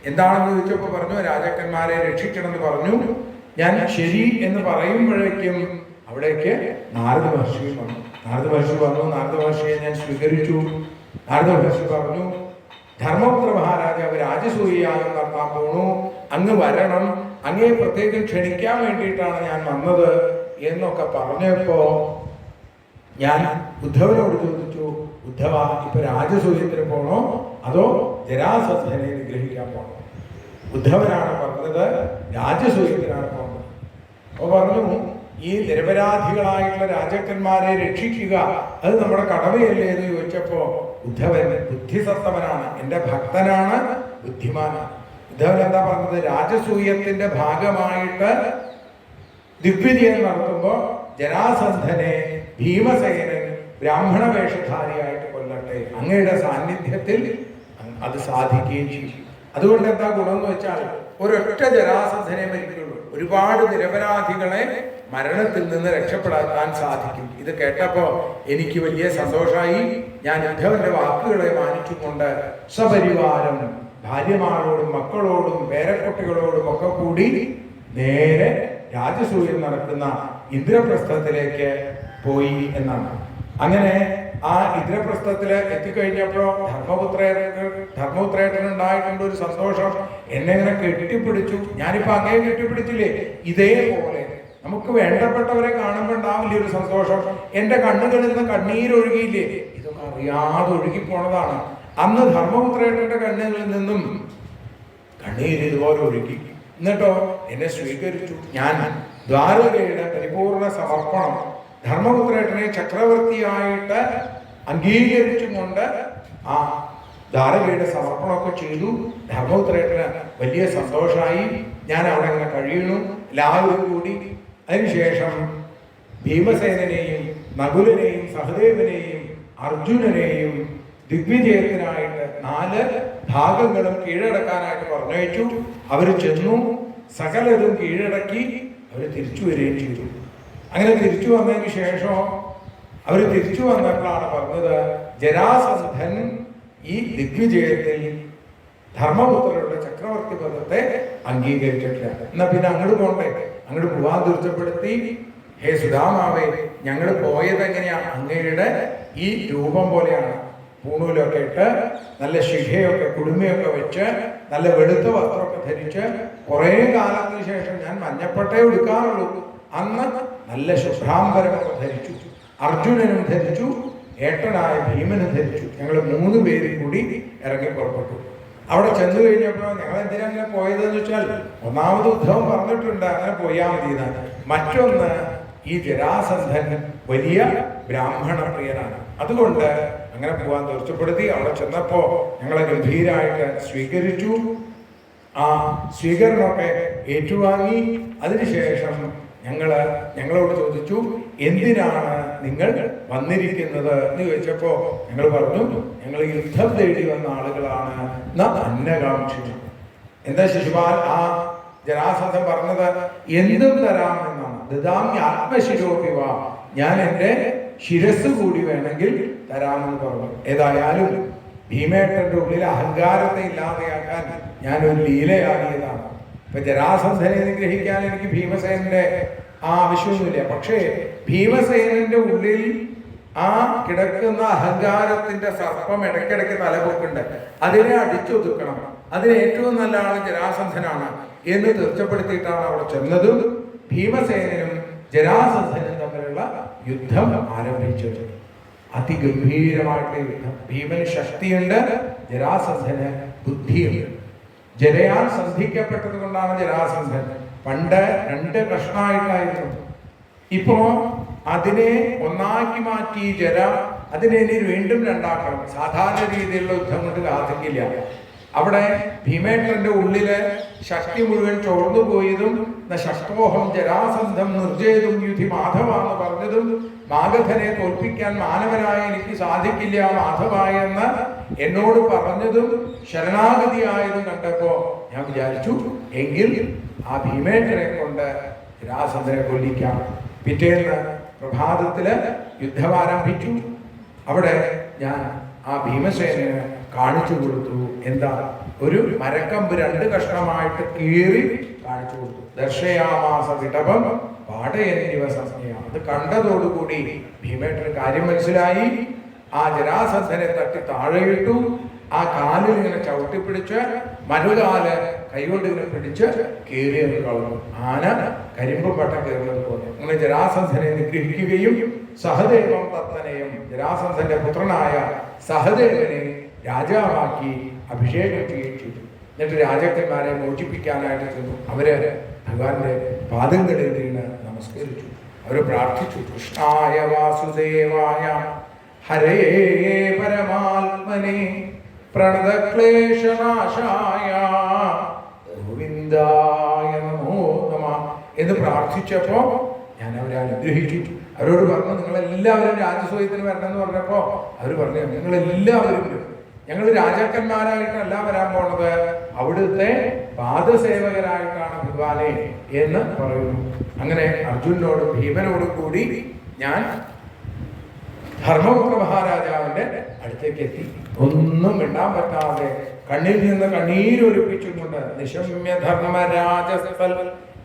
എന്താണെന്ന് ചോദിച്ചപ്പോൾ പറഞ്ഞു, രാജാക്കന്മാരെ രക്ഷിക്കണമെന്ന് പറഞ്ഞു. ഞാൻ ശരി എന്ന് പറയുമ്പോഴേക്കും അവിടേക്ക് നാരദ മഹർഷി വന്നു. നാരദ മഹർഷിയെ ഞാൻ സ്വീകരിച്ചു. നാരദ മഹർഷി പറഞ്ഞു, ധർമ്മപുത്ര മഹാരാജാവ് രാജസൂയാഗം നടത്താൻ പോണു, അങ്ങ് വരണം, അങ്ങേ പ്രത്യേകം ക്ഷണിക്കാൻ വേണ്ടിയിട്ടാണ് ഞാൻ വന്നത് എന്നൊക്കെ പറഞ്ഞപ്പോ ഞാൻ ഉദ്ധവനോട് ചോദിച്ചു, ഉദ്ധവ, ഇപ്പൊ രാജസൂയത്തിന് പോണോ അതോ ജരാസന്ധനെ നിഗ്രഹിക്കാൻ പോണോ? ഉദ്ധവനാണ് പറഞ്ഞത് രാജസൂയത്തിനാണ് പോണത്. അപ്പൊ പറഞ്ഞു, ഈ നിരപരാധികളായിട്ടുള്ള രാജാക്കന്മാരെ രക്ഷിക്കുക അത് നമ്മുടെ കടമയല്ലേ എന്ന് ചോദിച്ചപ്പോ ഉദ്ധവൻ ബുദ്ധിസത്തവനാണ്, എൻ്റെ ഭക്തനാണ്, ബുദ്ധിമാനാണ്. ഉദ്ധവൻ എന്താ പറഞ്ഞത്? രാജസൂയത്തിന്റെ ഭാഗമായിട്ട് ദിവ്യജയം നടത്തുമ്പോ ജരാസന്ധനെ ഭീമസേനൻ ബ്രാഹ്മണ വേഷധാരിയായിട്ട് കൊല്ലട്ടെ, അങ്ങയുടെ സാന്നിധ്യത്തിൽ അത് സാധിക്കുകയും ചെയ്യും. അതുകൊണ്ട് എന്താ ഗുണമെന്ന് വെച്ചാൽ ഒരൊറ്റ ജരാസന്ധനെ മരിക്കുള്ളൂ, ഒരുപാട് നിരപരാധികളെ മരണത്തിൽ നിന്ന് രക്ഷപ്പെടാൻ സാധിക്കും. ഇത് കേട്ടപ്പോ എനിക്ക് വലിയ സന്തോഷമായി. ഞാൻ ഉദ്ധവന്റെ വാക്കുകളെ മാനിച്ചുകൊണ്ട് സപരിവാരം ഭാര്യമാരോടും മക്കളോടും പേരക്കുട്ടികളോടും ഒക്കെ കൂടി നേരെ രാജസൂയം നടക്കുന്ന ഇന്ദ്രപ്രസ്ഥത്തിലേക്ക് പോയി എന്നാണ്. അങ്ങനെ ആ ഇന്ദ്രപ്രസ്ഥത്തില് എത്തിക്കഴിഞ്ഞപ്പോ ധർമ്മപുത്രേട്ടനുണ്ടായിട്ടുണ്ട് ഒരു സന്തോഷം. എന്നെ ഇങ്ങനെ കെട്ടിപ്പിടിച്ചു. ഞാനിപ്പോ അങ്ങേ കെട്ടിപ്പിടിച്ചില്ലേ, ഇതേപോലെ നമുക്ക് വേണ്ടപ്പെട്ടവരെ കാണുമ്പോൾ ഉണ്ടാവില്ലേ ഒരു സന്തോഷം. എന്റെ കണ്ണുകളിൽ നിന്ന് കണ്ണീരൊഴുകിയില്ലേ, ഇതൊക്കെ അറിയാതെ ഒഴുകി പോണതാണ്. അന്ന് ധർമ്മപുത്രേട്ടന്റെ കണ്ണുകളിൽ നിന്നും കണ്ണീര് ഇതുപോലെ ഒഴുകി. എന്നിട്ടോ എന്നെ സ്വീകരിച്ചു. ഞാൻ ദ്വാരകയുടെ പരിപൂർണ സമർപ്പണം ധർമ്മപുത്രേട്ടനെ ചക്രവർത്തിയായിട്ട് അംഗീകരിച്ചും കൊണ്ട് ആ ദ്വാരകയുടെ സമർപ്പണമൊക്കെ ചെയ്തു. ധർമ്മപുത്രേട്ടന് വലിയ സന്തോഷമായി. ഞാൻ അവിടെ അങ്ങനെ കഴിയുന്നു, എല്ലാവരും കൂടി. അതിനുശേഷം ഭീമസേനനെയും നകുലനെയും സഹദേവനെയും അർജുനനെയും ദിഗ്വിജയത്തിനായിട്ട് 4 ഭാഗങ്ങളും കീഴടക്കാനായിട്ട് പറഞ്ഞയച്ചു. അവർ ചെന്നു, സകലതും കീഴടക്കി അവർ തിരിച്ചു വരികയും ചെയ്തു. അങ്ങനെ തിരിച്ചു വന്നതിന് ശേഷം അവർ തിരിച്ചു വന്നപ്പോഴാണ് പറഞ്ഞത്, ജരാസന്ധൻ ഈ ദിഗ്വിജയത്തിൽ ധർമ്മപുത്രരുടെ ചക്രവർത്തി പദത്തെ അംഗീകരിച്ചിട്ടില്ല. എന്നാ പിന്നെ അങ്ങോട്ട് പോകണ്ടേ? അങ്ങോട്ട് പോവാൻ തീർച്ചപ്പെടുത്തി. ഹേ സുധാമാവേ, ഞങ്ങൾ പോയത് എങ്ങനെയാണ്? അങ്ങയുടെ ഈ രൂപം പോലെയാണ്. പൂണൂലൊക്കെ ഇട്ട് നല്ല ശിഖയൊക്കെ കുടുമയൊക്കെ വെച്ച് നല്ല വെളുത്ത വസ്ത്രമൊക്കെ ധരിച്ച് കുറേ കാലത്തിന് ശേഷം ഞാൻ മഞ്ഞപ്പട്ടേ എടുക്കാറുള്ളൂ. അന്ന് നല്ല ശുഭ്രാംബരമൊക്കെ ധരിച്ചു. അർജുനനും ധരിച്ചു, ഏട്ടനായ ഭീമനും ധരിച്ചു. ഞങ്ങൾ 3 പേരും കൂടി ഇറങ്ങി പുറപ്പെട്ടു. അവിടെ ചെന്നു കഴിഞ്ഞപ്പോൾ ഞങ്ങൾ എന്തിനാ അങ്ങനെ പോയതെന്ന് വെച്ചാൽ, ഒന്നാമത് ഉദ്ധവൻ പറഞ്ഞിട്ടുണ്ട് അങ്ങനെ പോയാൽ മതി എന്നാണ്. മറ്റൊന്ന്, ഈ ജരാസന്ധൻ വലിയ ബ്രാഹ്മണ പ്രിയനാണ്. അതുകൊണ്ട് അങ്ങനെ പോകാൻ തീർച്ചപ്പെടുത്തി. അവിടെ ചെന്നപ്പോ ഞങ്ങളെ ഗംഭീരമായിട്ട് സ്വീകരിച്ചു. ആ സ്വീകരണമൊക്കെ ഏറ്റുവാങ്ങി. അതിനുശേഷം ഞങ്ങളോട് ചോദിച്ചു, എന്തിനാണ് നിങ്ങൾ വന്നിരിക്കുന്നത് എന്ന് ചോദിച്ചപ്പോ ഞങ്ങൾ പറഞ്ഞു, ഞങ്ങൾ യുദ്ധം തേടി വന്ന ആളുകളാണ്, അന്നകാംക്ഷികൾ. എന്താ ശിശുപാൽ ആ ജരാസന്ധൻ പറഞ്ഞത്? എന്തും തരാം എന്നാണ്. ദദാമി ആത്മശിരോപിവ, ഞാൻ എൻ്റെ ശിരസ് കൂടി വേണമെങ്കിൽ തരാമെന്ന് പറഞ്ഞു. ഏതായാലും ഭീമേട്ടന്റെ ഉള്ളിൽ അഹങ്കാരത്തെ ഇല്ലാതെയാക്കാൻ ഞാനൊരു ലീലയാടിയതാണ്. ഇപ്പൊ ജരാസന്ധനെ നിഗ്രഹിക്കാൻ എനിക്ക് ഭീമസേനന്റെ ആവശ്യമൊന്നുമില്ല. പക്ഷേ ഭീമസേനന്റെ ഉള്ളിൽ ആ കിടക്കുന്ന അഹങ്കാരത്തിന്റെ സർപ്പം ഇടയ്ക്കിടയ്ക്ക് തലപൊക്കുണ്ട്. അതിനെ അടിച്ചൊതുക്കണം. അതിന് ഏറ്റവും നല്ല ആൾ ജരാസന്ധനാണ് എന്ന് തീർച്ചപ്പെടുത്തിയിട്ടാണ് അവിടെ ചെന്നതും ഭീമസേനനും ജരാസന്ധനും തമ്മിലുള്ള യുദ്ധം ആരംഭിച്ചത്. അതിഗംഭീരമായിട്ടുള്ള യുദ്ധം. ഭീമന് ശക്തിയുണ്ട്, ജരാസന്ധന് ബുദ്ധിയുണ്ട്. ജലയാൽ സന്ധിക്കപ്പെട്ടത് കൊണ്ടാണ് ജരാസന്ധൻ. പണ്ട് 2 കഷ്ണമായിട്ടായിരുന്നു. ഇപ്പോ അതിനെ ഒന്നാക്കി മാറ്റി ജല അതിനെ ഇനി വീണ്ടും 2ആക്കണം. സാധാരണ രീതിയിലുള്ള യുദ്ധം കൊണ്ട് സാധിക്കില്ല. അവിടെ ഭീമേന്ദ്രന്റെ ഉള്ളില് ശക്തി മുഴുവൻ ചോർന്നു പോയതും ശക്തോഹം ജരാസന്ധം നിർജേതും യുധി മാധവ എന്ന് പറഞ്ഞതും മാഗധനെ തോൽപ്പിക്കാൻ മാനവനായ എനിക്ക് സാധിക്കില്ല മാധവ എന്ന് എന്നോട് പറഞ്ഞതും ശരണാഗതിയായതും കണ്ടപ്പോ ഞാൻ വിചാരിച്ചു എങ്കിൽ ആ ഭീമേന്ദ്രനെ കൊണ്ട് ജരാസന്ധനെ കൊല്ലിക്കാം. പിറ്റേന്ന് പ്രഭാതത്തില് യുദ്ധം ആരംഭിച്ചു. അവിടെ ഞാൻ ആ ഭീമസേനന് കാണിച്ചു കൊടുത്തു. എന്താ? ഒരു മരക്കമ്പ് 2 കഷ്ണമായിട്ട് കീറി കാണിച്ചു കൊടുത്തു. ദർശയാമാസ വിടപം പാടയനിവ സംജ്ഞ. അത് കണ്ടതോടുകൂടി ഭീമേന്ദ്രന് കാര്യം മനസ്സിലായി. ആ ജരാസന്ധനെ തട്ടി താഴെയിട്ടു. ആ കാലിൽ ഇങ്ങനെ ചവിട്ടിപ്പിടിച്ച് മറുകാല് കൈകൊണ്ട് ഇങ്ങനെ പിടിച്ച് കീറിയത് കളഞ്ഞു. ആന കരിമ്പും പട്ടം കയറുന്നത് പോലെ. അങ്ങനെ ജരാസന്ധനെ നിഗ്രഹിക്കുകയും സഹദേവം തത്തനെയും ജരാസന്ധന്റെ പുത്രനായ സഹദേവനെ രാജാവാക്കി അഭിഷേകം ചെയ്യുകയും ചെയ്തു. എന്നിട്ട് രാജാക്കന്മാരെ മോചിപ്പിക്കാനായിട്ട് ചെന്നു. അവര് ഭഗവാന്റെ പാദങ്ങളിൽ വീണ് നമസ്കരിച്ചു. അവര് പ്രാർത്ഥിച്ചു. കൃഷ്ണായ വാസുദേവായ ഹരേ പരമാത്മനെ പ്രണതക്ലേശനാശായ ഗോവിന്ദായ നമോ നമഃ എന്ന് പ്രാർത്ഥിച്ചപ്പോ ഞാൻ അവരെ അനുഗ്രഹിച്ചു. അവരോട് പറഞ്ഞു, നിങ്ങളെല്ലാവരും രാജസൂയത്തിന് വരണം എന്ന് പറഞ്ഞപ്പോ അവർ പറഞ്ഞു, നിങ്ങളെല്ലാവരും ഞങ്ങൾ രാജാക്കന്മാരായിട്ടല്ല വരാൻ പോണത്, അവിടുത്തെ പാദസേവകരായിട്ടാണ് ഭഗവാനെ എന്ന് പറയുന്നു. അങ്ങനെ അർജുനോട് ഭീമനോട് കൂടി ഞാൻ ധർമ്മപുത്ര മഹാരാജാവിന്റെ അടുത്തേക്ക് എത്തി. ഒന്നും മിണ്ടാൻ പറ്റാതെ കണ്ണിൽ നിന്ന് കണ്ണീരൊലിപ്പിച്ചുകൊണ്ട് നിശമ്യ ധർമ്മരാജസ്ഥൽ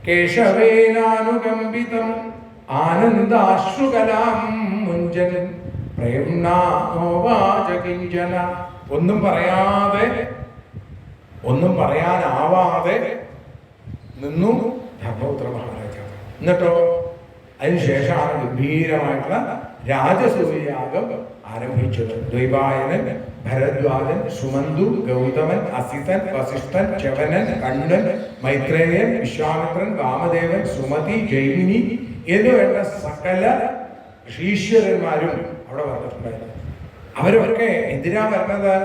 കേശവേനാനുകമ്പിതം ആനന്ദാശ്രുകലാം മുഞ്ചൻ പ്രേംനാവാച കിഞ്ചന. ഒന്നും പറയാനാവാതെ നിന്നു ധർമ്മപുത്ര മഹാരാജാവ്. എന്നിട്ടോ അതിനുശേഷമാണ് ഗംഭീരമായിട്ടുള്ള രാജസൂയയാഗം ആരംഭിച്ചത്. ദ്വൈപായനൻ, ഭരദ്വാജൻ, സുമന്തു, ഗൗതമൻ, അസിതൻ, വസിഷ്ഠൻ, ചവനൻ, കണ്ണൻ, മൈത്രേയൻ, വിശ്വാമിത്രൻ, വാമദേവൻ, സുമതി, ജൈമിനി എന്നുവേണ്ട സകല ഋഷീശ്വരന്മാരും അവിടെ വന്നിട്ടുണ്ടായിരുന്നു. അവരൊക്കെ എന്തിനാ വരുന്നത്?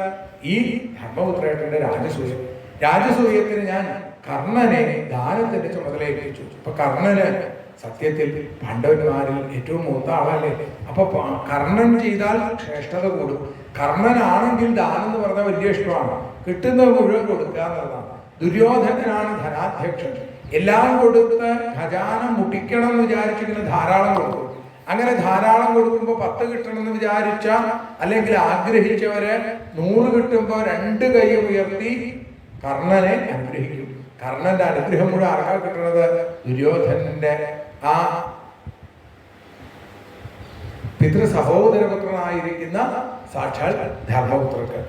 ഈ ധർമ്മപുത്രേട്ടന്റെ രാജസൂയത്തിന് ഞാൻ കർണനെ ദാനത്തിന്റെ ചുമതല ഏൽപ്പിച്ചു. അപ്പൊ കർണന് സത്യത്തിൽ പാണ്ഡവന്മാരിൽ ഏറ്റവും മൂത്ത ആളല്ലേ. അപ്പൊ കർണൻ ചെയ്താൽ ശ്രേഷ്ഠത കൂടും. കർണനാണെങ്കിൽ ദാനം എന്ന് പറഞ്ഞാൽ വലിയ ഇഷ്ടമാണ്, കിട്ടുന്നത് മുഴുവൻ കൊടുക്കുക എന്നുള്ളതാണ്. ദുര്യോധനനാണ് ധനാധ്യക്ഷൻ. എല്ലാം കൊടുത്ത് ഖജാന മുട്ടിക്കണം എന്ന് വിചാരിച്ചിങ്ങനെ ധാരാളം കൊടുക്കും. അങ്ങനെ ധാരാളം കൊടുക്കുമ്പോൾ 10 കിട്ടണമെന്ന് വിചാരിച്ച അല്ലെങ്കിൽ ആഗ്രഹിച്ചവര് 100 കിട്ടുമ്പോൾ 2 കൈ ഉയർത്തി കർണനെ അനുഗ്രഹിക്കും. കർണന്റെ അനുഗ്രഹം കൂടെ ആർക്കാ കിട്ടുന്നത്? ദുര്യോധനന്റെ ആ പിതൃസഹോദരപുത്രനായിരിക്കുന്ന സാക്ഷാൽ ധർമ്മപുത്രക്ക്.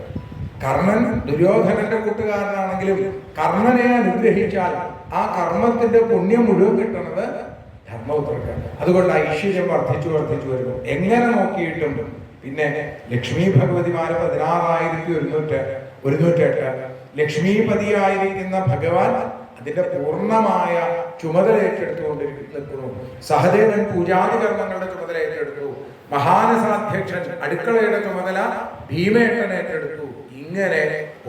കർണൻ ദുര്യോധനന്റെ കൂട്ടുകാരനാണെങ്കിലും കർണനെ അനുഗ്രഹിച്ചാൽ ആ കർമ്മത്തിന്റെ പുണ്യം മുഴുവൻ കിട്ടുന്നത് ധർമ്മപുത്രക്ക്. അതുകൊണ്ട് ഐശ്വര്യം വർദ്ധിച്ചു വരുന്നു. എങ്ങനെ നോക്കിയിട്ടും പിന്നെ ലക്ഷ്മി ഭഗവതിമാര് 16,108 ലക്ഷ്മീപതിയായിരിക്കുന്ന ഭഗവാൻ അതിന്റെ പൂർണ്ണമായ ചുമതല ഏറ്റെടുത്തുകൊണ്ട് നിൽക്കുന്നു. സഹദേവൻ പൂജാതി കർമ്മങ്ങളുടെ ചുമതല ഏറ്റെടുത്തു. മഹാനസാധ്യക്ഷൻ അടുക്കളയുടെ ചുമതല ഭീമേട്ടൻ ഏറ്റെടുത്തു. ഇങ്ങനെ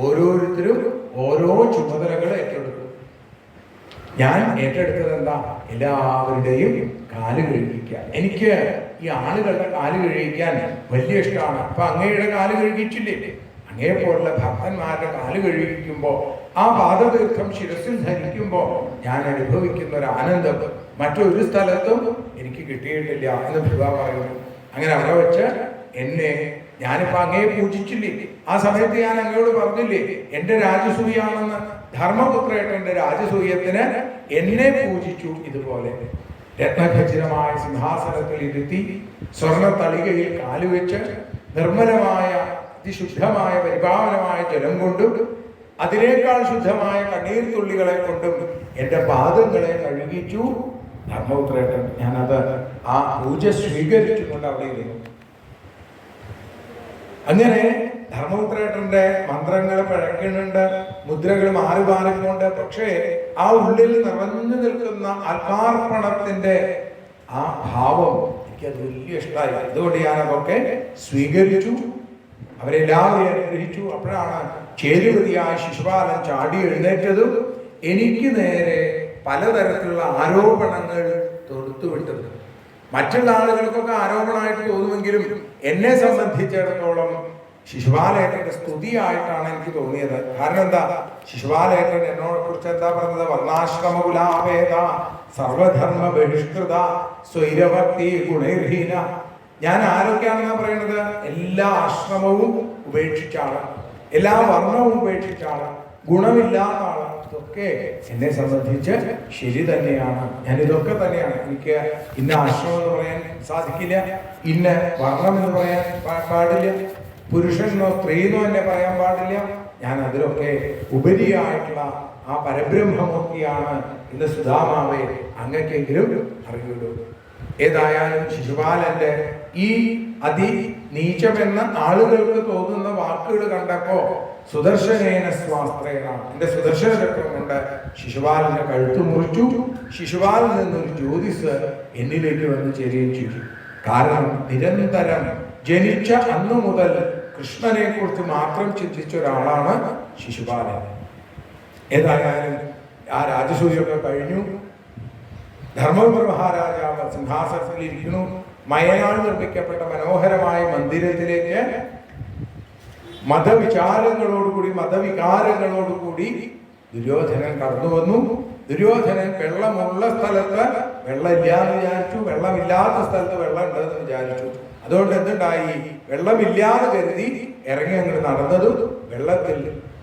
ഓരോരുത്തരും ഓരോ ചുമതലകൾ ഏറ്റെടുത്തു. ഞാൻ ഏറ്റെടുത്തത് എന്താ? എല്ലാവരുടെയും കാല് കഴുകിക്കുക. എനിക്ക് ഈ ആളുകളുടെ കാല് കഴുകിക്കാൻ വലിയ ഇഷ്ടമാണ്. അപ്പൊ അങ്ങയുടെ കാല് കഴുകിച്ചില്ലേ? അങ്ങേപോലുള്ള ഭക്തന്മാരുടെ കാല് കഴുകിക്കുമ്പോൾ ആ പാദതീർത്ഥം ശിരസിൽ ധരിക്കുമ്പോൾ ഞാൻ അനുഭവിക്കുന്ന ഒരു ആനന്ദം മറ്റൊരു സ്ഥലത്തും എനിക്ക് കിട്ടിയിട്ടില്ല എന്ന് ഭഗവാൻ പറയുന്നു. അങ്ങനെ അവിടെ വെച്ച് എന്നെ ഞാനിപ്പോ അങ്ങയെ പൂജിച്ചില്ലേ, ആ സമയത്ത് ഞാൻ അങ്ങയോട് പറഞ്ഞില്ലേ എന്റെ രാജസൂയാണെന്ന്. ധർമ്മപുത്രേട്ടന്റെ രാജസൂയത്തിന് എന്നെ പൂജിച്ചു. ഇതുപോലെ രത്നഖചിതമായ സിംഹാസനത്തിൽ ഇരുത്തി സ്വർണ്ണ തളികയിൽ കാലുവെച്ച് നിർമ്മലമായ അതിശുദ്ധമായ പരിപാവനമായ ജലം കൊണ്ടും അതിനേക്കാൾ ശുദ്ധമായ കണ്ണീർ തുള്ളികളെ കൊണ്ടും എന്റെ പാദങ്ങളെ കഴുകിച്ചു ധർമ്മപുത്രേട്ടൻ. ഞാനത് ആ പൂജ സ്വീകരിച്ചുകൊണ്ട് അവിടെ ഇരുന്നു. അങ്ങനെ ധർമ്മപുത്രേട്ടന്റെ മന്ത്രങ്ങൾ പഴക്കുന്നുണ്ട്, മുദ്രകൾ മാറിമാറിക്കൊണ്ട്. പക്ഷേ ആ ഉള്ളിൽ നിറഞ്ഞു നിൽക്കുന്ന ആത്മാർപ്പണത്തിന്റെ ആ ഭാവം എനിക്കത് വലിയ ഇഷ്ടമായി. അതുകൊണ്ട് ഞാനതൊക്കെ സ്വീകരിച്ചു, അവരെല്ലാവരെയും അനുഗ്രഹിച്ചു. അപ്പോഴാണ് ചേരുവതിയായ ശിശുപാലൻ ചാടി എഴുന്നേറ്റതും എനിക്ക് നേരെ പലതരത്തിലുള്ള ആരോപണങ്ങൾ തൊടുത്തുവിട്ടത്. മറ്റുള്ള ആളുകൾക്കൊക്കെ ആരോപണമായിട്ട് തോന്നുമെങ്കിലും എന്നെ സംബന്ധിച്ചിടത്തോളം ശിശുപാലേട്ടന്റെ സ്തുതിയായിട്ടാണ് എനിക്ക് തോന്നിയത്. കാരണം എന്താ, ശിശുപാലേട്ടൻ എന്നോട് കുറിച്ച് എന്താ പറഞ്ഞത്? വർണ്ണാശ്രമകുലാഭേദ സർവധർമ്മ ബഹിഷ്കൃത സ്വൈരവർത്തി ഗുണൈർഹീന. ഞാൻ ആരൊക്കെയാണെന്നാ പറയുന്നത്? എല്ലാ ആശ്രമവും ഉപേക്ഷിച്ച ആളാണ്, എല്ലാ വർണ്ണവും ഉപേക്ഷിച്ച ആളാണ്, ഗുണമില്ലാത്ത ആളാണ്. ഇതൊക്കെ എന്നെ സംബന്ധിച്ച് ശരി തന്നെയാണ്. ഞാൻ ഇതൊക്കെ തന്നെയാണ്. എനിക്ക് ഇന്ന ആശ്രമം എന്ന് പറയാൻ സാധിക്കില്ല, ഇന്ന വർണ്ണം എന്ന് പറയാൻ പാടില്ല, പുരുഷനോ സ്ത്രീനോ എന്നെ പറയാൻ പാടില്ല. ഞാൻ അതിലൊക്കെ ഉപരിയായിട്ടുള്ള ആ പരബ്രഹ്മമൂർത്തിയാണ്. ഇന്ന് സുധാമാവേ അങ്ങക്കെങ്കിലും അറിയുള്ളൂ. ഏതായാലും ശിശുപാലന്റെ ഈ നീചമെന്ന ആളുകൾക്ക് തോന്നുന്ന വാക്കുകൾ കണ്ടപ്പോ സുദർശനേന സ്വാസ്ത്രേണ, എന്റെ സുദർശന ചക്രം കൊണ്ട് ശിശുപാലന്റെ കഴുത്ത് മുറിച്ചു. ശിശുപാലിൽ നിന്നൊരു ജ്യോതിസ് എന്നിലേക്ക് വന്ന് ചേരുകയും ചെയ്തു. കാരണം നിരന്തരം ജനിച്ച അന്നു മുതൽ കൃഷ്ണനെ കുറിച്ച് മാത്രം ചിന്തിച്ച ഒരാളാണ് ശിശുപാലൻ. ഏതായാലും ആ രാജസൂയൊക്കെ കഴിഞ്ഞു. ധർമ്മപുത്ര മഹാരാജാവ് സിംഹാസനത്തിൽ ഇരിക്കുന്നു. മയനാൽ നിർമ്മിക്കപ്പെട്ട മനോഹരമായ മന്ദിരത്തിലേക്ക് മതവിചാരങ്ങളോടുകൂടി മതവികാരങ്ങളോടുകൂടി ദുര്യോധനൻ കടന്നു വന്നു. ദുര്യോധനൻ വെള്ളമുള്ള സ്ഥലത്ത് വെള്ളമില്ലാന്ന് വിചാരിച്ചു, വെള്ളമില്ലാത്ത സ്ഥലത്ത് വെള്ളം ഉണ്ടെന്ന് വിചാരിച്ചു. അതുകൊണ്ട് എന്തുണ്ടായി? വെള്ളമില്ലാതെ കരുതി ഇറങ്ങി അങ്ങോട്ട് നടന്നതും വെള്ളത്തിൽ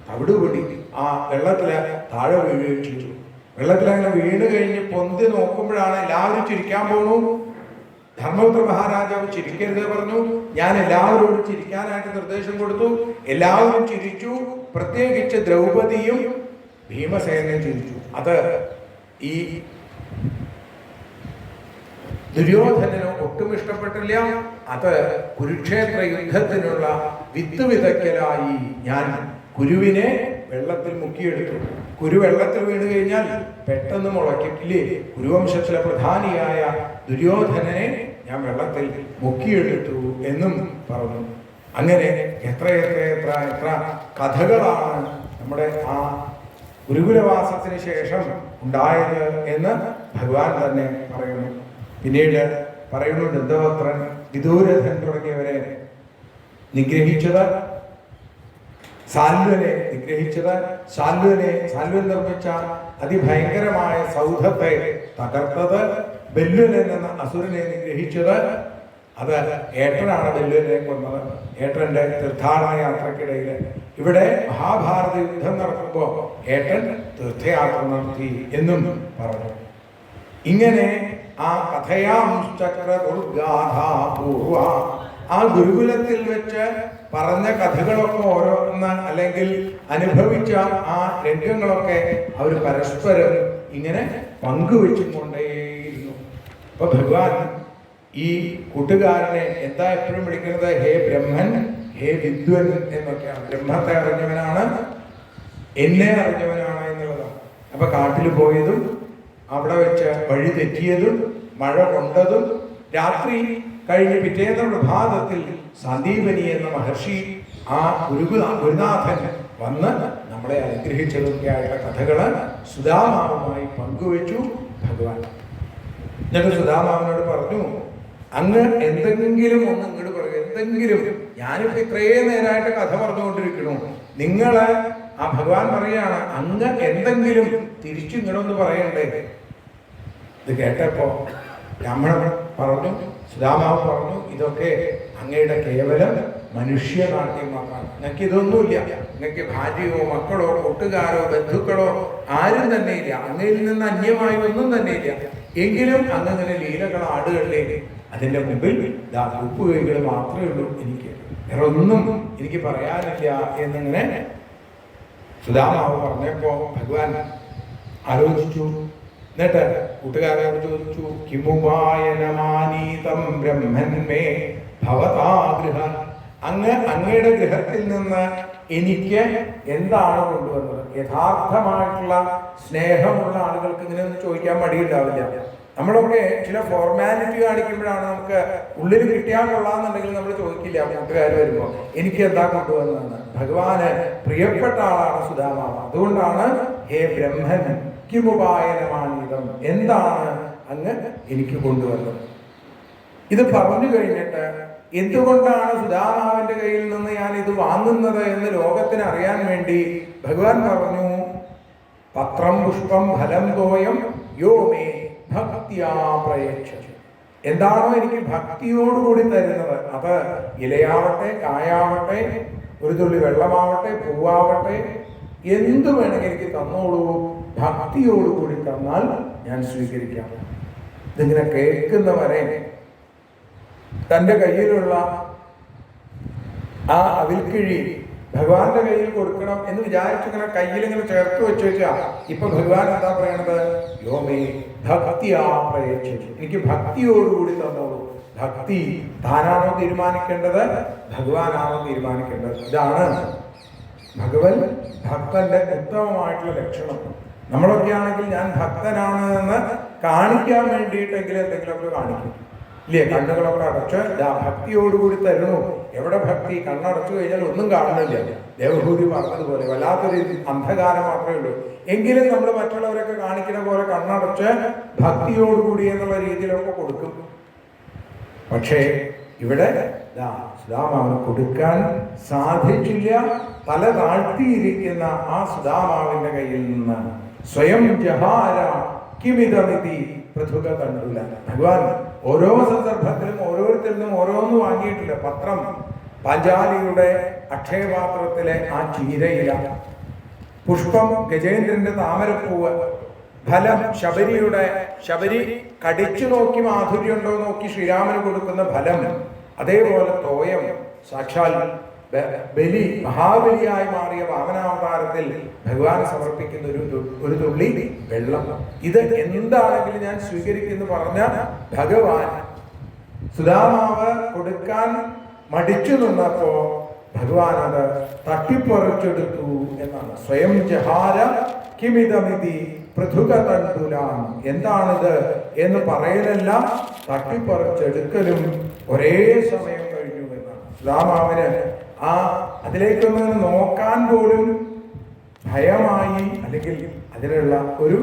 തവിടുപൊടി ആ വെള്ളത്തില് താഴെ വീഴുകയും ചെയ്തു. വെള്ളത്തിൽ അങ്ങനെ വീണ് കഴിഞ്ഞ് പൊന്തി നോക്കുമ്പോഴാണ് എല്ലാവരും ചിരിക്കാൻ പോണു. ധർമ്മപുത്ര മഹാരാജാവ് ചിരിക്കരുത് പറഞ്ഞു. ഞാൻ എല്ലാവരോടും ചിരിക്കാനായിട്ട് നിർദ്ദേശം കൊടുത്തു. എല്ലാവരും ചിരിച്ചു. പ്രത്യേകിച്ച് ദ്രൗപദിയും ഭീമസേനയും ചിരിച്ചു. അത് ഈ ദുര്യോധനന് ഒട്ടും ഇഷ്ടപ്പെട്ടില്ല. അത് കുരുക്ഷേത്ര യുദ്ധത്തിനുള്ള വിത്ത് വിതയ്ക്കലായി ഞാൻ കുരുവിനെ വെള്ളത്തിൽ മുക്കിയെടുത്തു. കുരു വെള്ളത്തിൽ വീണ് കഴിഞ്ഞാൽ പെട്ടെന്ന് മുളയ്ക്കില്ലേ? കുരുവംശത്തിലെ പ്രധാനിയായ ദുര്യോധനനെ ഞാൻ വെള്ളത്തിൽ മുക്കിയെടുത്തു എന്നും പറഞ്ഞു. അങ്ങനെ എത്ര കഥകളാണ് നമ്മുടെ ആ ഗുരുകുലവാസത്തിന് ശേഷം ഉണ്ടായത് എന്ന് ഭഗവാൻ തന്നെ പറയുന്നു. പിന്നീട് പറയുന്നു, ദന്തവക്രൻ, വിദൂരഥൻ തുടങ്ങിയവരെ നിഗ്രഹിച്ചത്, സാൽവനെ നിഗ്രഹിച്ചത്, സാൽവൻ നിർമ്മിച്ച അതിഭയങ്കരമായ സൗധത്തെ തകർത്തത്, ബെല്ലുലൻ എന്ന അസുരനെ നിഗ്രഹിച്ചത്, അത് ഏട്ടനാണ് ബെല്ലുവിനെ കൊന്നത്. ഏട്ടന്റെ തീർത്ഥാടന യാത്രക്കിടയിൽ ഇവിടെ മഹാഭാരത യുദ്ധം നടക്കുമ്പോൾ ഏട്ടൻ തീർത്ഥയാത്ര നടത്തി എന്നും പറഞ്ഞു. ഇങ്ങനെ ആ കഥയാംശ്ചക്രദുർഗാധാപൂർവ ആ ഗുരുകുലത്തിൽ വെച്ച് പറഞ്ഞ കഥകളൊക്കെ ഓരോന്ന് അല്ലെങ്കിൽ അനുഭവിച്ച ആ രംഗങ്ങളൊക്കെ അവർ പരസ്പരം ഇങ്ങനെ പങ്കുവെച്ചുകൊണ്ടേയിരുന്നു. അപ്പൊ ഭഗവാൻ ഈ കൂട്ടുകാരനെ എന്താ എപ്പോഴും വിളിക്കുന്നത്? ഹേ ബ്രഹ്മൻ, ഹേ വിദ്വൻ എന്നൊക്കെയാണ്. ബ്രഹ്മത്തെ അറിഞ്ഞവനാണ്, എന്നെ അറിഞ്ഞവനാണ് എന്നുള്ളതാണ്. അപ്പൊ കാട്ടിൽ പോയതും അവിടെ വെച്ച് വഴി തെറ്റിയതും മഴ കൊണ്ടതും രാത്രി കഴിഞ്ഞ് പിറ്റേന്ന പ്രഭാതത്തിൽ സന്ദീപനി എന്ന മഹർഷി ആ ഗുരുനാഥൻ വന്ന് നമ്മളെ അനുഗ്രഹിച്ചതൊക്കെയായിട്ടുള്ള കഥകള് സുധാമാവുമായി പങ്കുവെച്ചു ഭഗവാൻ. എന്നിട്ട് സുധാമാവിനോട് പറഞ്ഞു, അങ്ങ് എന്തെങ്കിലും ഒന്ന് ഇങ്ങോട്ട് പറയുക, എന്തെങ്കിലും. ഞാനിപ്പോ ഇത്രയും നേരമായിട്ട് കഥ പറഞ്ഞുകൊണ്ടിരിക്കണു, നിങ്ങള് ആ ഭഗവാൻ പറയാണ് അങ്ങ് എന്തെങ്കിലും തിരിച്ചു ഇങ്ങോട്ടൊന്ന് പറയണ്ടേ. ഇത് കേട്ടപ്പോ ബ്രാഹ്മണൻ പറഞ്ഞു, സുധാമാവ് പറഞ്ഞു, ഇതൊക്കെ അങ്ങയുടെ കേവലം മനുഷ്യനാട്യം മാത്രമാണ്. നിങ്ങൾക്ക് ഇതൊന്നുമില്ല. നിങ്ങൾക്ക് ഭാര്യയോ മക്കളോ കൂട്ടുകാരോ ബന്ധുക്കളോ ആരും തന്നെ ഇല്ല. അങ്ങയിൽ നിന്ന് അന്യമായി ഒന്നും തന്നെ ഇല്ല. എങ്കിലും അങ്ങനെ ലീലകൾ ആടുകളിലെ അതിൻ്റെ മുമ്പിൽ ഉപ്പുകൈകൾ മാത്രമേ ഉള്ളൂ. എനിക്ക് വേറെ ഒന്നും എനിക്ക് പറയാനില്ല എന്നിങ്ങനെ സുധാമാവ് പറഞ്ഞപ്പോ ഭഗവാൻ ആലോചിച്ചു. എന്നിട്ട് കൂട്ടുകാരോട് ചോദിച്ചു, കിമുപായനമാനീതം ബ്രഹ്മന്മേ ഭവതാഗൃഹ, അങ്ങയുടെ ഗൃഹത്തിൽ നിന്ന് എനിക്ക് എന്താണ് കൊണ്ടുവന്നത്? യഥാർത്ഥമായിട്ടുള്ള സ്നേഹമുള്ള ആളുകൾക്ക് ഇങ്ങനെയൊന്നും ചോദിക്കാൻ മടിയുണ്ടാവില്ല. നമ്മളൊക്കെ ചില ഫോർമാലിറ്റി കാണിക്കുമ്പോഴാണ് നമുക്ക് ഉള്ളിൽ കിട്ടിയാൽ കൊള്ളാന്നുണ്ടെങ്കിൽ നമ്മൾ ചോദിക്കില്ല. കൂട്ടുകാർ വരുമ്പോൾ എനിക്ക് എന്താ കൊണ്ടുവന്നതെന്ന്. ഭഗവാന് പ്രിയപ്പെട്ട ആളാണ് സുധാമാവ്. അതുകൊണ്ടാണ് ഹേ ബ്രഹ്മൻ കിമുപായനമാനീതം, എന്താണ് അങ്ങ് എനിക്ക് കൊണ്ടുവന്നത്? ഇത് പറഞ്ഞു കഴിഞ്ഞിട്ട് എന്തുകൊണ്ടാണ് സുധാമാവിന്റെ കയ്യിൽ നിന്ന് ഞാൻ ഇത് വാങ്ങുന്നത് എന്ന് ലോകത്തിന് അറിയാൻ വേണ്ടി ഭഗവാൻ പറഞ്ഞു, പത്രം പുഷ്പം ഫലം തോയം യോ മേ ഭക്തിയാ പ്രയച്ഛതി. എന്താണോ എനിക്ക് ഭക്തിയോടുകൂടി തരുന്നത്, അത് ഇലയാവട്ടെ, കായാവട്ടെ, ഒരു തുള്ളി വെള്ളമാവട്ടെ, പൂവാവട്ടെ, എന്തു വേണമെങ്കിൽ എനിക്ക് തന്നോളൂ, ഭക്തിയോടുകൂടി തന്നാൽ ഞാൻ സ്വീകരിക്കാം. ഇതിങ്ങനെ കേൾക്കുന്നവരെ തൻ്റെ കയ്യിലുള്ള ആ അവിൽക്കിഴി ഭഗവാന്റെ കയ്യിൽ കൊടുക്കണം എന്ന് വിചാരിച്ചിങ്ങനെ കയ്യിൽ ഇങ്ങനെ ചേർത്ത് വെച്ച് വെച്ചാ ഇപ്പൊ ഭഗവാൻ എന്താ പറയണത്? യോമേ ഭക്തിയാ പ്രയച്ഛതി, എനിക്ക് ഭക്തിയോടുകൂടി തന്നോളൂ. ഭക്തി താനാണോ തീരുമാനിക്കേണ്ടത്? ഭഗവാനാണോ തീരുമാനിക്കേണ്ടത്? ഇതാണ് ഭഗവൻ ഭക്തന്റെ ഉത്തമമായിട്ടുള്ള ലക്ഷണം. നമ്മളൊക്കെ ആണെങ്കിൽ ഞാൻ ഭക്തനാണ് എന്ന് കാണിക്കാൻ വേണ്ടിയിട്ടെങ്കിലും എന്തെങ്കിലുമൊക്കെ കാണിക്കും, ഇല്ലേ? കണ്ണുകളൊക്കെ അടച്ച് ഭക്തിയോടുകൂടി തരണു. എവിടെ ഭക്തി? കണ്ണടച്ചു കഴിഞ്ഞാൽ ഒന്നും കാണുന്നില്ല. ദേവഭൂതി പറഞ്ഞതുപോലെ വല്ലാത്തൊരു അന്ധകാരം മാത്രമേ ഉള്ളൂ. എങ്കിലും നമ്മൾ മറ്റുള്ളവരൊക്കെ കാണിക്കുന്ന പോലെ കണ്ണടച്ച് ഭക്തിയോടുകൂടി എന്നുള്ള രീതിയിലൊക്കെ കൊടുക്കും. പക്ഷേ ഇവിടെ സുധാമാവിന് കൊടുക്കാൻ സാധിച്ചില്ല. തല താഴ്ത്തിയിരിക്കുന്ന ആ സുധാമാവിന്റെ കയ്യിൽ നിന്ന് സ്വയം ജഹാര കിമിതമിതി പൃഥുക കണ്ടുല. ഭഗവാൻ ഓരോ സന്ദർഭത്തിലും ഓരോരുത്തരിൽ നിന്നും ഓരോന്ന് വാങ്ങിയിട്ടില്ല. പത്രം പാഞ്ചാലിയുടെ അക്ഷയപാത്രത്തിലെ ആ ചീരയില, പുഷ്പം ഗജേന്ദ്രന്റെ താമരപ്പൂവ്, ഫലം ശബരി കടിച്ചു നോക്കി മാധുര്യമുണ്ടോ നോക്കി ശ്രീരാമന് കൊടുക്കുന്ന ഫലം, അതേപോലെ തോയം സാക്ഷാൽ ബലി മഹാബലിയായി മാറിയ വാമനാവതാരത്തിൽ ഭഗവാൻ സമർപ്പിക്കുന്ന ഒരു തുള്ളി വെള്ളം. ഇത് എന്താണെങ്കിലും ഞാൻ സ്വീകരിക്കുന്നു പറഞ്ഞ ഭഗവാൻ സുധാമാവ് കൊടുക്കാൻ മടിച്ചു നിന്നപ്പോ ഭഗവാൻ അത് തട്ടിപ്പറിച്ചെടുത്തു എന്നാണ്. സ്വയം ജഹാര കിമിതമിതി പൃഥുക തണ്ടുലാം. എന്താണിത് എന്ന് പറയലല്ല, തട്ടിപ്പറിച്ചെടുക്കലും ഒരേ സമയം കഴിഞ്ഞു എന്നാണ്. സുധാമാവിന് അതിലേക്കൊന്ന് നോക്കാൻ പോലും ഭയമായി, അല്ലെങ്കിൽ അതിനുള്ള ഒരു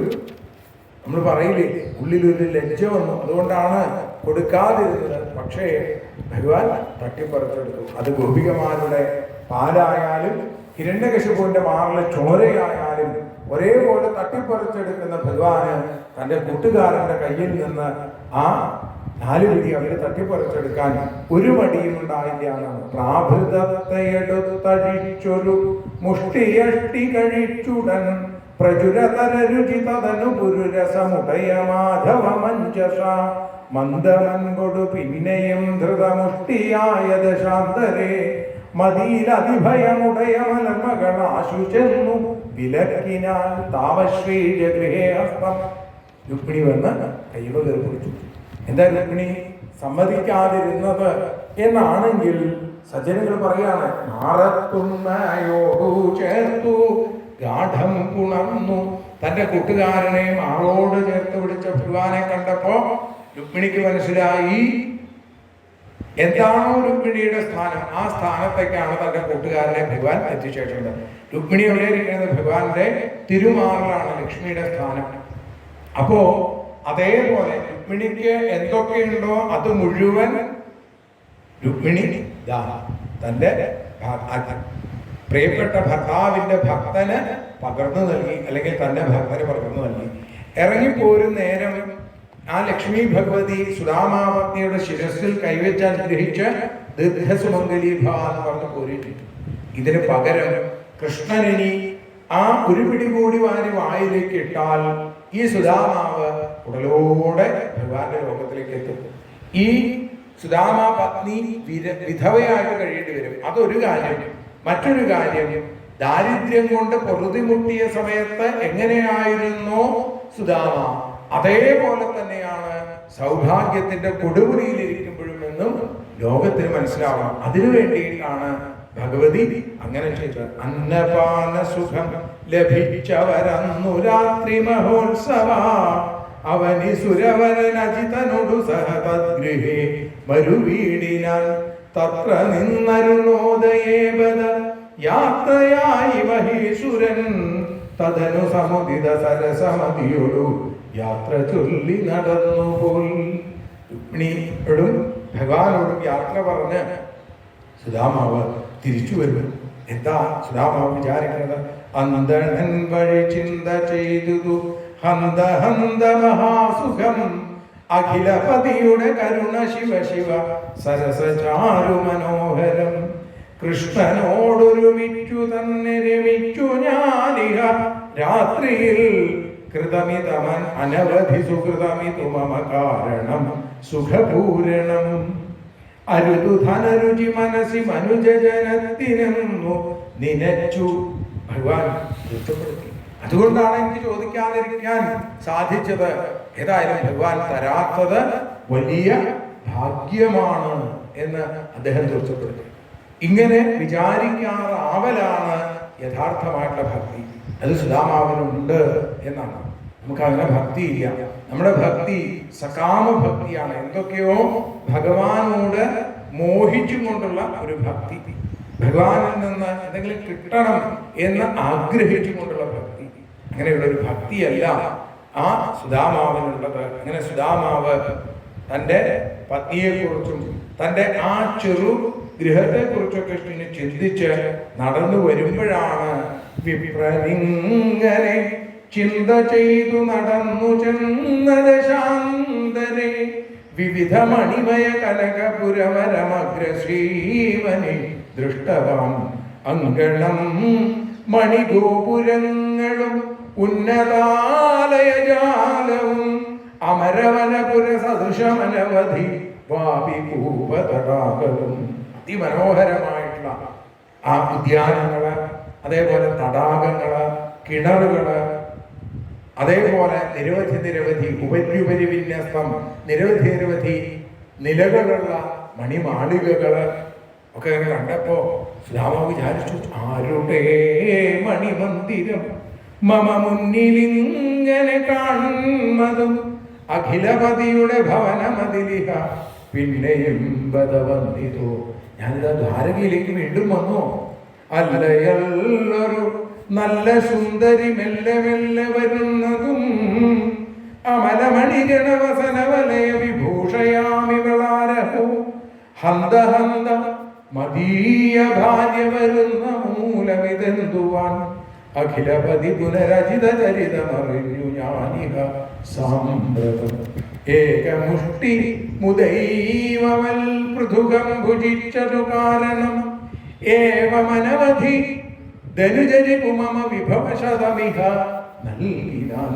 നമ്മൾ പറയില്ലേ ഉള്ളിലൊരു ലജ്ജ വന്നു. അതുകൊണ്ടാണ് കൊടുക്കാതിരുന്നത്. പക്ഷേ ഭഗവാൻ തട്ടിപ്പറിച്ചെടുത്തു. അത് ഗോപികമാരുടെ പാലായാലും ഹിരണ്യകശിപുവിന്റെ മാറിലെ ചോരയായാലും ഒരേപോലെ തട്ടിപ്പറിച്ചെടുക്കുന്ന ഭഗവാന് തൻ്റെ കൂട്ടുകാരന്റെ കയ്യിൽ നിന്ന് ആ 4 പിടി അവര് തട്ടിപ്പറിച്ചെടുക്കാൻ ഒരു മടിയും ഉണ്ടായില്ല എന്നാണ്. പ്രാഭൃതത്തെയെടുത്തഴിച്ചൊരു മുഷ്ടിയഷ്ടി കഴിച്ചുടൻ പ്രചുരതരരുചിതനു പുരുരസമുടയ മാധവ മഞ്ജസ മന്ദമൻകൊടു പിന്നെയും ധൃതമുഷ്ടിയായ ദശാന്തരേ മതിയിലതിഭയമുടയ മലമകളാശു ചെന്നു വിലക്കിനാൽ താവശ്രീജ ഗൃഹേ ഹസ്തം. രുക്മിണി വന്ന് കൈവ കയറിപ്പിടിച്ചു. എന്താ രുക്മിണി സമ്മതിക്കാതിരുന്നത് എന്നാണെങ്കിൽ സജ്ജനങ്ങൾ പറയാണ്, മാറത്തുമ്മയോടു ചേർത്തു ഗാഠം ഉണർന്നു. തന്റെ കൂട്ടുകാരനെ മാറോട് ചേർത്ത് പിടിച്ച ഭഗവാനെ കണ്ടപ്പോ രുക്മിണിക്ക് മനസ്സിലായി എന്താണോ രുക്മിണിയുടെ സ്ഥാനം, ആ സ്ഥാനത്തേക്കാണ് തന്റെ കൂട്ടുകാരനെ ഭഗവാൻ എത്തിച്ചേക്കുന്നത്. രുക്മിണി എവിടെ ഇരിക്കുന്നത്? ഭഗവാന്റെ തിരുമാറിലാണ് ലക്ഷ്മിയുടെ സ്ഥാനം. അപ്പോ അതേപോലെ രുക്മിണിക്ക് എന്തൊക്കെയുണ്ടോ അത് മുഴുവൻ രുക്മിണി തന്റെ പ്രിയപ്പെട്ട ഭർത്താവിന്റെ ഭക്തന് പകർന്നു നൽകി, അല്ലെങ്കിൽ തന്റെ ഭക്തന് പകർന്നു നൽകി. ഇറങ്ങിപ്പോരും നേരം ആ ലക്ഷ്മി ഭഗവതി സുധാമാവതിയുടെ ശിരസിൽ കൈവച്ച് അനുഗ്രഹിച്ച് ദീർഘസുമംഗലീഭ എന്ന് പറഞ്ഞ് പോരിട്ടിട്ട്. ഇതിന് പകരം കൃഷ്ണനിനി ആ ഒരു പിടി കൂടി വാരി വായിലേക്ക് ഇട്ടാൽ ഈ സുദാമാവ് ഉടലോടെ ഭഗവാന്റെ ലോകത്തിലേക്ക് എത്തും. ഈ സുദാമ പത്നി വിധവയായിട്ട് കഴിയേണ്ടി വരും. അതൊരു കാര്യം. മറ്റൊരു കാര്യം, ദാരിദ്ര്യം കൊണ്ട് പൊറുതിമുട്ടിയ സമയത്ത് എങ്ങനെയായിരുന്നോ സുദാമ, അതേപോലെ തന്നെയാണ് സൗഭാഗ്യത്തിന്റെ കൊടുമുടിയിലിരിക്കുമ്പോഴും എന്നും ലോകത്തിന് മനസ്സിലാവണം. അതിനു വേണ്ടിയിട്ടാണ് ഭഗവതി അങ്ങനെ ചെയ്തത്. അന്നപാന സുഖം ലഭിച്ചവരന്നു രാത്രി മഹോത്സവ അവനി സുരവരനജിതനൊടു സഹതദ്ഗൃഹേ മരുവീടിനാൽ തത്ര നിന്നരുണോദയേവദ യാത്രയായി മഹീസുരൻ തദനു സമുദിത സരസമതിയൊടു യാത്ര ചൊല്ലി നടന്നു പോൽ. രുക്മിണിയോടും ഭഗവാനോടും യാത്ര പറഞ്ഞ് സുദാമാവ് തിരിച്ചു വരും. എന്താ സുദാമാവ് വിചാരിക്കുന്നത്? അന്തണൻ വഴി ചിന്ത ചെയ്തു ഹന്ത ഹന്ത മഹാസുഖം അഖിലപതിയുടെ കരുണ ശിവ ശിവ സരസചാരു മനോഹരം കൃഷ്ണനോടൊരുമിച്ചു തന്നെ രമിച്ചു ഞാനിഹ രാത്രിയിൽ കൃതമിതമൻ അനവധി സുഹൃതമിതു മമ കാരണം സുഖപൂരണം അരുതു ധനരുചി മനസ്സി മനുജനത്തിനെന്നു നിനച്ചു. ഭഗവാൻ കുറ്റപ്പെടുത്തി. അതുകൊണ്ടാണ് എനിക്ക് ചോദിക്കാതിരിക്കാൻ സാധിച്ചത്. ഏതായാലും ഭഗവാൻ തരാത്തത് വലിയ ഭാഗ്യമാണ് എന്ന് അദ്ദേഹം കുറ്റപ്പെടുത്തി. ഇങ്ങനെ വിചാരിക്കാറാവലാണ് യഥാർത്ഥമായിട്ടുള്ള ഭക്തി. അത് സുദാമാവിനുണ്ട് എന്നാണ്. നമുക്ക് അങ്ങനെ ഭക്തിയില്ല. നമ്മുടെ ഭക്തി സകാമ ഭക്തിയാണ്. എന്തൊക്കെയോ ഭഗവാനോട് മോഹിച്ചും കൊണ്ടുള്ള ഒരു ഭക്തി, ഭഗവാനിൽ നിന്ന് എന്തെങ്കിലും കിട്ടണം എന്ന് ആഗ്രഹിച്ചുകൊണ്ടുള്ള ഭക്തി. അങ്ങനെയുള്ള ഒരു ഭക്തിയല്ല ആ സുദാമാവിനുള്ളത്. അങ്ങനെ സുദാമാവ് തൻ്റെ പത്നിയെക്കുറിച്ചും തൻ്റെ ആ ചെറു ഗൃഹത്തെക്കുറിച്ചൊക്കെ ചിന്തിച്ച് നടന്നു വരുമ്പോഴാണ് വിപ്രനിങ്ങനെ ചിന്ത ചെയ്തു നടന്നു ചെന്നത് ശാന്തരെ വിവിധ മണിമയ കനകപുരമരമഗ്രശ്രീവനെ ദൃഷ്ടവാൻ അങ്കണം മണിഗോപുരങ്ങളും ഉന്നതാലയജാലവും അമരവനപുര സദൃശമനവധി വാപികൂപതടാകവും. അതിമനോഹരമായിട്ടുള്ള ആ ഉദ്യാനങ്ങള്, അതേപോലെ തടാകങ്ങള്, കിണറുകള്, അതേപോലെ നിരവധി ഉപരി വിന്യസ്തം നിരവധി നിലകളുള്ള മണിമാളികകള് ഒക്കെ കണ്ടപ്പോ സുദാമാവ് വിചാരിച്ചു, ആരുടെ മണിമന്ദിരം മമ മുന്നിലിങ്ങനെ കാണുന്നതും അഖിലപതിയുടെ ഭവനമതിലിഹ പിന്നെയും ബദവന്നിതോ. ഞാനിതാ ദ്വാരകയിലേക്ക് വീണ്ടും വന്നു. അല്ലയൊരു നല്ല സുന്ദരി മെല്ലെ മെല്ലെ വരുന്നതും അമലമണിഗണവസനവലയ വിഭൂഷയാമിവളാരഹോ ഹന്ത ഹന്ത മദീയ ഭാര്യ വരുന്ന മൂലമിതെന്തുവാൻ അഖിലപതി പുനരചിത ചരിതമറിഞ്ഞു ഞാനിഹ സാമ്പ്രതം ഏകമുഷ്ടി മുദൈവമൽ പൃഥുകം ഭുജിച്ചതു കാരണം ഏവമനവധി ധനുജരിപുമമ വിഭവശതമിഹ നൽകിനാൻ.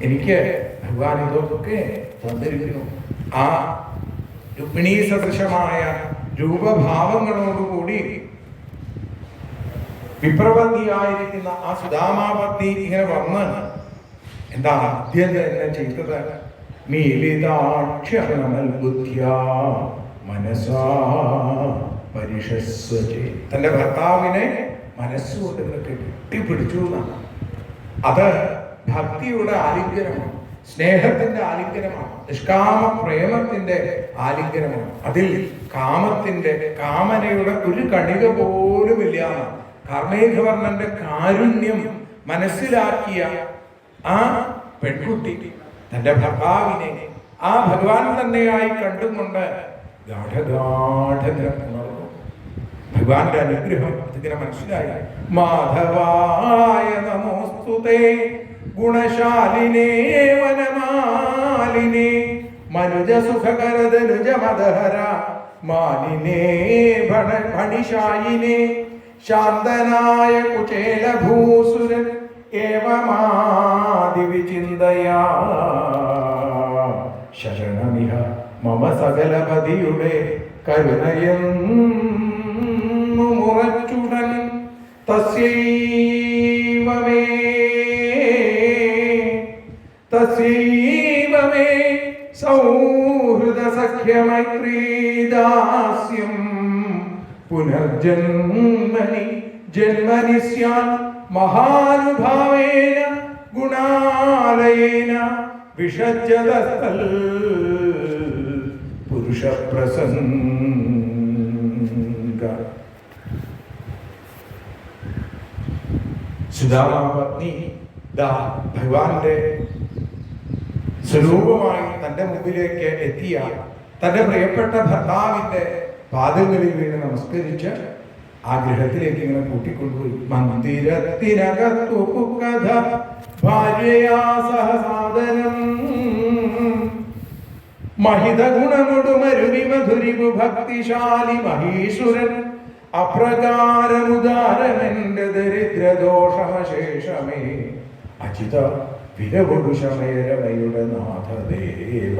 എനിക്ക് ഭഗവാൻ ഇതൊക്കെ തന്നിരിക്കുന്നു. ആ രുക്മിണീ സദൃശമായ രൂപഭാവങ്ങളോടുകൂടി വിപ്രപത്നിയായിരിക്കുന്ന ആ സുദാമാപത്നി ഇങ്ങനെ വന്ന് എന്താ ആദ്യം തന്നെ ചെയ്തത്? മീലിതാക്ഷമൽ ബുദ്ധ്യാ മനസാ പരിഷസ്വചേ. തന്റെ ഭർത്താവിനെ മനസ്സുകൊണ്ട് കെട്ടിപ്പിടിച്ചു എന്നാണ്. അത് ഭക്തിയുടെ ആലിംഗനമാണ്, സ്നേഹത്തിന്റെ ആലിംഗനമാണ്, നിഷ്കാമ പ്രേമത്തിന്റെ ആലിംഗനമാണ്. അതിൽ കാമനയുടെ ഒരു കണിക പോലും ഇല്ല. കാർമേഘവർണ്ണന്റെ കാരുണ്യം മനസ്സിലാക്കിയ ആ പെൺകുട്ടി തന്റെ ഭർത്താവിനെ ആ ഭഗവാൻ തന്നെയായി കണ്ടുകൊണ്ട് ഗാഠഗാഠുണർന്നു. ഭഗവാന്റെ അനുഗ്രഹം ഇതിനെ മനസ്സിലായി. മാധവായ നമോസ്തുതേ ഗുണശാലിനേ വനമാലിനേ മനുജ സുഖകരതനുജ മദഹര മാനിനെ ഭണിഷായിനെ ശാന്തനായ കുചേലഭൂസുരൻ ഏവമാദിവിചിന്തയാ ശരണമിഹ മമ സകലപതിയുടെ കരുണയെന്നു മുറച്ചുടൻ തസ്യൈവ മേ സൗഹൃദ സഖ്യമൈത്രീദാസ്യം പുനർജന്മനി ജന്മനി സ്യാൻ മഹാനുഭാവേന ഗുണാലയേന വിഷജ്ജതസ്ഥൽ പുരുഷപ്രസംഗ. സുധാമാപത്നി ഭഗവാന്റെ സ്വരൂപമായി തന്റെ മുമ്പിലേക്ക് എത്തിയ തന്റെ പ്രിയപ്പെട്ട ഭർത്താവിന്റെ പാദങ്ങളിൽ വീണ് നമസ്കരിച്ച് ആ ഗൃഹത്തിലേക്ക് ഇങ്ങനെ കൂട്ടിക്കൊണ്ടുപോയി. മന്ദിരത്തിനകത്തു കഥ ഭാര്യയാ സഹസാദനം മഹിത ഗുണമൊടുമരുവി മധുരിപു ഭക്തിശാലി മഹീശ്വരൻ അപ്രകാരമുദാരമെന്റെ ദരിദ്രദോഷമശേഷമേ അജിത വിരവൊടുശമയരമയുടെ നാഥദേവ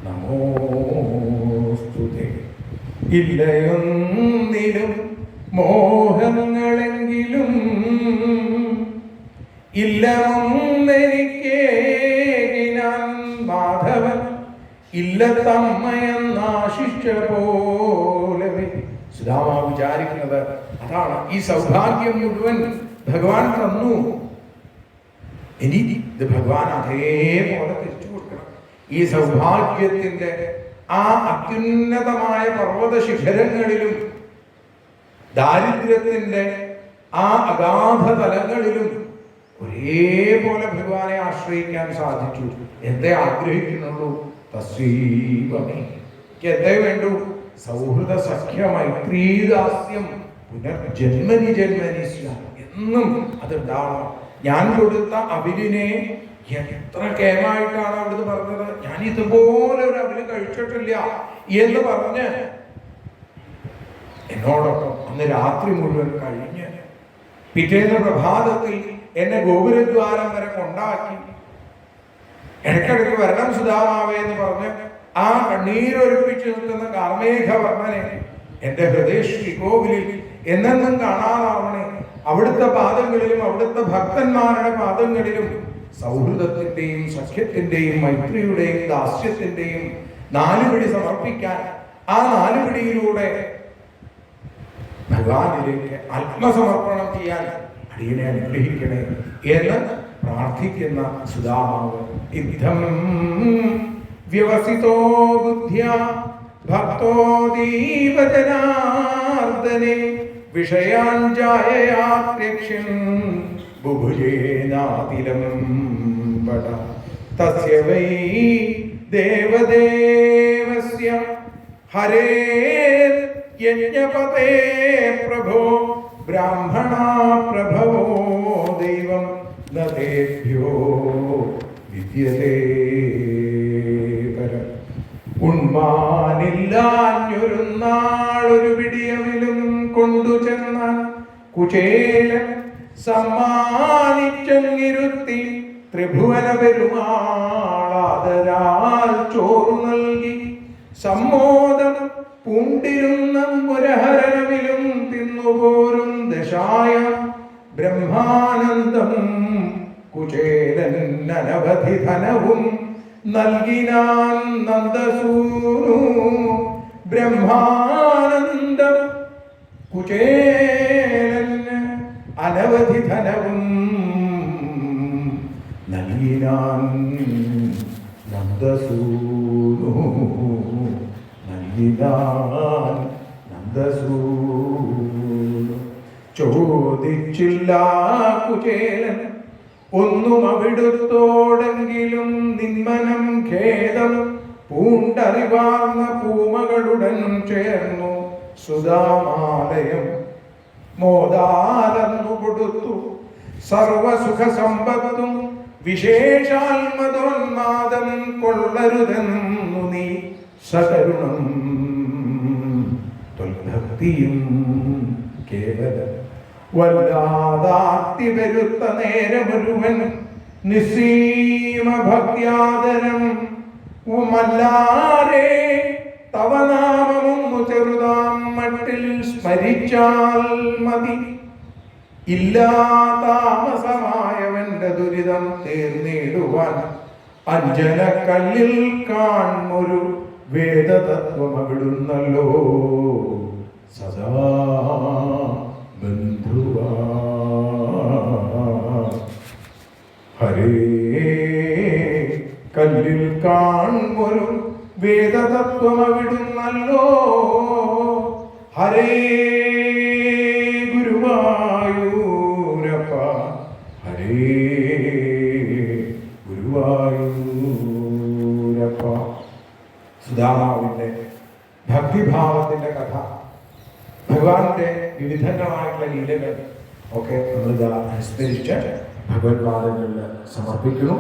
നമോസ്തുതേ. ഇല്ലയൊന്നിലും മോഹങ്ങളെങ്കിലും ഇല്ലൊന്നെനിക്കേകിനാൻ മാധവൻ ഇല്ലത്തമ്മയെന്നാശിച്ച പോലെ. സുധാമ വിചാരിക്കുന്നത് അതാണ്. ഈ സൗഭാഗ്യം മുഴുവൻ ഭഗവാൻ തന്നു, ഇനി ഇത് ഭഗവാൻ അതേപോലെ തിരിച്ചു കൊടുക്കണം. ഈ സൗഭാഗ്യത്തിന്റെ ആ അത്യുന്നതമായ പർവ്വത ശിഖരങ്ങളിലും ദാരിദ്ര്യത്തിന്റെ ആ അഗാധ തലങ്ങളിലും ഒരേപോലെ ഭഗവാനെ ആശ്രയിക്കാൻ സാധിച്ചു. എന്തേ ആഗ്രഹിക്കുന്നുള്ളൂ? തസ്വീവമേ, എന്തേ വേണ്ടു? സൗഹൃദ സഖ്യ മൈത്രീദാസ്യം പുനർജന്മനി ജന്മനി എന്നും അതുണ്ടാവണം. ഞാൻ കൊടുത്ത അവിലിനെ എത്ര കേമായിട്ടാണ് അവിടുന്ന് പറഞ്ഞത്. ഞാൻ ഇതുപോലെ ഒരു അവില് കഴിച്ചിട്ടില്ല എന്ന് പറഞ്ഞ് എന്നോടൊപ്പം അന്ന് രാത്രി മുഴുവൻ കഴിഞ്ഞ് പിറ്റേന്ന് പ്രഭാതത്തിൽ എന്നെ ഗോപുരദ്വാരം വരെ കൊണ്ടാക്കി. ഇടയ്ക്കിടയ്ക്ക് വരണം സുധാമാവേ എന്ന് പറഞ്ഞ് ആ കണ്ണീരൊരുപ്പിച്ച് നിൽക്കുന്ന കാർമേഘവർണ്ണനെ എന്റെ ഹൃദയശ്രീ കോവിലിൽ എന്നെന്നും കാണാനാവണേ. അവിടുത്തെ പാദങ്ങളിലും അവിടുത്തെ ഭക്തന്മാരുടെ പാദങ്ങളിലും സൗഹൃദത്തിന്റെയും സഖ്യത്തിന്റെയും മൈത്രിയുടെയും ദാസ്യത്തിന്റെയും നാലുപിടി സമർപ്പിക്കാൻ, ആ നാലുപിടിയിലൂടെ ഭഗവാനിലേക്ക് ആത്മസമർപ്പണം ചെയ്യാൻ അടിയനെ അനുഗ്രഹിക്കണേ എന്ന് പ്രാർത്ഥിക്കുന്ന സുധാമാവ്. ഇത്തം വ്യവസിതോ ബുദ്ധ്യാ ഭക്തോ ദീവജനാർദ്ദനെ വിഷയാൻ ജായയാത്യക്ഷൻ ബുഭുജേനാതിലം പട തസ്യ വൈ ദേവദേവസ്യ ഹരേ യജ്ഞപതേ പ്രഭോ ബ്രാഹ്മണാ പ്രഭവോ ദൈവം നദേഭ്യോ വിദ്യതേ പരം. ഉണ്മാനില്ലാഞ്ഞൊരു നാളൊരു പിടിയവിലും കൊണ്ടു ചെന്നാൽ കുചേലൻ സമ്മാനിച്ചങ്ങിരുത്തി ത്രിഭുവന പെരുമാളാദരാൽ ചോറു നൽകി സമ്മോദം പൂണ്ടിരുന്ന മുരഹരനവിലും തിന്നുപോരും ദശായ ബ്രഹ്മാനന്ദം കുചേലൻ അനവധി ധനവും നൽകിനാൻ നന്ദസൂനു. ബ്രഹ്മാനന്ദം കുചേലൻ അനവധി ധനവും നൽകിനാൻ നന്ദസൂനു. നൽകിനാൻ നന്ദസൂനു. ചോദിച്ചില്ല കുചേലൻ ഒന്നും അവിടുത്തോടെങ്കിലും നിന്മനം ഖേദം പൂണ്ടറിവാർന്ന പൂമകളുടൻ ചേർന്നു സുധാമാലയം മോദാലന്നു കൊടുത്തു. സർവസുഖ സമ്പത്തും വിശേഷാത്മതോന്മാദം കൊള്ളരുതെന്നു നീ സകരുണം ഭക്തിയും കേവലം വല്ലാതാർത്തി വരുത്ത നേരമൊരുവൻ നിസ്സീമ ഭക്തിയാദരം മല്ലാരെ തവ നാമമൊന്നു ചെറുതാം മട്ടിൽ സ്മരിച്ചാൽ മതി. ഇല്ലാ താമസമായവന്റെ ദുരിതം തീർന്നിടുവാൻ അഞ്ജനക്കല്ലിൽ കാൺമൊരു വേദതത്വം അവിടുന്നല്ലോ സദാ ബന്ധുവാ. ഹരേ കല്ലിൽ കാൺമൊരു വേദതത്വം അവിടുന്നല്ലോ. ഹരേ ഗുരുവായൂരപ്പ, ഹരേ ഗുരുവായൂരപ്പ. സുധാമാവിൻ്റെ ഭക്തിഭാവത്തിൻ്റെ കഥ, ഭഗവാന്റെ വിവിധങ്ങളായിട്ടുള്ള ലീലകൾ ഒക്കെ നമ്മളിതാ അനുസ്മരിച്ച് ഭഗവത്പാദങ്ങളിൽ സമർപ്പിക്കുന്നു.